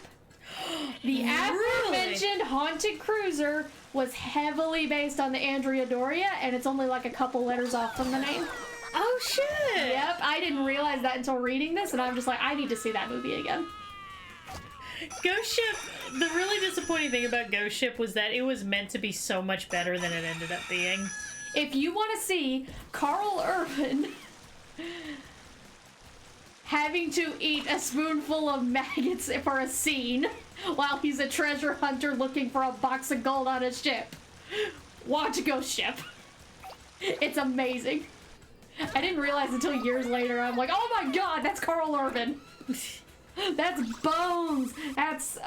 The aforementioned haunted cruiser was heavily based on the Andrea Doria, and it's only like a couple letters off from the name. Oh, shit! Yep, I didn't realize that until reading this, and I'm just like, I need to see that movie again. Ghost Ship, the really disappointing thing about Ghost Ship was that it was meant to be so much better than it ended up being. If you want to see Carl Urban having to eat a spoonful of maggots for a scene while he's a treasure hunter looking for a box of gold on a ship, watch Ghost Ship. It's amazing. I didn't realize until years later. I'm like, oh my god, that's Carl Urban. That's Bones. That's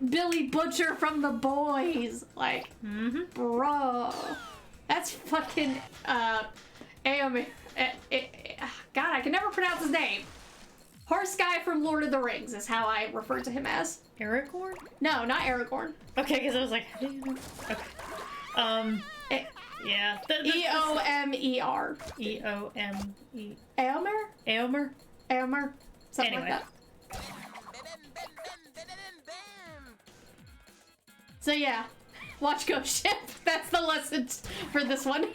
Billy Butcher from The Boys. Like, bro. That's fucking Aomi. God, I can never pronounce his name. Horse guy from Lord of the Rings is how I refer to him as. Aragorn? No, not Aragorn. Okay, because I was like, how do you know? Okay. Yeah. E-O-M-E-R. E-O-M-E. Aomer? Aomer? Aomer? Something Anyway. like that. So yeah, watch Ghost Ship. That's the lesson for this one.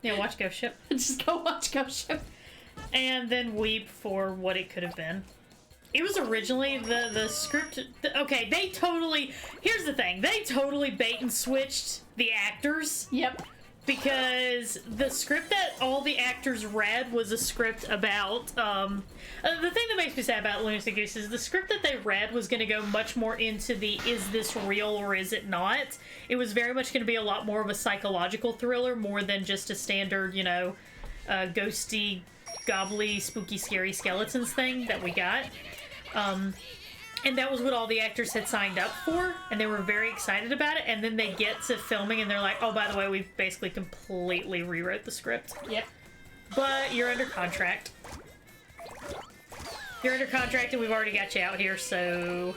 Yeah, watch Ghost Ship. Just go watch Ghost Ship. And then weep for what it could have been. It was originally the script. Okay, they totally. Here's the thing. They totally bait and switched the actors. Yep. Because the script that all the actors read was a script about, the thing that makes me sad about Lunatic Goose is the script that they read was going to go much more into the, is this real or is it not? It was very much going to be a lot more of a psychological thriller, more than just a standard, you know, ghosty, gobbly, spooky, scary skeletons thing that we got. And that was what all the actors had signed up for, and they were very excited about it, and then they get to filming and they're like, oh, by the way, we basically completely rewrote the script. Yep. But you're under contract. You're under contract and we've already got you out here, so...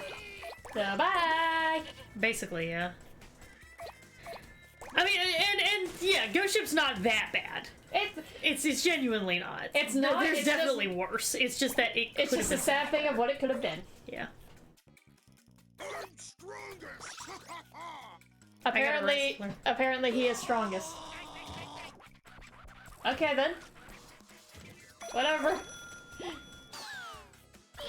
Bye. Basically, yeah. I mean, and yeah, Ghost Ship's not that bad. It's genuinely not. It's not. There's it's definitely just, worse. It's just that it It's just a sad thing of what it could have been. Yeah. Apparently he is strongest. Okay then. Whatever.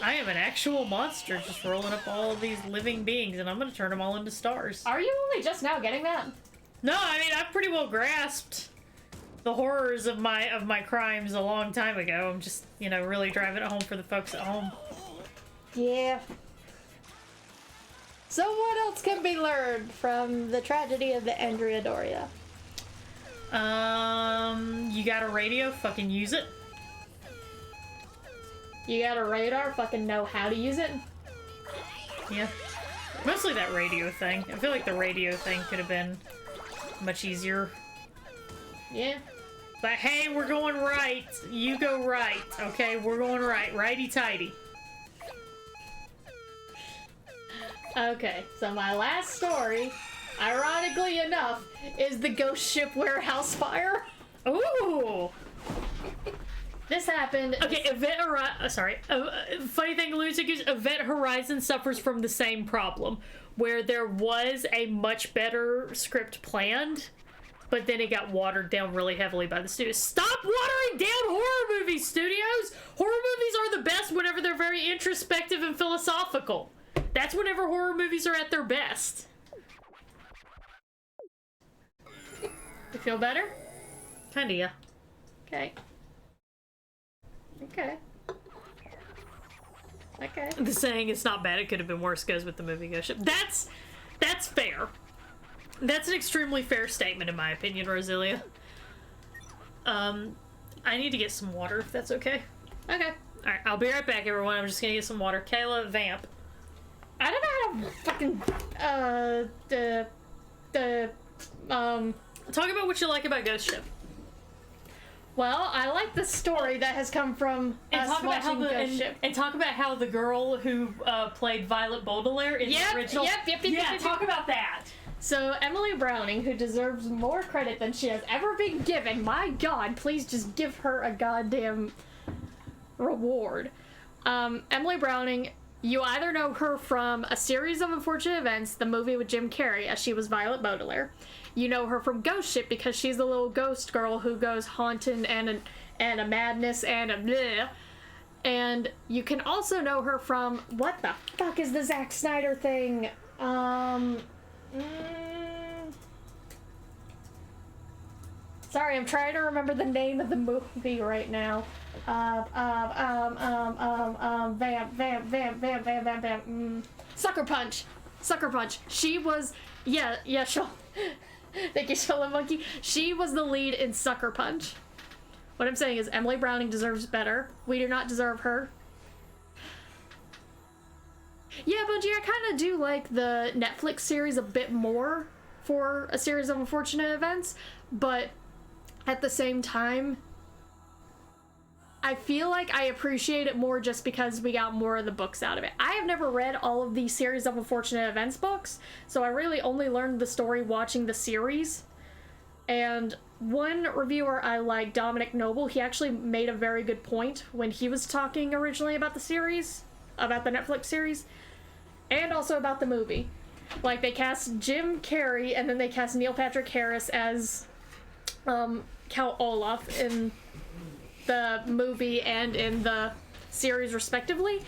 I am an actual monster just rolling up all of these living beings, and I'm gonna turn them all into stars. Are you only just now getting that? No, I mean, I've pretty well grasped the horrors of my crimes a long time ago. I'm just, you know, really driving it home for the folks at home. Yeah. So what else can be learned from the tragedy of the Andrea Doria? You got a radio, fucking use it. You got a radar, fucking know how to use it? Yeah. Mostly that radio thing. I feel like the radio thing could have been much easier. Yeah. But hey, we're going right. You go right. Okay, we're going right. Righty-tighty. Okay, so my last story, ironically enough, is the ghost ship warehouse fire. Ooh! This happened. Okay, funny thing, Lunatic is Event Horizon suffers from the same problem, where there was a much better script planned, but then it got watered down really heavily by the studios. Stop watering down horror movies, studios! Horror movies are the best whenever they're very introspective and philosophical. That's whenever horror movies are at their best. You feel better? Kinda, yeah. Okay. Okay. Okay. The saying "it's not bad, it could have been worse" goes with the movie Ghost Ship. That's fair. That's an extremely fair statement in my opinion, Rosilia. I need to get some water if that's okay. Okay. Alright, I'll be right back, everyone. I'm just gonna get some water. Kayla, vamp. I don't know how to fucking, Talk about what you like about Ghost Ship. well, I like the story that has come from And us talk about how watching Ghost Ship. and talk about how the girl who played Violet Baudelaire in the original. Yep. Talk about that. So, Emily Browning, who deserves more credit than she has ever been given, my god, please just give her a goddamn reward. Emily Browning, you either know her from A Series of Unfortunate Events, the movie with Jim Carrey, as she was Violet Baudelaire. You know her from Ghost Ship because she's the little ghost girl who goes haunting and a madness and a bleh. And you can also know her from, what the fuck is the Zack Snyder thing? Sorry, I'm trying to remember the name of the movie right now. Vamp. Sucker Punch. She was, yeah, thank you, Shola Monkey. She was the lead in Sucker Punch. What I'm saying is Emily Browning deserves better. We do not deserve her. Yeah, Bungie, I kind of do like the Netflix series a bit more for A Series of Unfortunate Events, but at the same time, I feel like I appreciate it more just because we got more of the books out of it. I have never read all of the Series of Unfortunate Events books, so I really only learned the story watching the series. And one reviewer I like, Dominic Noble, he actually made a very good point when he was talking originally about the series, about the Netflix series, and also about the movie. Like, they cast Jim Carrey, and then they cast Neil Patrick Harris as Count Olaf in the movie and in the series respectively,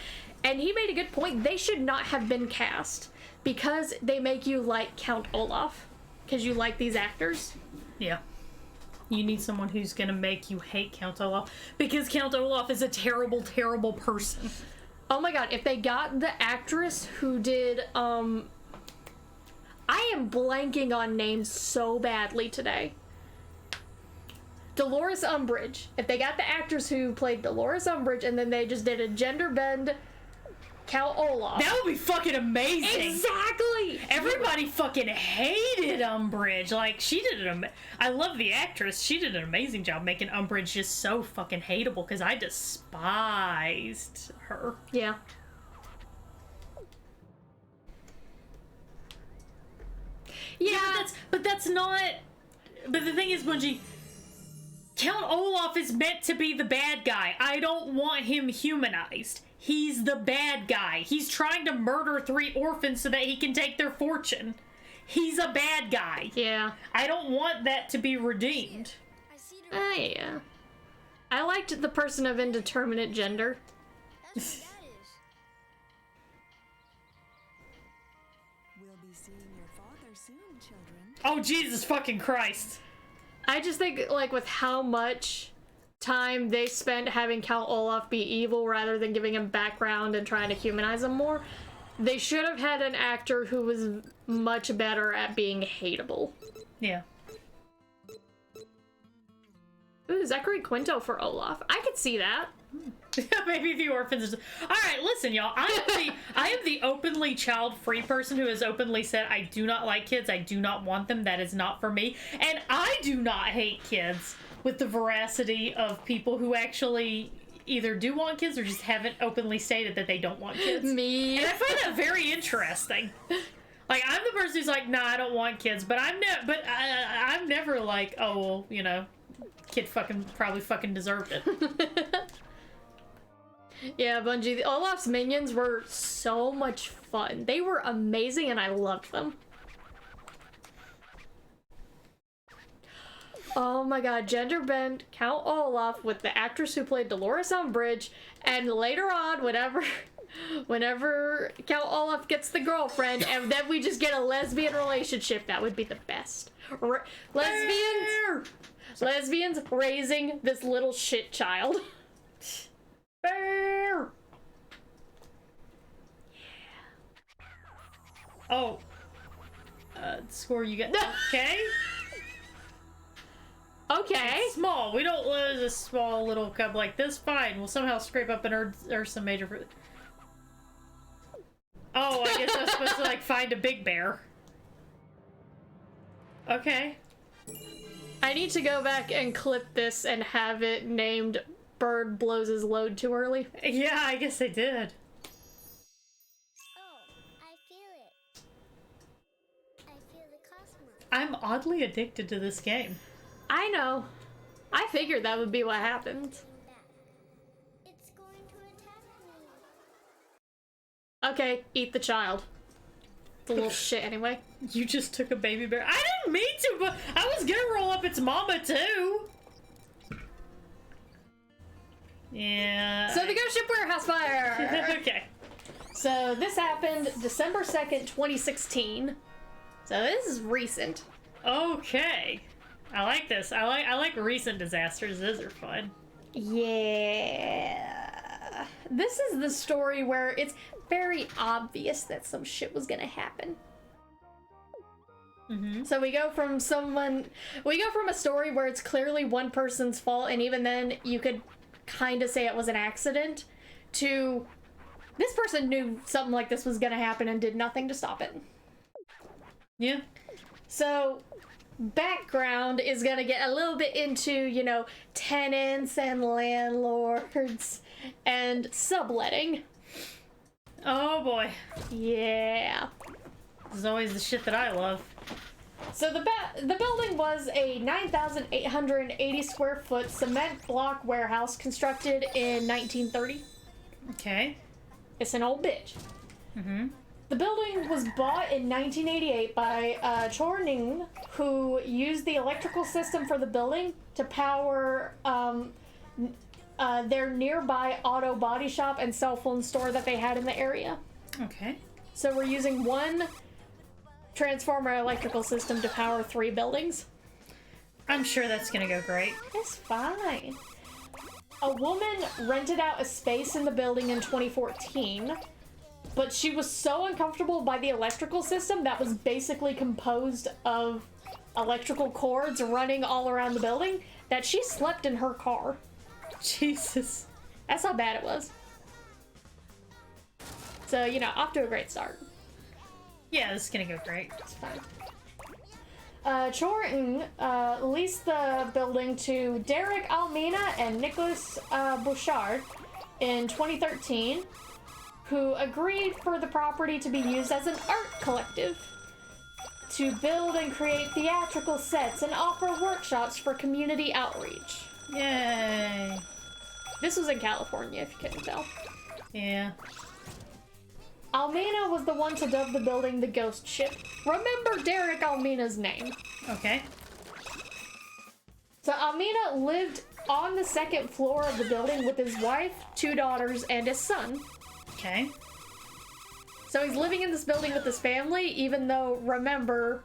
and he made a good point. They should not have been cast because they make you like Count Olaf because you like these actors. Yeah. You need someone who's gonna make you hate Count Olaf because Count Olaf is a terrible, terrible person. Oh my god, if they got the actress who did I am blanking on names so badly today. Dolores Umbridge. If they got the actors who played Dolores Umbridge and then they just did a gender bend Count Olaf. That would be fucking amazing. Exactly! everybody fucking hated Umbridge. Like, she did I love the actress. She did an amazing job making Umbridge just so fucking hateable because I despised her. Yeah. Yeah. But that's not. But the thing is, Bungie, Count Olaf is meant to be the bad guy. I don't want him humanized. He's the bad guy. He's trying to murder 3 orphans so that he can take their fortune. He's a bad guy. Yeah. I don't want that to be redeemed. Yeah. I liked the person of indeterminate gender. That's what that is. We'll be seeing your father soon, children. Oh, Jesus fucking Christ. I just think, like, with how much time they spent having Count Olaf be evil rather than giving him background and trying to humanize him more, they should have had an actor who was much better at being hateable. Yeah. Ooh, Zachary Quinto for Olaf. I could see that. Maybe the orphans. All right, listen, y'all. I am the openly child-free person who has openly said I do not like kids. I do not want them. That is not for me. And I do not hate kids with the veracity of people who actually either do want kids or just haven't openly stated that they don't want kids. Me. And I find that very interesting. Like, I'm the person who's like, nah, I don't want kids, but I'm never like, oh, well, you know, kid probably fucking deserved it. Yeah, Bungie, the Olaf's minions were so much fun. They were amazing and I loved them. Oh my god, gender bend Count Olaf with the actress who played Dolores Umbridge, and later on, whenever Count Olaf gets the girlfriend, and then we just get a lesbian relationship, that would be the best. Lesbians raising this little shit child. Bear! Yeah. Oh. Score you got. Okay. Okay. It's small. We don't lose a small little cub like this. Fine. We'll somehow scrape up and earn some major fruit. Oh, I guess I was supposed to, like, find a big bear. Okay. I need to go back and clip this and have it named Bird Blows His Load Too Early. Yeah, I guess I did. Oh, I feel it. I feel the cosmos. I'm oddly addicted to this game. I know. I figured that would be what happened. Back. It's going to attack me. Okay, eat the child. The little shit anyway. You just took a baby bear. I didn't mean to, but I was gonna roll up its mama too. Yeah. So the Ghost Ship Warehouse Fire! Okay. So this happened December 2nd, 2016. So this is recent. Okay. I like this. I like recent disasters. Those are fun. Yeah. This is the story where it's very obvious that some shit was gonna happen. Mm-hmm. So we go from a story where it's clearly one person's fault, and even then you could kind of say it was an accident, to this person knew something like this was gonna happen and did nothing to stop it. Yeah. So background is gonna get a little bit into, you know, tenants and landlords and subletting. Oh boy. Yeah. This is always the shit that I love. So the building was a 9,880 square foot cement block warehouse constructed in 1930. Okay. It's an old bitch. Mm-hmm. The building was bought in 1988 by Chorning, who used the electrical system for the building to power their nearby auto body shop and cell phone store that they had in the area. Okay. So we're using one transformer electrical system to power 3 buildings. I'm sure that's gonna go great. It's fine. A woman rented out a space in the building in 2014, but she was so uncomfortable by the electrical system that was basically composed of electrical cords running all around the building that she slept in her car. Jesus. That's how bad it was. So, you know, off to a great start. Yeah, this is gonna go great. It's fine. Chorton leased the building to Derek Almina and Nicholas Bouchard in 2013, who agreed for the property to be used as an art collective to build and create theatrical sets and offer workshops for community outreach. Yay. This was in California, if you couldn't tell. Yeah. Almina was the one to dub the building the Ghost Ship. Remember Derek Almina's name. Okay. So Almina lived on the second floor of the building with his wife, 2 daughters, and his son. Okay. So he's living in this building with his family, even though, remember,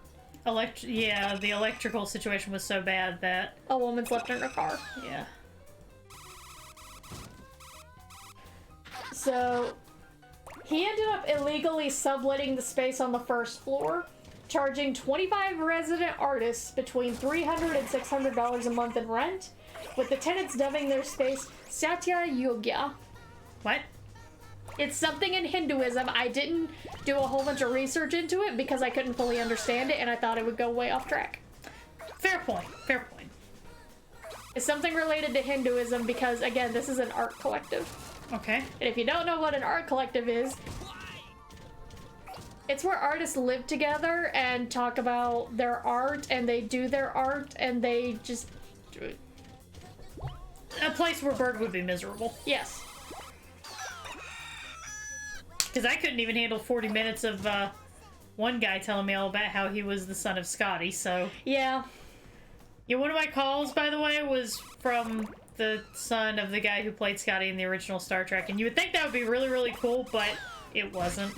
Yeah, the electrical situation was so bad that... a woman slept in her car. Yeah. So he ended up illegally subletting the space on the first floor, charging 25 resident artists between $300 and $600 a month in rent, with the tenants dubbing their space Satya Yogya. What? It's something in Hinduism. I didn't do a whole bunch of research into it because I couldn't fully understand it and I thought it would go way off track. Fair point. Fair point. It's something related to Hinduism because, again, this is an art collective. Okay. And if you don't know what an art collective is, it's where artists live together and talk about their art and they do their art and they just... A place where Bird would be miserable. Yes. Because I couldn't even handle 40 minutes of one guy telling me all about how he was the son of Scotty, so... Yeah. Yeah, one of my calls, by the way, was from the son of the guy who played Scotty in the original Star Trek, and you would think that would be really, really cool, but it wasn't.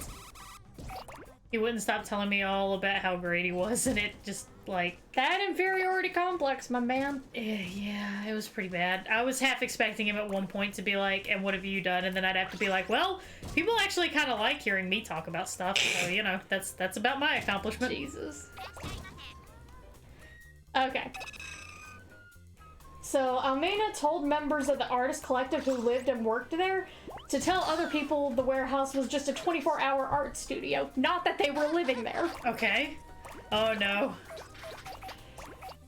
He wouldn't stop telling me all about how great he was, and it just, like... That inferiority complex, my man. Yeah, it was pretty bad. I was half expecting him at one point to be like, and what have you done? And then I'd have to be like, well, people actually kind of like hearing me talk about stuff, so, you know, that's about my accomplishment. Jesus. Okay. So, Almena told members of the artist collective who lived and worked there to tell other people the warehouse was just a 24-hour art studio, not that they were living there. Okay. Oh, no.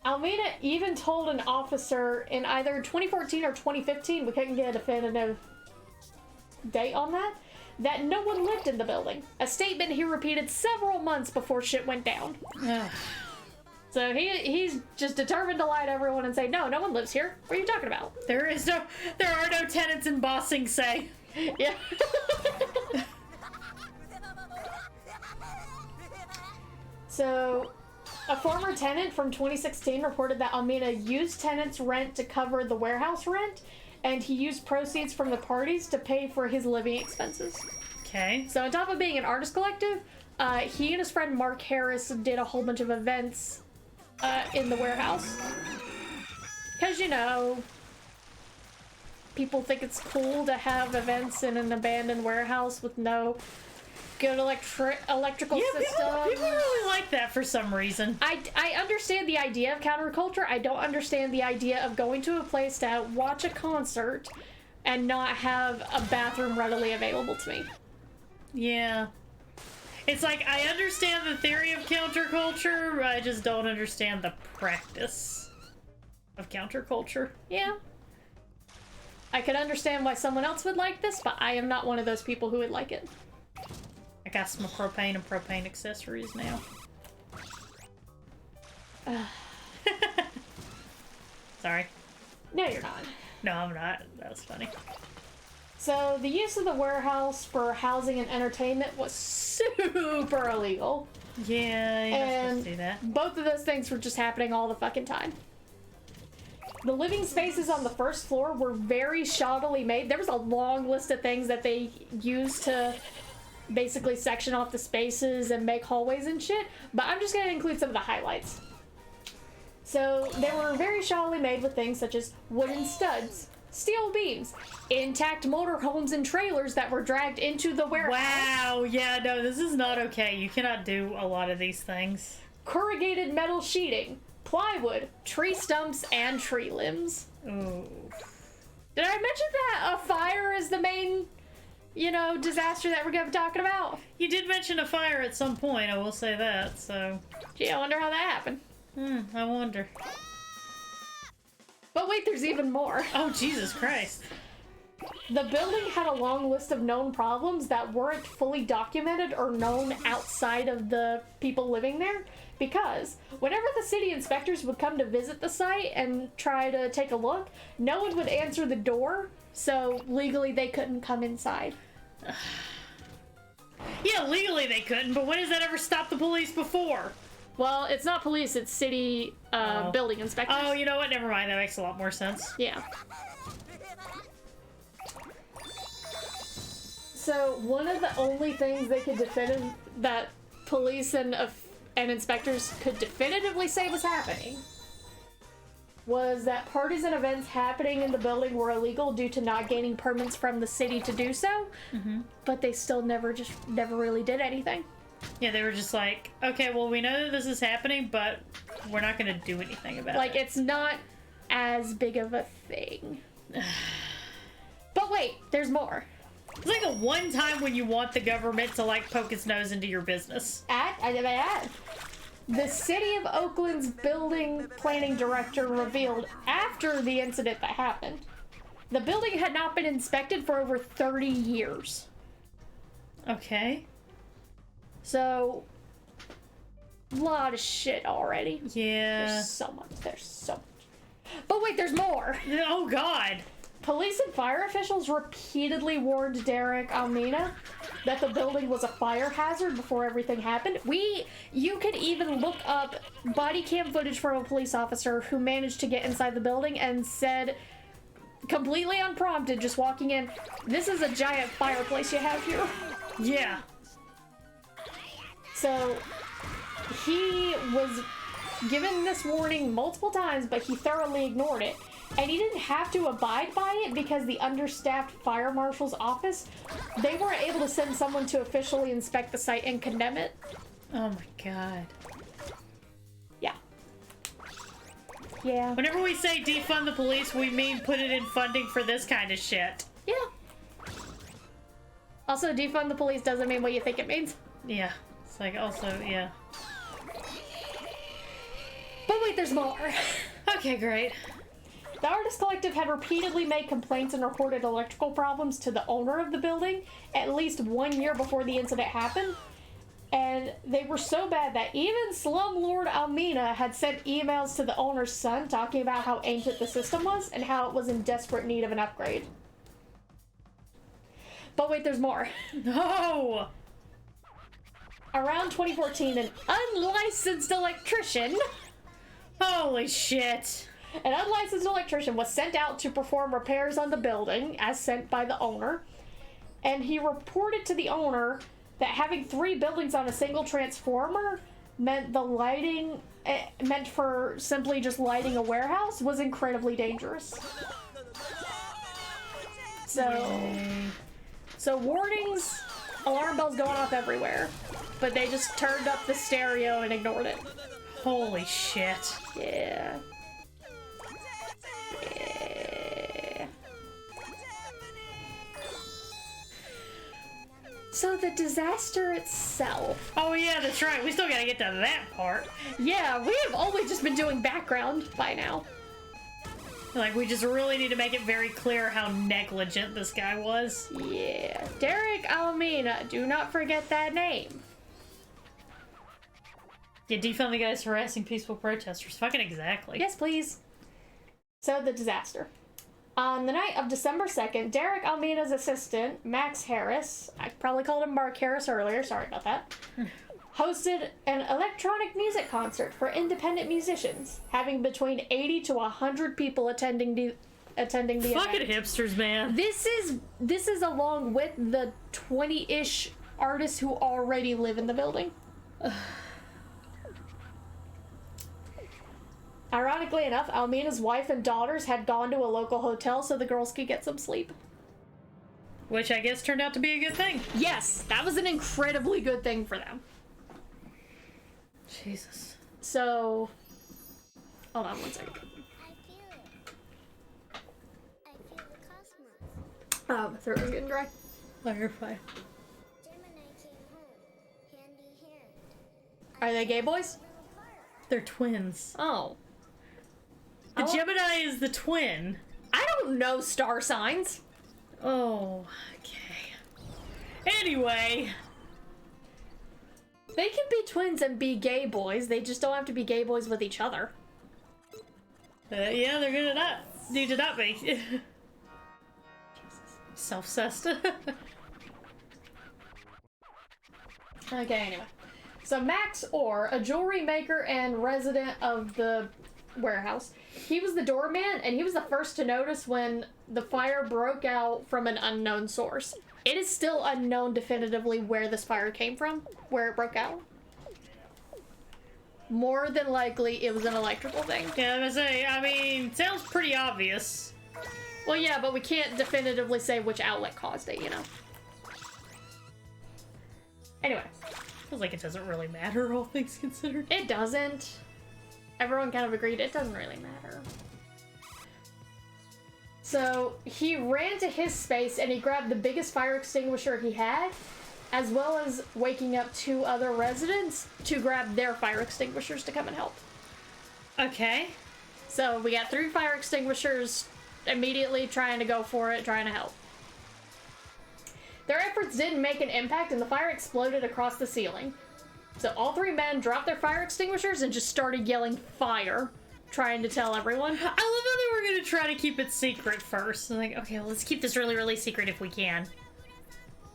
Almena even told an officer in either 2014 or 2015, we couldn't get a definitive date on that, that no one lived in the building. A statement he repeated several months before shit went down. So he's just determined to lie to everyone and say, no one lives here. What are you talking about? There are no tenants in Bossing Say. Yeah. So, a former tenant from 2016 reported that Almena used tenants' rent to cover the warehouse rent, and he used proceeds from the parties to pay for his living expenses. Okay. So on top of being an artist collective, he and his friend Mark Harris did a whole bunch of events in the warehouse. Because, you know, people think it's cool to have events in an abandoned warehouse with no good electrical system. People really like that for some reason. I understand the idea of counterculture. I don't understand the idea of going to a place to watch a concert and not have a bathroom readily available to me. Yeah. It's like, I understand the theory of counterculture, but I just don't understand the practice of counterculture. Yeah. I could understand why someone else would like this, but I am not one of those people who would like it. I got some propane and propane accessories now. Sorry. No, you're not. No, I'm not. That was funny. So, the use of the warehouse for housing and entertainment was super illegal. Yeah, you're not supposed to do that. Both of those things were just happening all the fucking time. The living spaces on the first floor were very shoddily made. There was a long list of things that they used to basically section off the spaces and make hallways and shit, but I'm just going to include some of the highlights. So, they were very shoddily made with things such as wooden studs, steel beams, intact motorhomes and trailers that were dragged into the warehouse. Wow, yeah, no, this is not okay. You cannot do a lot of these things. Corrugated metal sheeting, plywood, tree stumps, and tree limbs. Ooh. Did I mention that a fire is the main disaster that we're gonna be talking about. You did mention a fire at some point, I will say that, so... Gee, I wonder how that happened. I wonder. But wait, there's even more. Oh, Jesus Christ. The building had a long list of known problems that weren't fully documented or known outside of the people living there, because whenever the city inspectors would come to visit the site and try to take a look, no one would answer the door, so legally they couldn't come inside. Yeah, legally they couldn't, but when has that ever stopped the police before? Well, it's not police, it's city building inspectors. Oh, you know what? Never mind. That makes a lot more sense. Yeah. So one of the only things they could that police and inspectors could definitively say was happening was that parties and events happening in the building were illegal due to not gaining permits from the city to do so. But they still never really did anything. Yeah, they were just like, okay, well, we know that this is happening, but we're not going to do anything about Like, it. it's not as big of a thing. But wait, there's more. It's like a one time when you want the government to, like, poke its nose into your business. The City of Oakland's building planning director revealed after the incident that happened, the building had not been inspected for over 30 years. Okay. So, a lot of shit already. Yeah. There's so much. But wait, there's more. Oh, God. Police and fire officials repeatedly warned Derek Almina that the building was a fire hazard before everything happened. You could even look up body cam footage from a police officer who managed to get inside the building and said, completely unprompted, just walking in, "This is a giant fireplace you have here." Yeah. So, he was given this warning multiple times, but he thoroughly ignored it. And he didn't have to abide by it because the understaffed fire marshal's office, they weren't able to send someone to officially inspect the site and condemn it. Oh, my God. Yeah. Yeah. Whenever we say defund the police, we mean put it in funding for this kind of shit. Yeah. Also, defund the police doesn't mean what you think it means. Yeah. It's like, also, yeah. But wait, there's more. Okay, great. The Artist Collective had repeatedly made complaints and reported electrical problems to the owner of the building at least 1 year before the incident happened. And they were so bad that even Slumlord Almina had sent emails to the owner's son talking about how ancient the system was and how it was in desperate need of an upgrade. But wait, there's more. No! Around 2014, an unlicensed electrician... Holy shit. An unlicensed electrician was sent out to perform repairs on the building, as sent by the owner, and he reported to the owner that having 3 buildings on a single transformer meant meant for simply just lighting a warehouse was incredibly dangerous. So warnings, alarm bells going off everywhere, but they just turned up the stereo and ignored it. Holy shit. Yeah. So the disaster itself. Oh yeah, that's right. We still gotta get to that part. Yeah, we have only just been doing background by now. Like, we just really need to make it very clear how negligent this guy was. Yeah. Derek Almina, do not forget that name. Yeah, defund the guys harassing peaceful protesters. Fucking exactly. Yes, please. So the disaster. On the night of December 2nd, Derek Almina's assistant, Max Harris, I probably called him Mark Harris earlier, sorry about that, hosted an electronic music concert for independent musicians, having between 80 to 100 people attending the event. Fucking hipsters, man. This is along with the 20-ish artists who already live in the building. Ironically enough, Almina's wife and daughters had gone to a local hotel so the girls could get some sleep. Which I guess turned out to be a good thing. Yes, that was an incredibly good thing for them. Jesus. So, hold on one second. I feel it. I feel the cosmos. My throat is getting dry. Clarify. Gemini came home, handy hand. Are they gay boys? They're twins. Oh. The Oh. Gemini is the twin. I don't know star signs. Oh, okay. Anyway. They can be twins and be gay boys. They just don't have to be gay boys with each other. Yeah, they're gonna not need to not be. Self-cessed. Okay, anyway. So Max Orr, a jewelry maker and resident of the warehouse, he was the doorman, and he was the first to notice when the fire broke out from an unknown source. It is still unknown definitively where this fire came from, where it broke out. More than likely, it was an electrical thing. Yeah, I was gonna say, I mean, sounds pretty obvious. Well, yeah, but we can't definitively say which outlet caused it, you know? Anyway. Feels like it doesn't really matter, all things considered. It doesn't. Everyone kind of agreed it doesn't really matter. So he ran to his space and he grabbed the biggest fire extinguisher he had, as well as waking up 2 other residents to grab their fire extinguishers to come and help. Okay. So we got 3 fire extinguishers immediately trying to go for it, trying to help. Their efforts didn't make an impact and the fire exploded across the ceiling. So all 3 men dropped their fire extinguishers and just started yelling fire, trying to tell everyone. I love how they were gonna try to keep it secret first. I'm like, okay, well, let's keep this really, really secret if we can.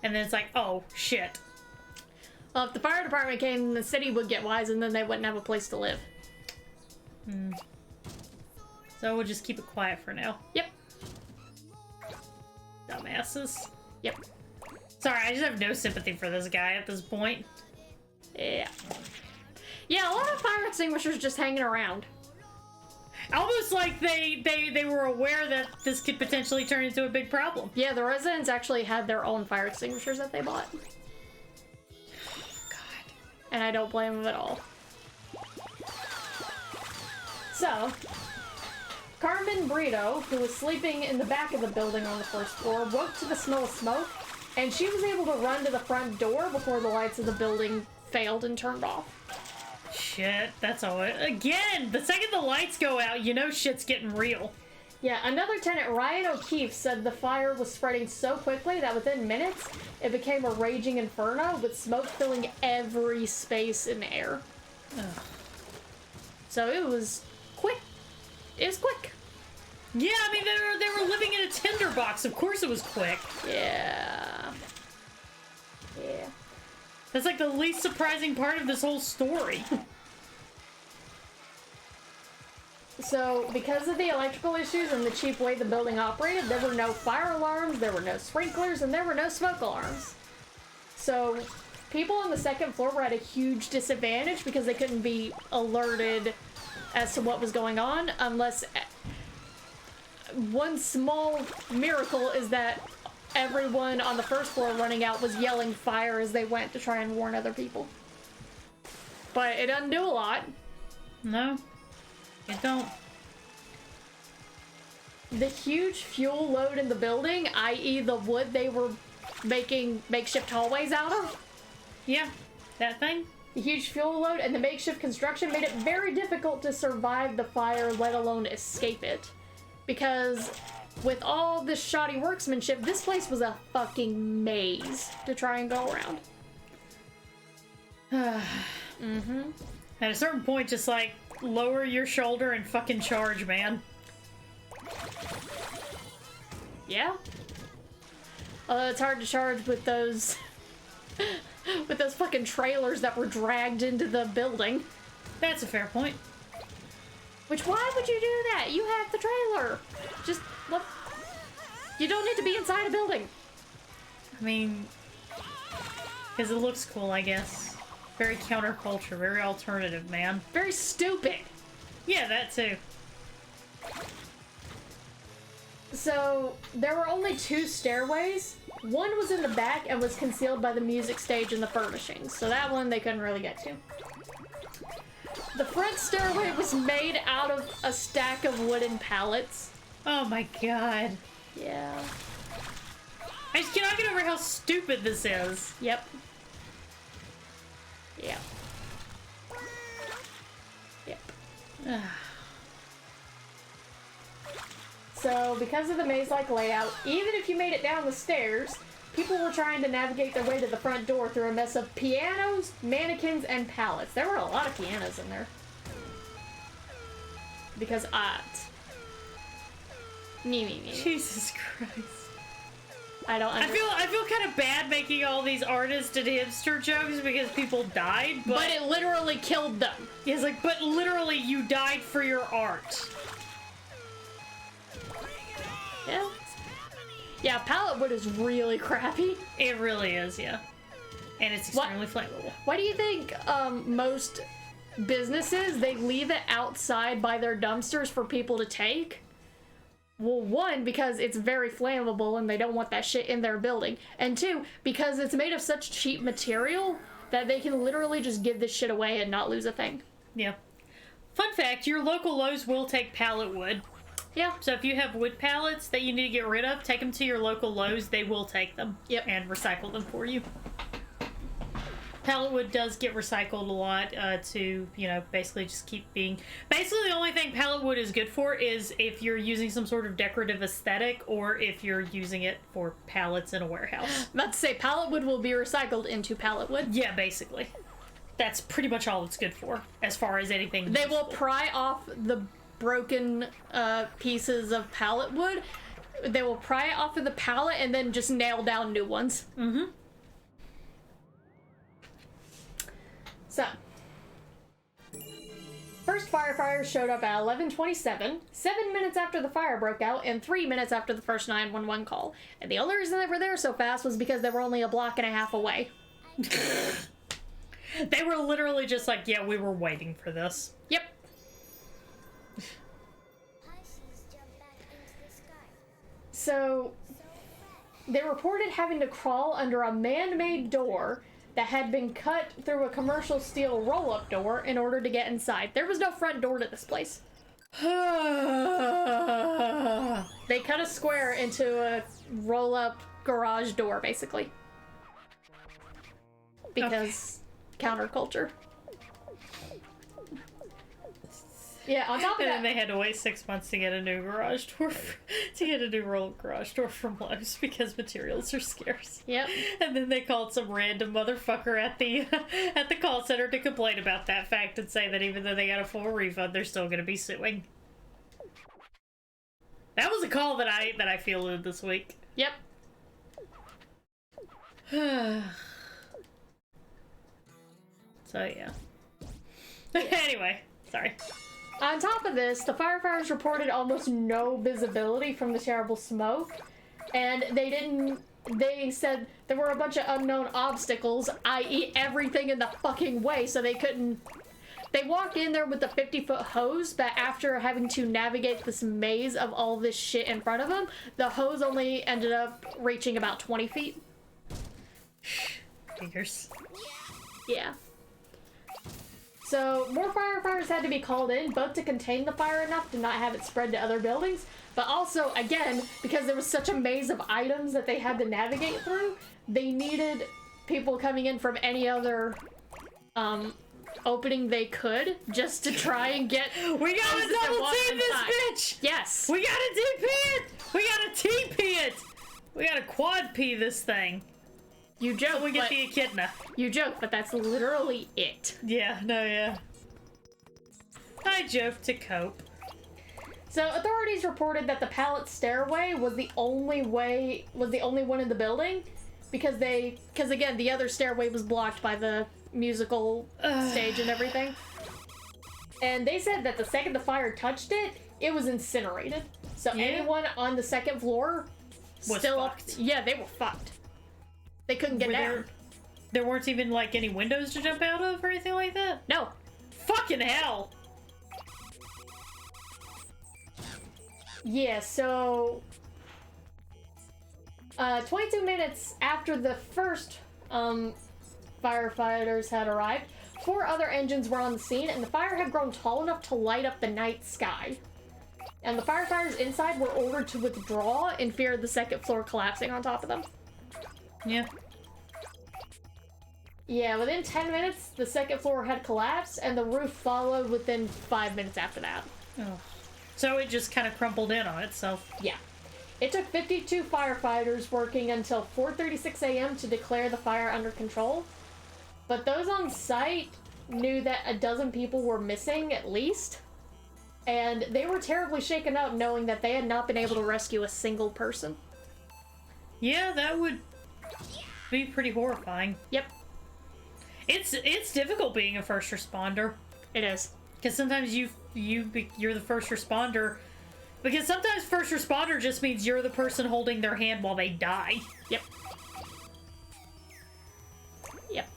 And then it's like, oh, shit. Well, if the fire department came, the city would get wise and then they wouldn't have a place to live. So we'll just keep it quiet for now. Yep. Dumbasses. Yep. Sorry, I just have no sympathy for this guy at this point. Yeah. Yeah, a lot of fire extinguishers just hanging around. Almost like they were aware that this could potentially turn into a big problem. Yeah, the residents actually had their own fire extinguishers that they bought. God. And I don't blame them at all. So, Carmen Brito, who was sleeping in the back of the building on the first floor, woke to the smell of smoke, and she was able to run to the front door before the lights of the building failed and turned off. Shit, that's all it. Again, the second the lights go out, you know shit's getting real. Yeah, another tenant, Ryan O'Keefe, said the fire was spreading so quickly that within minutes, it became a raging inferno with smoke filling every space in the air. Ugh. So it was quick. It was quick. Yeah, I mean, they were living in a tinderbox. Of course it was quick. Yeah. Yeah. That's like the least surprising part of this whole story. So, because of the electrical issues and the cheap way the building operated, there were no fire alarms, there were no sprinklers, and there were no smoke alarms. So, people on the second floor were at a huge disadvantage because they couldn't be alerted as to what was going on unless... One small miracle is that everyone on the first floor running out was yelling fire as they went to try and warn other people. But it doesn't do a lot. No, it don't. The huge fuel load in the building, i.e. the wood they were making makeshift hallways out of. Yeah, that thing. The huge fuel load and the makeshift construction made it very difficult to survive the fire, let alone escape it. Because with all this shoddy workmanship, this place was a fucking maze to try and go around. At a certain point, just like, lower your shoulder and fucking charge, man. Yeah. Although it's hard to charge with those... with those fucking trailers that were dragged into the building. That's a fair point. Which, why would you do that? You have the trailer. Just, look. You don't need to be inside a building. I mean, because it looks cool, I guess. Very counterculture, very alternative, man. Very stupid. Yeah, that too. So, there were only 2 stairways. One was in the back and was concealed by the music stage and the furnishings. So that one they couldn't really get to. The front stairway was made out of a stack of wooden pallets. Oh my god. Yeah. I just cannot get over how stupid this is. Yep. Yep. Yep. So, because of the maze-like layout, even if you made it down the stairs, people were trying to navigate their way to the front door through a mess of pianos, mannequins, and pallets. There were a lot of pianos in there. Because art. Me. Jesus Christ. I don't understand. I feel kind of bad making all these artist and hipster jokes because people died, But it literally killed them. it's like, but literally you died for your art. Yeah. Yeah, pallet wood is really crappy. It really is, yeah. And it's extremely flammable. Why do you think most businesses, they leave it outside by their dumpsters for people to take? Well, one, because it's very flammable and they don't want that shit in their building. And two, because it's made of such cheap material that they can literally just give this shit away and not lose a thing. Yeah. Fun fact, your local Lowe's will take pallet wood. Yeah. So if you have wood pallets that you need to get rid of, take them to your local Lowe's. They will take them. Yep. And recycle them for you. Pallet wood does get recycled a lot to, you know, basically just keep being... Basically, the only thing pallet wood is good for is if you're using some sort of decorative aesthetic or if you're using it for pallets in a warehouse. I'm about to say, pallet wood will be recycled into pallet wood. Yeah, basically. That's pretty much all it's good for, as far as anything They will useful. pry off the broken pieces of pallet wood. They will pry it off of the pallet and then just nail down new ones. Mm-hmm. So, first firefighters showed up at 11:27, 7 minutes after the fire broke out, and 3 minutes after the first 911 call. And the only reason they were there so fast was because they were only a block and a half away. They were literally just like, yeah, we were waiting for this. Yep. Pisces jump back into the sky. So, they reported having to crawl under a man-made door that had been cut through a commercial steel roll-up door in order to get inside. There was no front door to this place. They cut a square into a roll-up garage door, basically. Because counterculture. Yeah, on top of And that... then they had to wait 6 months to get a new garage door, to get a new garage door from Lowe's because materials are scarce. Yep. And then they called some random motherfucker at the call center to complain about that fact and say that even though they got a full refund, they're still going to be suing. That was a call that I fielded this week. Yep. So yeah. Anyway, sorry. On top of this, the firefighters reported almost no visibility from the terrible smoke, and they said there were a bunch of unknown obstacles, i.e. everything in the fucking way, so they walked in there with the 50-foot hose, but after having to navigate this maze of all this shit in front of them, the hose only ended up reaching about 20 feet. Fingers. Yeah. So, more firefighters had to be called in, both to contain the fire enough to not have it spread to other buildings, but also, again, because there was such a maze of items that they had to navigate through, they needed people coming in from any other, opening they could, just to try and get... We gotta houses that double walk team this inside. bitch! Yes! We gotta DP it! We gotta TP it! We gotta quad P this thing. You joke, We get but, the echidna. you joke, but that's literally it. Yeah, no, yeah. I joke to cope. So authorities reported that the pallet stairway was the only one in the building because again the other stairway was blocked by the musical stage and everything. And they said that the second the fire touched it, it was incinerated. So Yeah. anyone on the second floor Was still fucked. up. Yeah, they were fucked. They couldn't get Were down. there weren't even like any windows to jump out of or anything like that? No. Fucking hell! Yeah, so 22 minutes after the first firefighters had arrived, 4 other engines were on the scene, and the fire had grown tall enough to light up the night sky. And the firefighters inside were ordered to withdraw in fear of the second floor collapsing on top of them. Yeah. Yeah, within 10 minutes, the second floor had collapsed, and the roof followed within 5 minutes after that. Oh. So it just kind of crumpled in on itself. Yeah. It took 52 firefighters working until 4:36 a.m. to declare the fire under control. But those on site knew that a dozen people were missing, at least. And they were terribly shaken up knowing that they had not been able to rescue a single person. Yeah, that would be pretty horrifying. Yep, It's difficult being a first responder. it is. Because sometimes you're the first responder. Because sometimes first responder just means you're the person holding their hand while they die. Yep. Yep.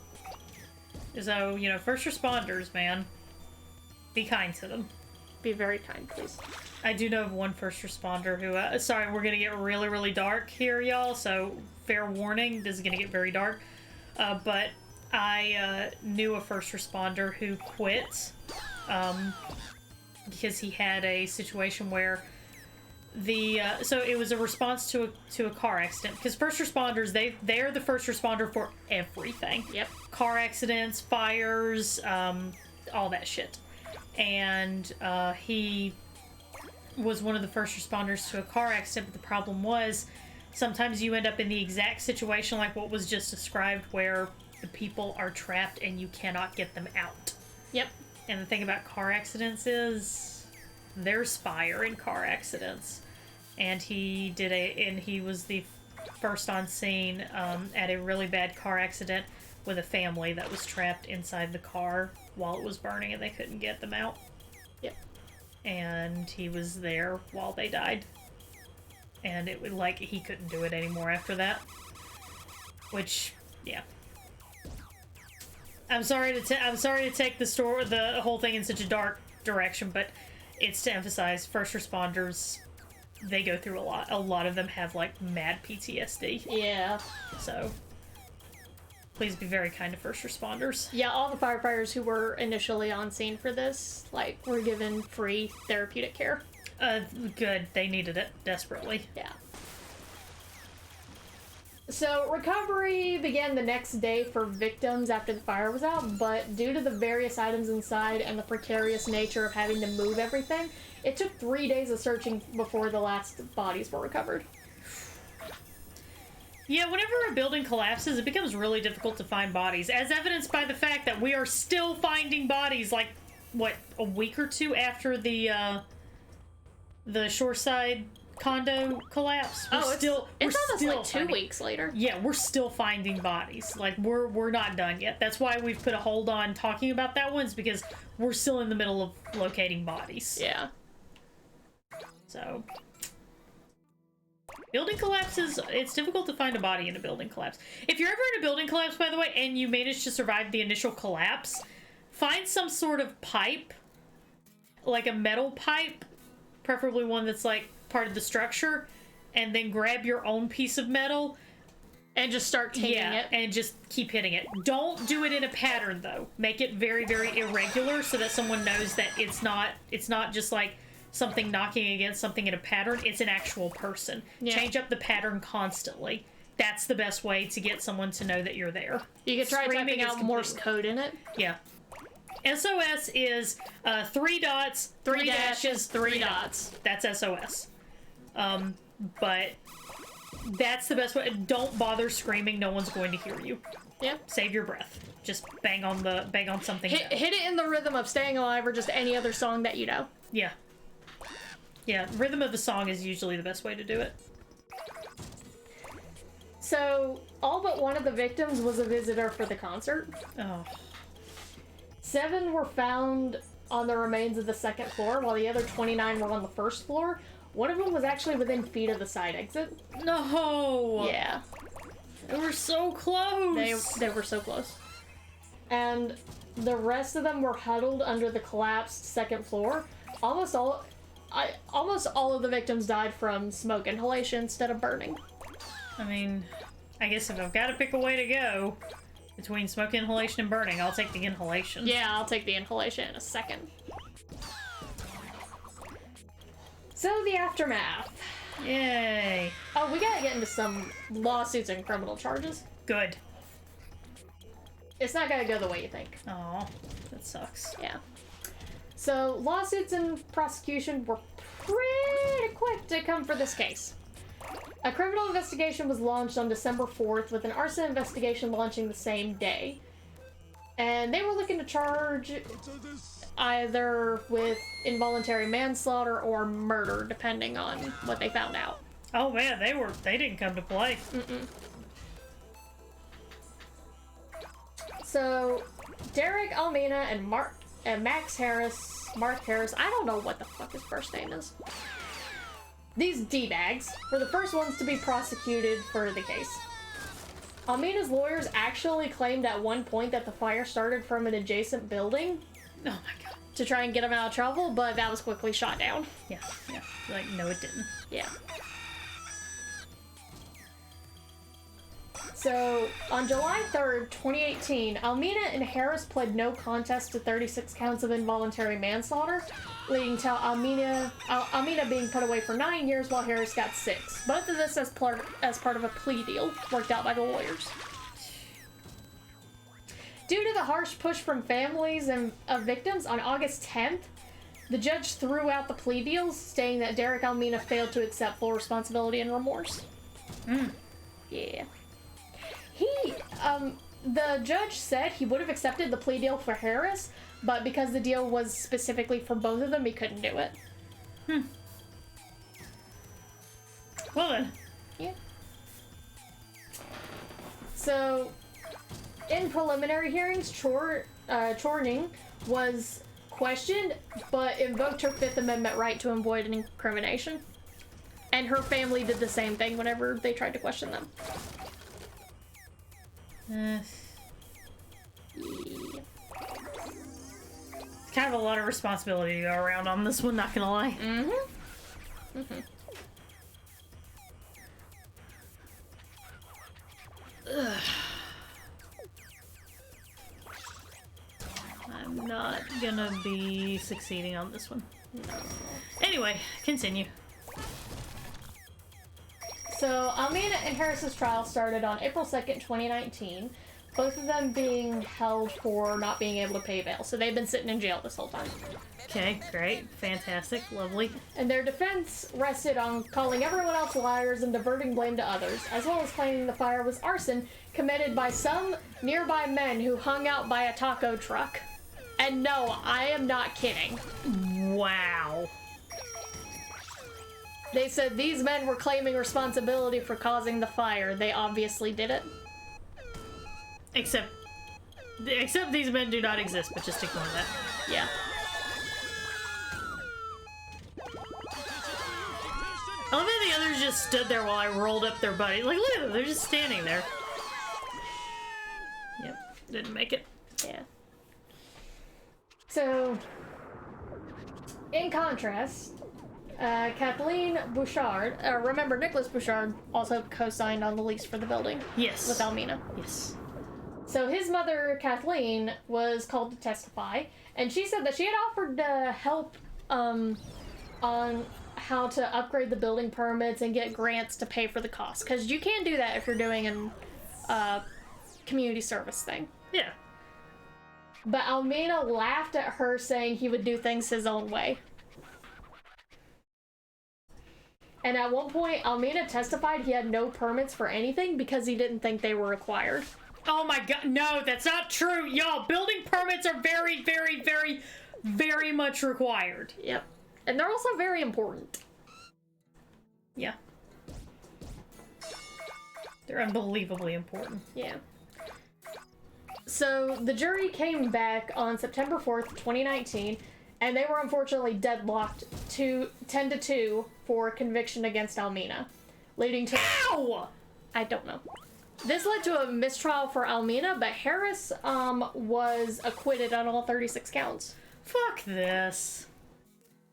So, you know, first responders, man, be kind to them. Be very kind, please. I do know of one first responder who, sorry, we're gonna get really, really dark here, y'all, so fair warning, this is gonna get very dark. But I knew a first responder who quit because he had a situation where so it was a response to a car accident, because first responders, they're the first responder for everything. Yep. Car accidents, fires, all that shit. And he was one of the first responders to a car accident, but the problem was sometimes you end up in the exact situation like what was just described, where the people are trapped and you cannot get them out. Yep. And the thing about car accidents is there's fire in car accidents. And he was the first on scene at a really bad car accident with a family that was trapped inside the car while it was burning and they couldn't get them out. Yep. And he was there while they died. And it was like he couldn't do it anymore after that. Which, yeah. I'm sorry to take the whole thing in such a dark direction, but it's to emphasize first responders, they go through a lot. A lot of them have like mad PTSD. Yeah. So please be very kind to first responders. Yeah, all the firefighters who were initially on scene for this, like, were given free therapeutic care. Good. They needed it desperately. Yeah. So, recovery began the next day for victims after the fire was out, but due to the various items inside and the precarious nature of having to move everything, it took 3 days of searching before the last bodies were recovered. Yeah, whenever a building collapses, it becomes really difficult to find bodies, as evidenced by the fact that we are still finding bodies, like, what, a week or two after the Shoreside condo collapse. It's almost like 2 weeks later. Yeah, we're still finding bodies. Like, we're not done yet. That's why we've put a hold on talking about that one, is because we're still in the middle of locating bodies. Yeah. So, building collapses, it's difficult to find a body in a building collapse. If you're ever in a building collapse, by the way, and you manage to survive the initial collapse, find some sort of pipe, like a metal pipe, preferably one that's like part of the structure, and then grab your own piece of metal And just start taking it. and just keep hitting it. Don't do it in a pattern, though. Make it very, very irregular so that someone knows that it's not just like something knocking against something in a pattern. It's an actual person. Yeah. Change up the pattern constantly. That's the best way to get someone to know that you're there. You could try Screaming typing is out Morse code in it. Yeah. SOS is 3 dots, 3 dashes, 3 dots. That's SOS. But that's the best way. Don't bother screaming. No one's going to hear you. Yeah. Save your breath. Just bang on something. Hit it in the rhythm of Staying Alive or just any other song that you know. Yeah. Yeah, rhythm of the song is usually the best way to do it. So, all but one of the victims was a visitor for the concert. Oh. 7 were found on the remains of the second floor, while the other 29 were on the first floor. One of them was actually within feet of the side exit. No! Yeah. They were so close! They were so close. And the rest of them were huddled under the collapsed second floor. Almost all of the victims died from smoke inhalation instead of burning. I mean, I guess if I've got to pick a way to go between smoke inhalation and burning, I'll take the inhalation. Yeah, I'll take the inhalation in a second. So, the aftermath. Yay. Oh, we gotta get into some lawsuits and criminal charges. Good. It's not gonna go the way you think. Oh, that sucks. Yeah. So, lawsuits and prosecution were pretty quick to come for this case. A criminal investigation was launched on December 4th, with an arson investigation launching the same day. And they were looking to charge either with involuntary manslaughter or murder, depending on what they found out. Oh man, they didn't come to play. So, Derek Almina and Mark Harris, I don't know what the fuck his first name is. These D-bags were the first ones to be prosecuted for the case. Almina's lawyers actually claimed at one point that the fire started from an adjacent building Oh my god. to try and get him out of trouble, but that was quickly shot down. Yeah. Like, no it didn't. Yeah. So, on July 3rd, 2018, Almina and Harris pled no contest to 36 counts of involuntary manslaughter, leading to Almina being put away for 9 years while Harris got 6. Both of this as part of a plea deal worked out by the lawyers. Due to the harsh push from families and of victims, on August 10th, the judge threw out the plea deals, stating that Derek Almina failed to accept full responsibility and remorse. Yeah. The judge said he would have accepted the plea deal for Harris, but because the deal was specifically for both of them, he couldn't do it. Well then. Yeah. So, in preliminary hearings, Chorning was questioned, but invoked her Fifth Amendment right to avoid an incrimination. And her family did the same thing whenever they tried to question them. It's kind of a lot of responsibility to go around on this one, not gonna lie. I'm not gonna be succeeding on this one. Anyway, continue. So, Almina and Harris's trial started on April 2nd, 2019, both of them being held for not being able to pay bail. So they've been sitting in jail this whole time. Okay, great, fantastic, lovely. And their defense rested on calling everyone else liars and diverting blame to others, as well as claiming the fire was arson committed by some nearby men who hung out by a taco truck. And no, I am not kidding. Wow. They said these men were claiming responsibility for causing the fire. They obviously did it. Except these men do not exist, but just ignore that. Yeah. I love how the others just stood there while I rolled up their buddy. Like, look at them, they're just standing there. Yep, didn't make it. Yeah. So, in contrast, Kathleen Bouchard, remember Nicholas Bouchard also co-signed on the lease for the building. Yes. With Almina. Yes. So his mother, Kathleen, was called to testify, and she said that she had offered to help on how to upgrade the building permits and get grants to pay for the cost, because you can do that if you're doing a community service thing. Yeah. But Almina laughed at her, saying he would do things his own way. And at one point, Almina testified he had no permits for anything because he didn't think they were required. Oh my god, no, that's not true. Y'all, building permits are very, very, very, very much required. Yep. And they're also very important. Yeah. They're unbelievably important. Yeah. So the jury came back on September 4th, 2019, and they were unfortunately deadlocked to 10-2 for conviction against Almina, leading to... Ow! I don't know. This led to a mistrial for Almina, but Harris was acquitted on all 36 counts. Fuck this.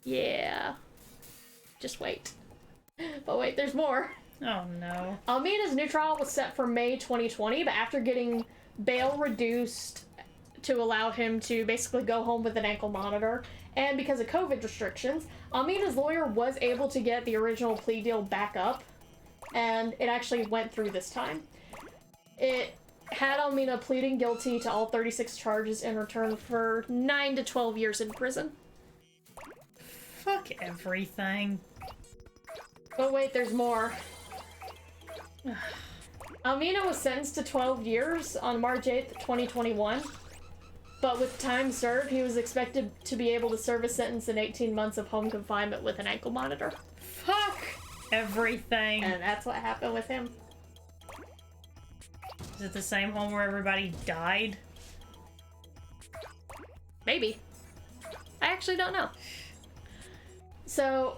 Yeah. Just wait. But wait, there's more. Oh no. Almina's new trial was set for May 2020, but after getting bail reduced to allow him to basically go home with an ankle monitor. And because of COVID restrictions, Amina's lawyer was able to get the original plea deal back up, and it actually went through this time. It had Amina pleading guilty to all 36 charges in return for 9 to 12 years in prison. Fuck everything. But wait, there's more. Amina was sentenced to 12 years on March 8th, 2021. But with time served, he was expected to be able to serve a sentence in 18 months of home confinement with an ankle monitor. Fuck everything. And that's what happened with him. Is it the same home where everybody died? Maybe. I actually don't know. So,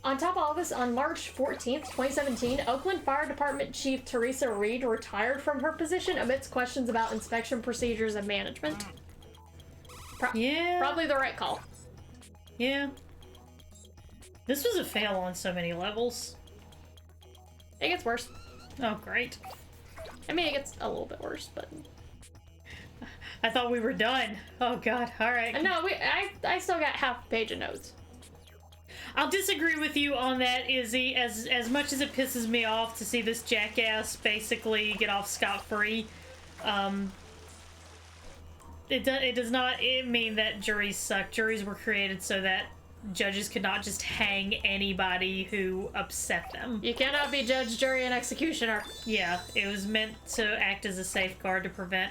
on top of all this, on March 14th, 2017, Oakland Fire Department Chief Teresa Reed retired from her position amidst questions about inspection procedures and management. Yeah. Probably the right call. Yeah. This was a fail on so many levels. It gets worse. Oh, great. I mean, it gets a little bit worse, but... I thought we were done. Oh, God. All right. No, I still got half a page of notes. I'll disagree with you on that, Izzy. As much as it pisses me off to see this jackass basically get off scot-free, it does not mean that juries suck. Juries were created so that judges could not just hang anybody who upset them. You cannot be judge, jury, and executioner. Yeah, it was meant to act as a safeguard to prevent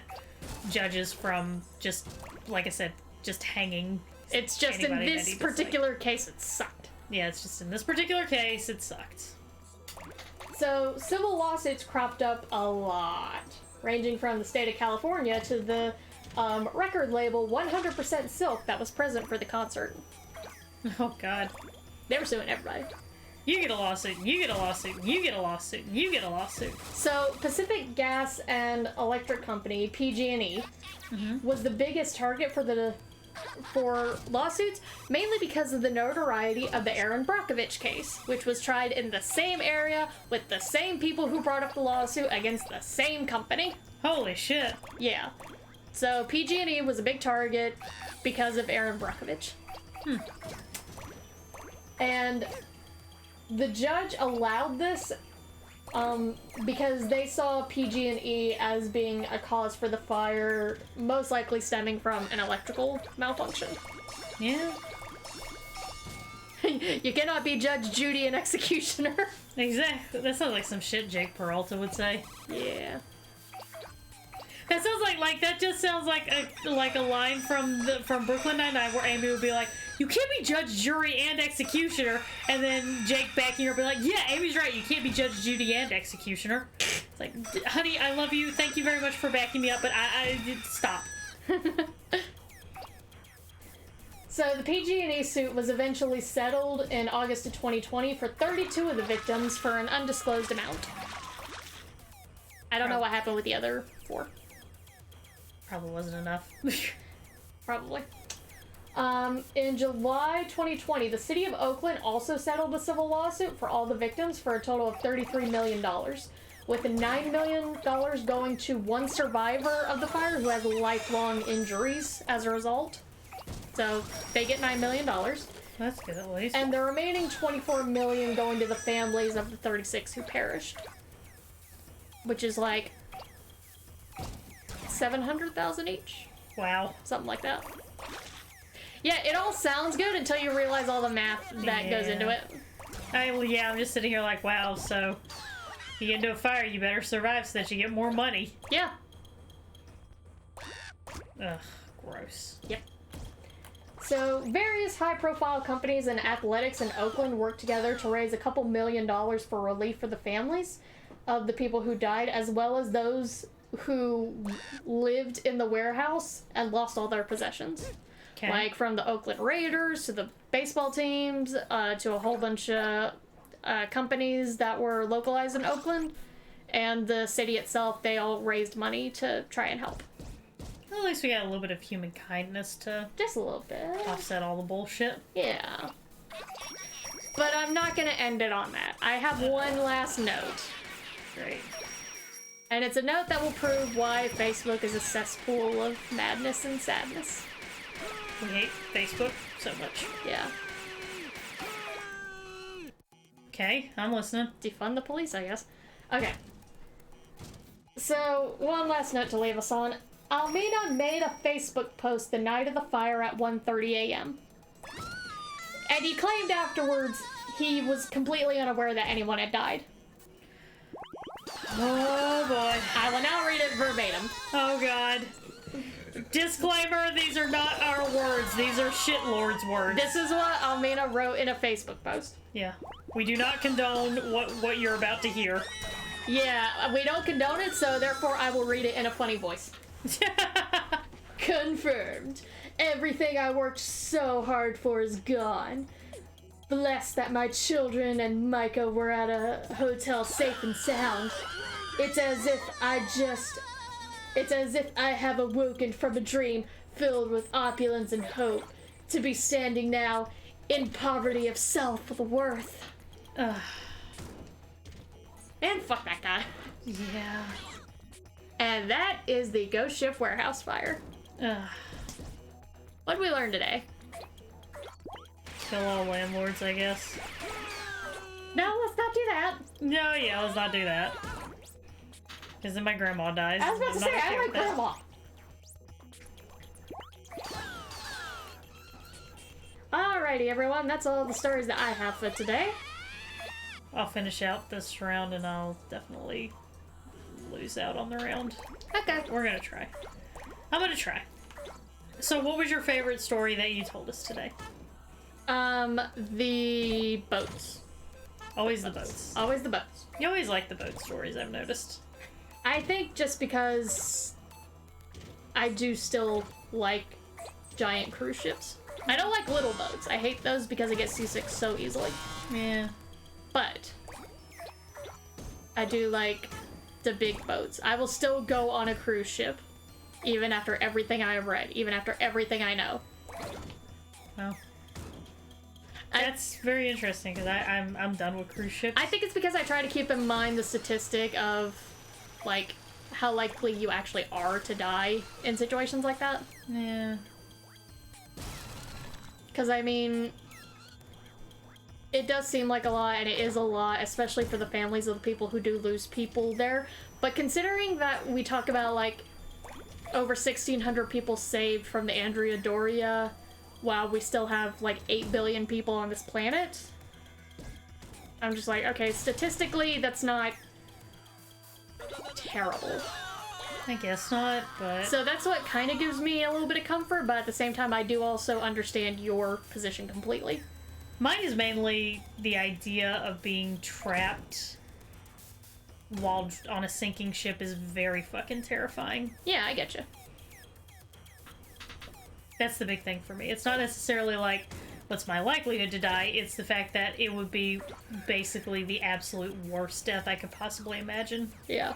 judges from just, like I said, just hanging. It's just in anybody this particular case, it sucked. Yeah, it's just in this particular case, it sucked. So, civil lawsuits cropped up a lot, ranging from the state of California to the record label 100% Silk that was present for the concert. Oh, God. They were suing everybody. You get a lawsuit, you get a lawsuit, you get a lawsuit, you get a lawsuit. So, Pacific Gas and Electric Company, PG&E, was the biggest target for lawsuits, mainly because of the notoriety of the Aaron Brockovich case, which was tried in the same area with the same people who brought up the lawsuit against the same company. Holy shit. Yeah. So PG&E was a big target because of Aaron Brockovich. And the judge allowed this because they saw PG&E as being a cause for the fire, most likely stemming from an electrical malfunction. Yeah. You cannot be judge, Judy, and executioner. Exactly. That sounds like some shit Jake Peralta would say. Yeah. That sounds like that just sounds like a line from Brooklyn Nine-Nine where Amy would be like, "You can't be judge, jury, and executioner," and then Jake backing her would be like, "Yeah, Amy's right. You can't be judge, Judy, and executioner." It's like, honey, I love you. Thank you very much for backing me up, but I stop. So the PG&E suit was eventually settled in August of 2020 for 32 of the victims for an undisclosed amount. I don't know what happened with the other 4. Probably wasn't enough. Probably. In July 2020, the city of Oakland also settled a civil lawsuit for all the victims for a total of $33 million, with $9 million going to one survivor of the fire who has lifelong injuries as a result. So they get $9 million. That's good at least. And the remaining $24 million going to the families of the 36 who perished. Which is like $700,000 each. Wow. Something like that. Yeah, it all sounds good until you realize all the math that goes into it. I'm just sitting here like, wow, so you get into a fire, you better survive so that you get more money. Yeah. Ugh, gross. Yep. So, various high-profile companies and athletics in Oakland worked together to raise a couple $1 million for relief for the families of the people who died, as well as those who lived in the warehouse and lost all their possessions. Okay. Like from the Oakland Raiders to the baseball teams to a whole bunch of companies that were localized in Oakland, and the city itself, they all raised money to try and help. Well, at least we got a little bit of human kindness to Just a little bit. offset all the bullshit. Yeah. But I'm not going to end it on that. I have one last note. Great. And it's a note that will prove why Facebook is a cesspool of madness and sadness. We hate Facebook so much. Yeah. Okay, I'm listening. Defund the police, I guess. Okay. So, one last note to leave us on. Almina made a Facebook post the night of the fire at 1:30 a.m. And he claimed afterwards he was completely unaware that anyone had died. Oh boy. I will now read it verbatim. Oh god. Disclaimer, these are not our words. These are shitlord's words. This is what Almina wrote in a Facebook post. Yeah. We do not condone what you're about to hear. Yeah, we don't condone it, so therefore I will read it in a funny voice. Confirmed. Everything I worked so hard for is gone. Blessed that my children and Micah were at a hotel safe and sound. It's as if I have awoken from a dream filled with opulence and hope, to be standing now in poverty of self-worth. Man, fuck that guy. Yeah. And that is the Ghost Ship Warehouse fire. What did we learn today? Kill all landlords, I guess. No, let's not do that. No, yeah, let's not do that. Because then my grandma dies. I was about to say, I like grandma. Alrighty, everyone, that's all the stories that I have for today. I'll finish out this round and I'll definitely lose out on the round. Okay. We're gonna try. I'm gonna try. So what was your favorite story that you told us today? The boats. Always the boats. Always the boats. You always like the boat stories, I've noticed. I think just because I do still like giant cruise ships. I don't like little boats. I hate those because I get seasick so easily. Yeah. But I do like the big boats. I will still go on a cruise ship, even after everything I have read, even after everything I know. Well, that's very interesting because I'm done with cruise ships. I think it's because I try to keep in mind the statistic of, like, how likely you actually are to die in situations like that. Yeah. Because, I mean, it does seem like a lot, and it is a lot, especially for the families of the people who do lose people there. But considering that we talk about, like, over 1,600 people saved from the Andrea Doria, while we still have, like, 8 billion people on this planet, I'm just like, okay, statistically, that's not terrible. I guess not, but... So that's what kind of gives me a little bit of comfort, but at the same time, I do also understand your position completely. Mine is mainly the idea of being trapped while on a sinking ship is very fucking terrifying. Yeah, I get you. That's the big thing for me. It's not necessarily like, what's my likelihood to die? It's the fact that it would be basically the absolute worst death I could possibly imagine. Yeah.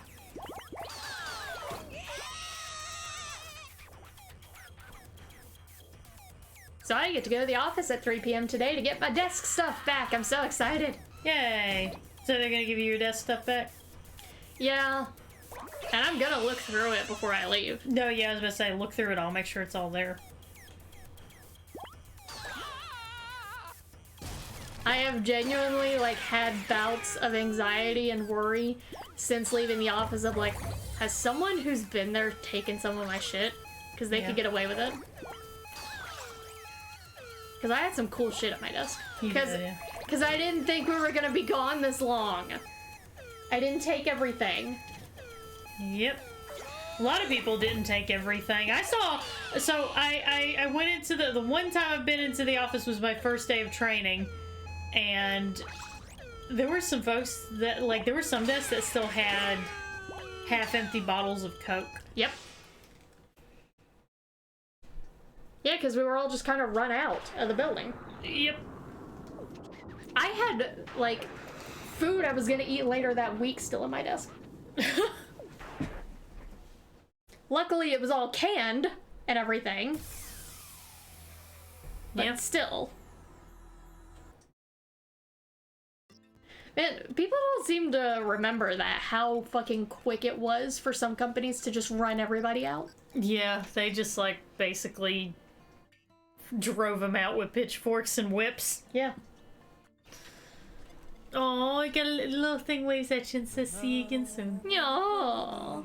So I get to go to the office at 3 p.m. today to get my desk stuff back. I'm so excited. Yay! So they're gonna give you your desk stuff back? Yeah. And I'm gonna look through it before I leave. No, yeah, I was gonna say, look through it all, make sure it's all there. I have genuinely, like, had bouts of anxiety and worry since leaving the office of, like, has someone who's been there taken some of my shit? Because they could get away with it. Because I had some cool shit at my desk. Because I didn't think we were gonna be gone this long. I didn't take everything. Yep. A lot of people didn't take everything. I saw... So, I went into the one time I've been into the office was my first day of training. And there were some folks that, like, there were some desks that still had half-empty bottles of Coke. Yep. Yeah, because we were all just kind of run out of the building. Yep. I had, like, food I was gonna eat later that week still in my desk. Luckily, it was all canned and everything. But still. Man, people don't seem to remember that, how fucking quick it was for some companies to just run everybody out. Yeah, they just, like, basically drove him out with pitchforks and whips. Yeah. Oh, I got a little thing waves at you and says see you again soon. Yeah.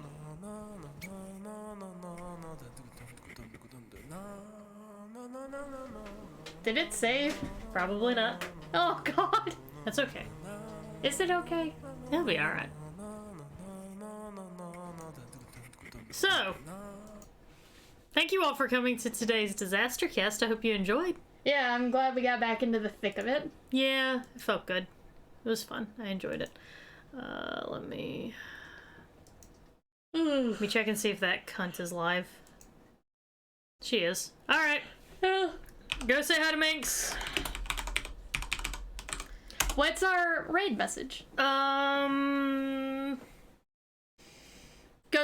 Did it save? Probably not. Oh god. That's okay. Is it okay? It'll be alright. So, thank you all for coming to today's DisasterCast. I hope you enjoyed. Yeah, I'm glad we got back into the thick of it. Yeah, it felt good. It was fun. I enjoyed it. Let me check and see if that cunt is live. She is. Alright. Go say hi to Minx. What's our raid message? Go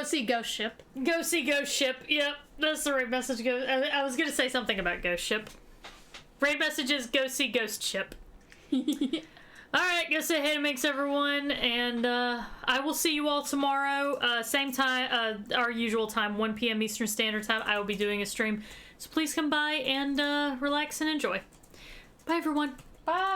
Go see Ghost Ship. see Ghost Ship. Yep, that's the right message. I was gonna say something about Ghost Ship. Raid message is go see Ghost Ship. Alright, go say hey to Minx, everyone, and I will see you all tomorrow, same time, our usual time, 1 p.m. Eastern Standard Time. I will be doing a stream, so please come by and relax and enjoy. Bye, everyone. Bye.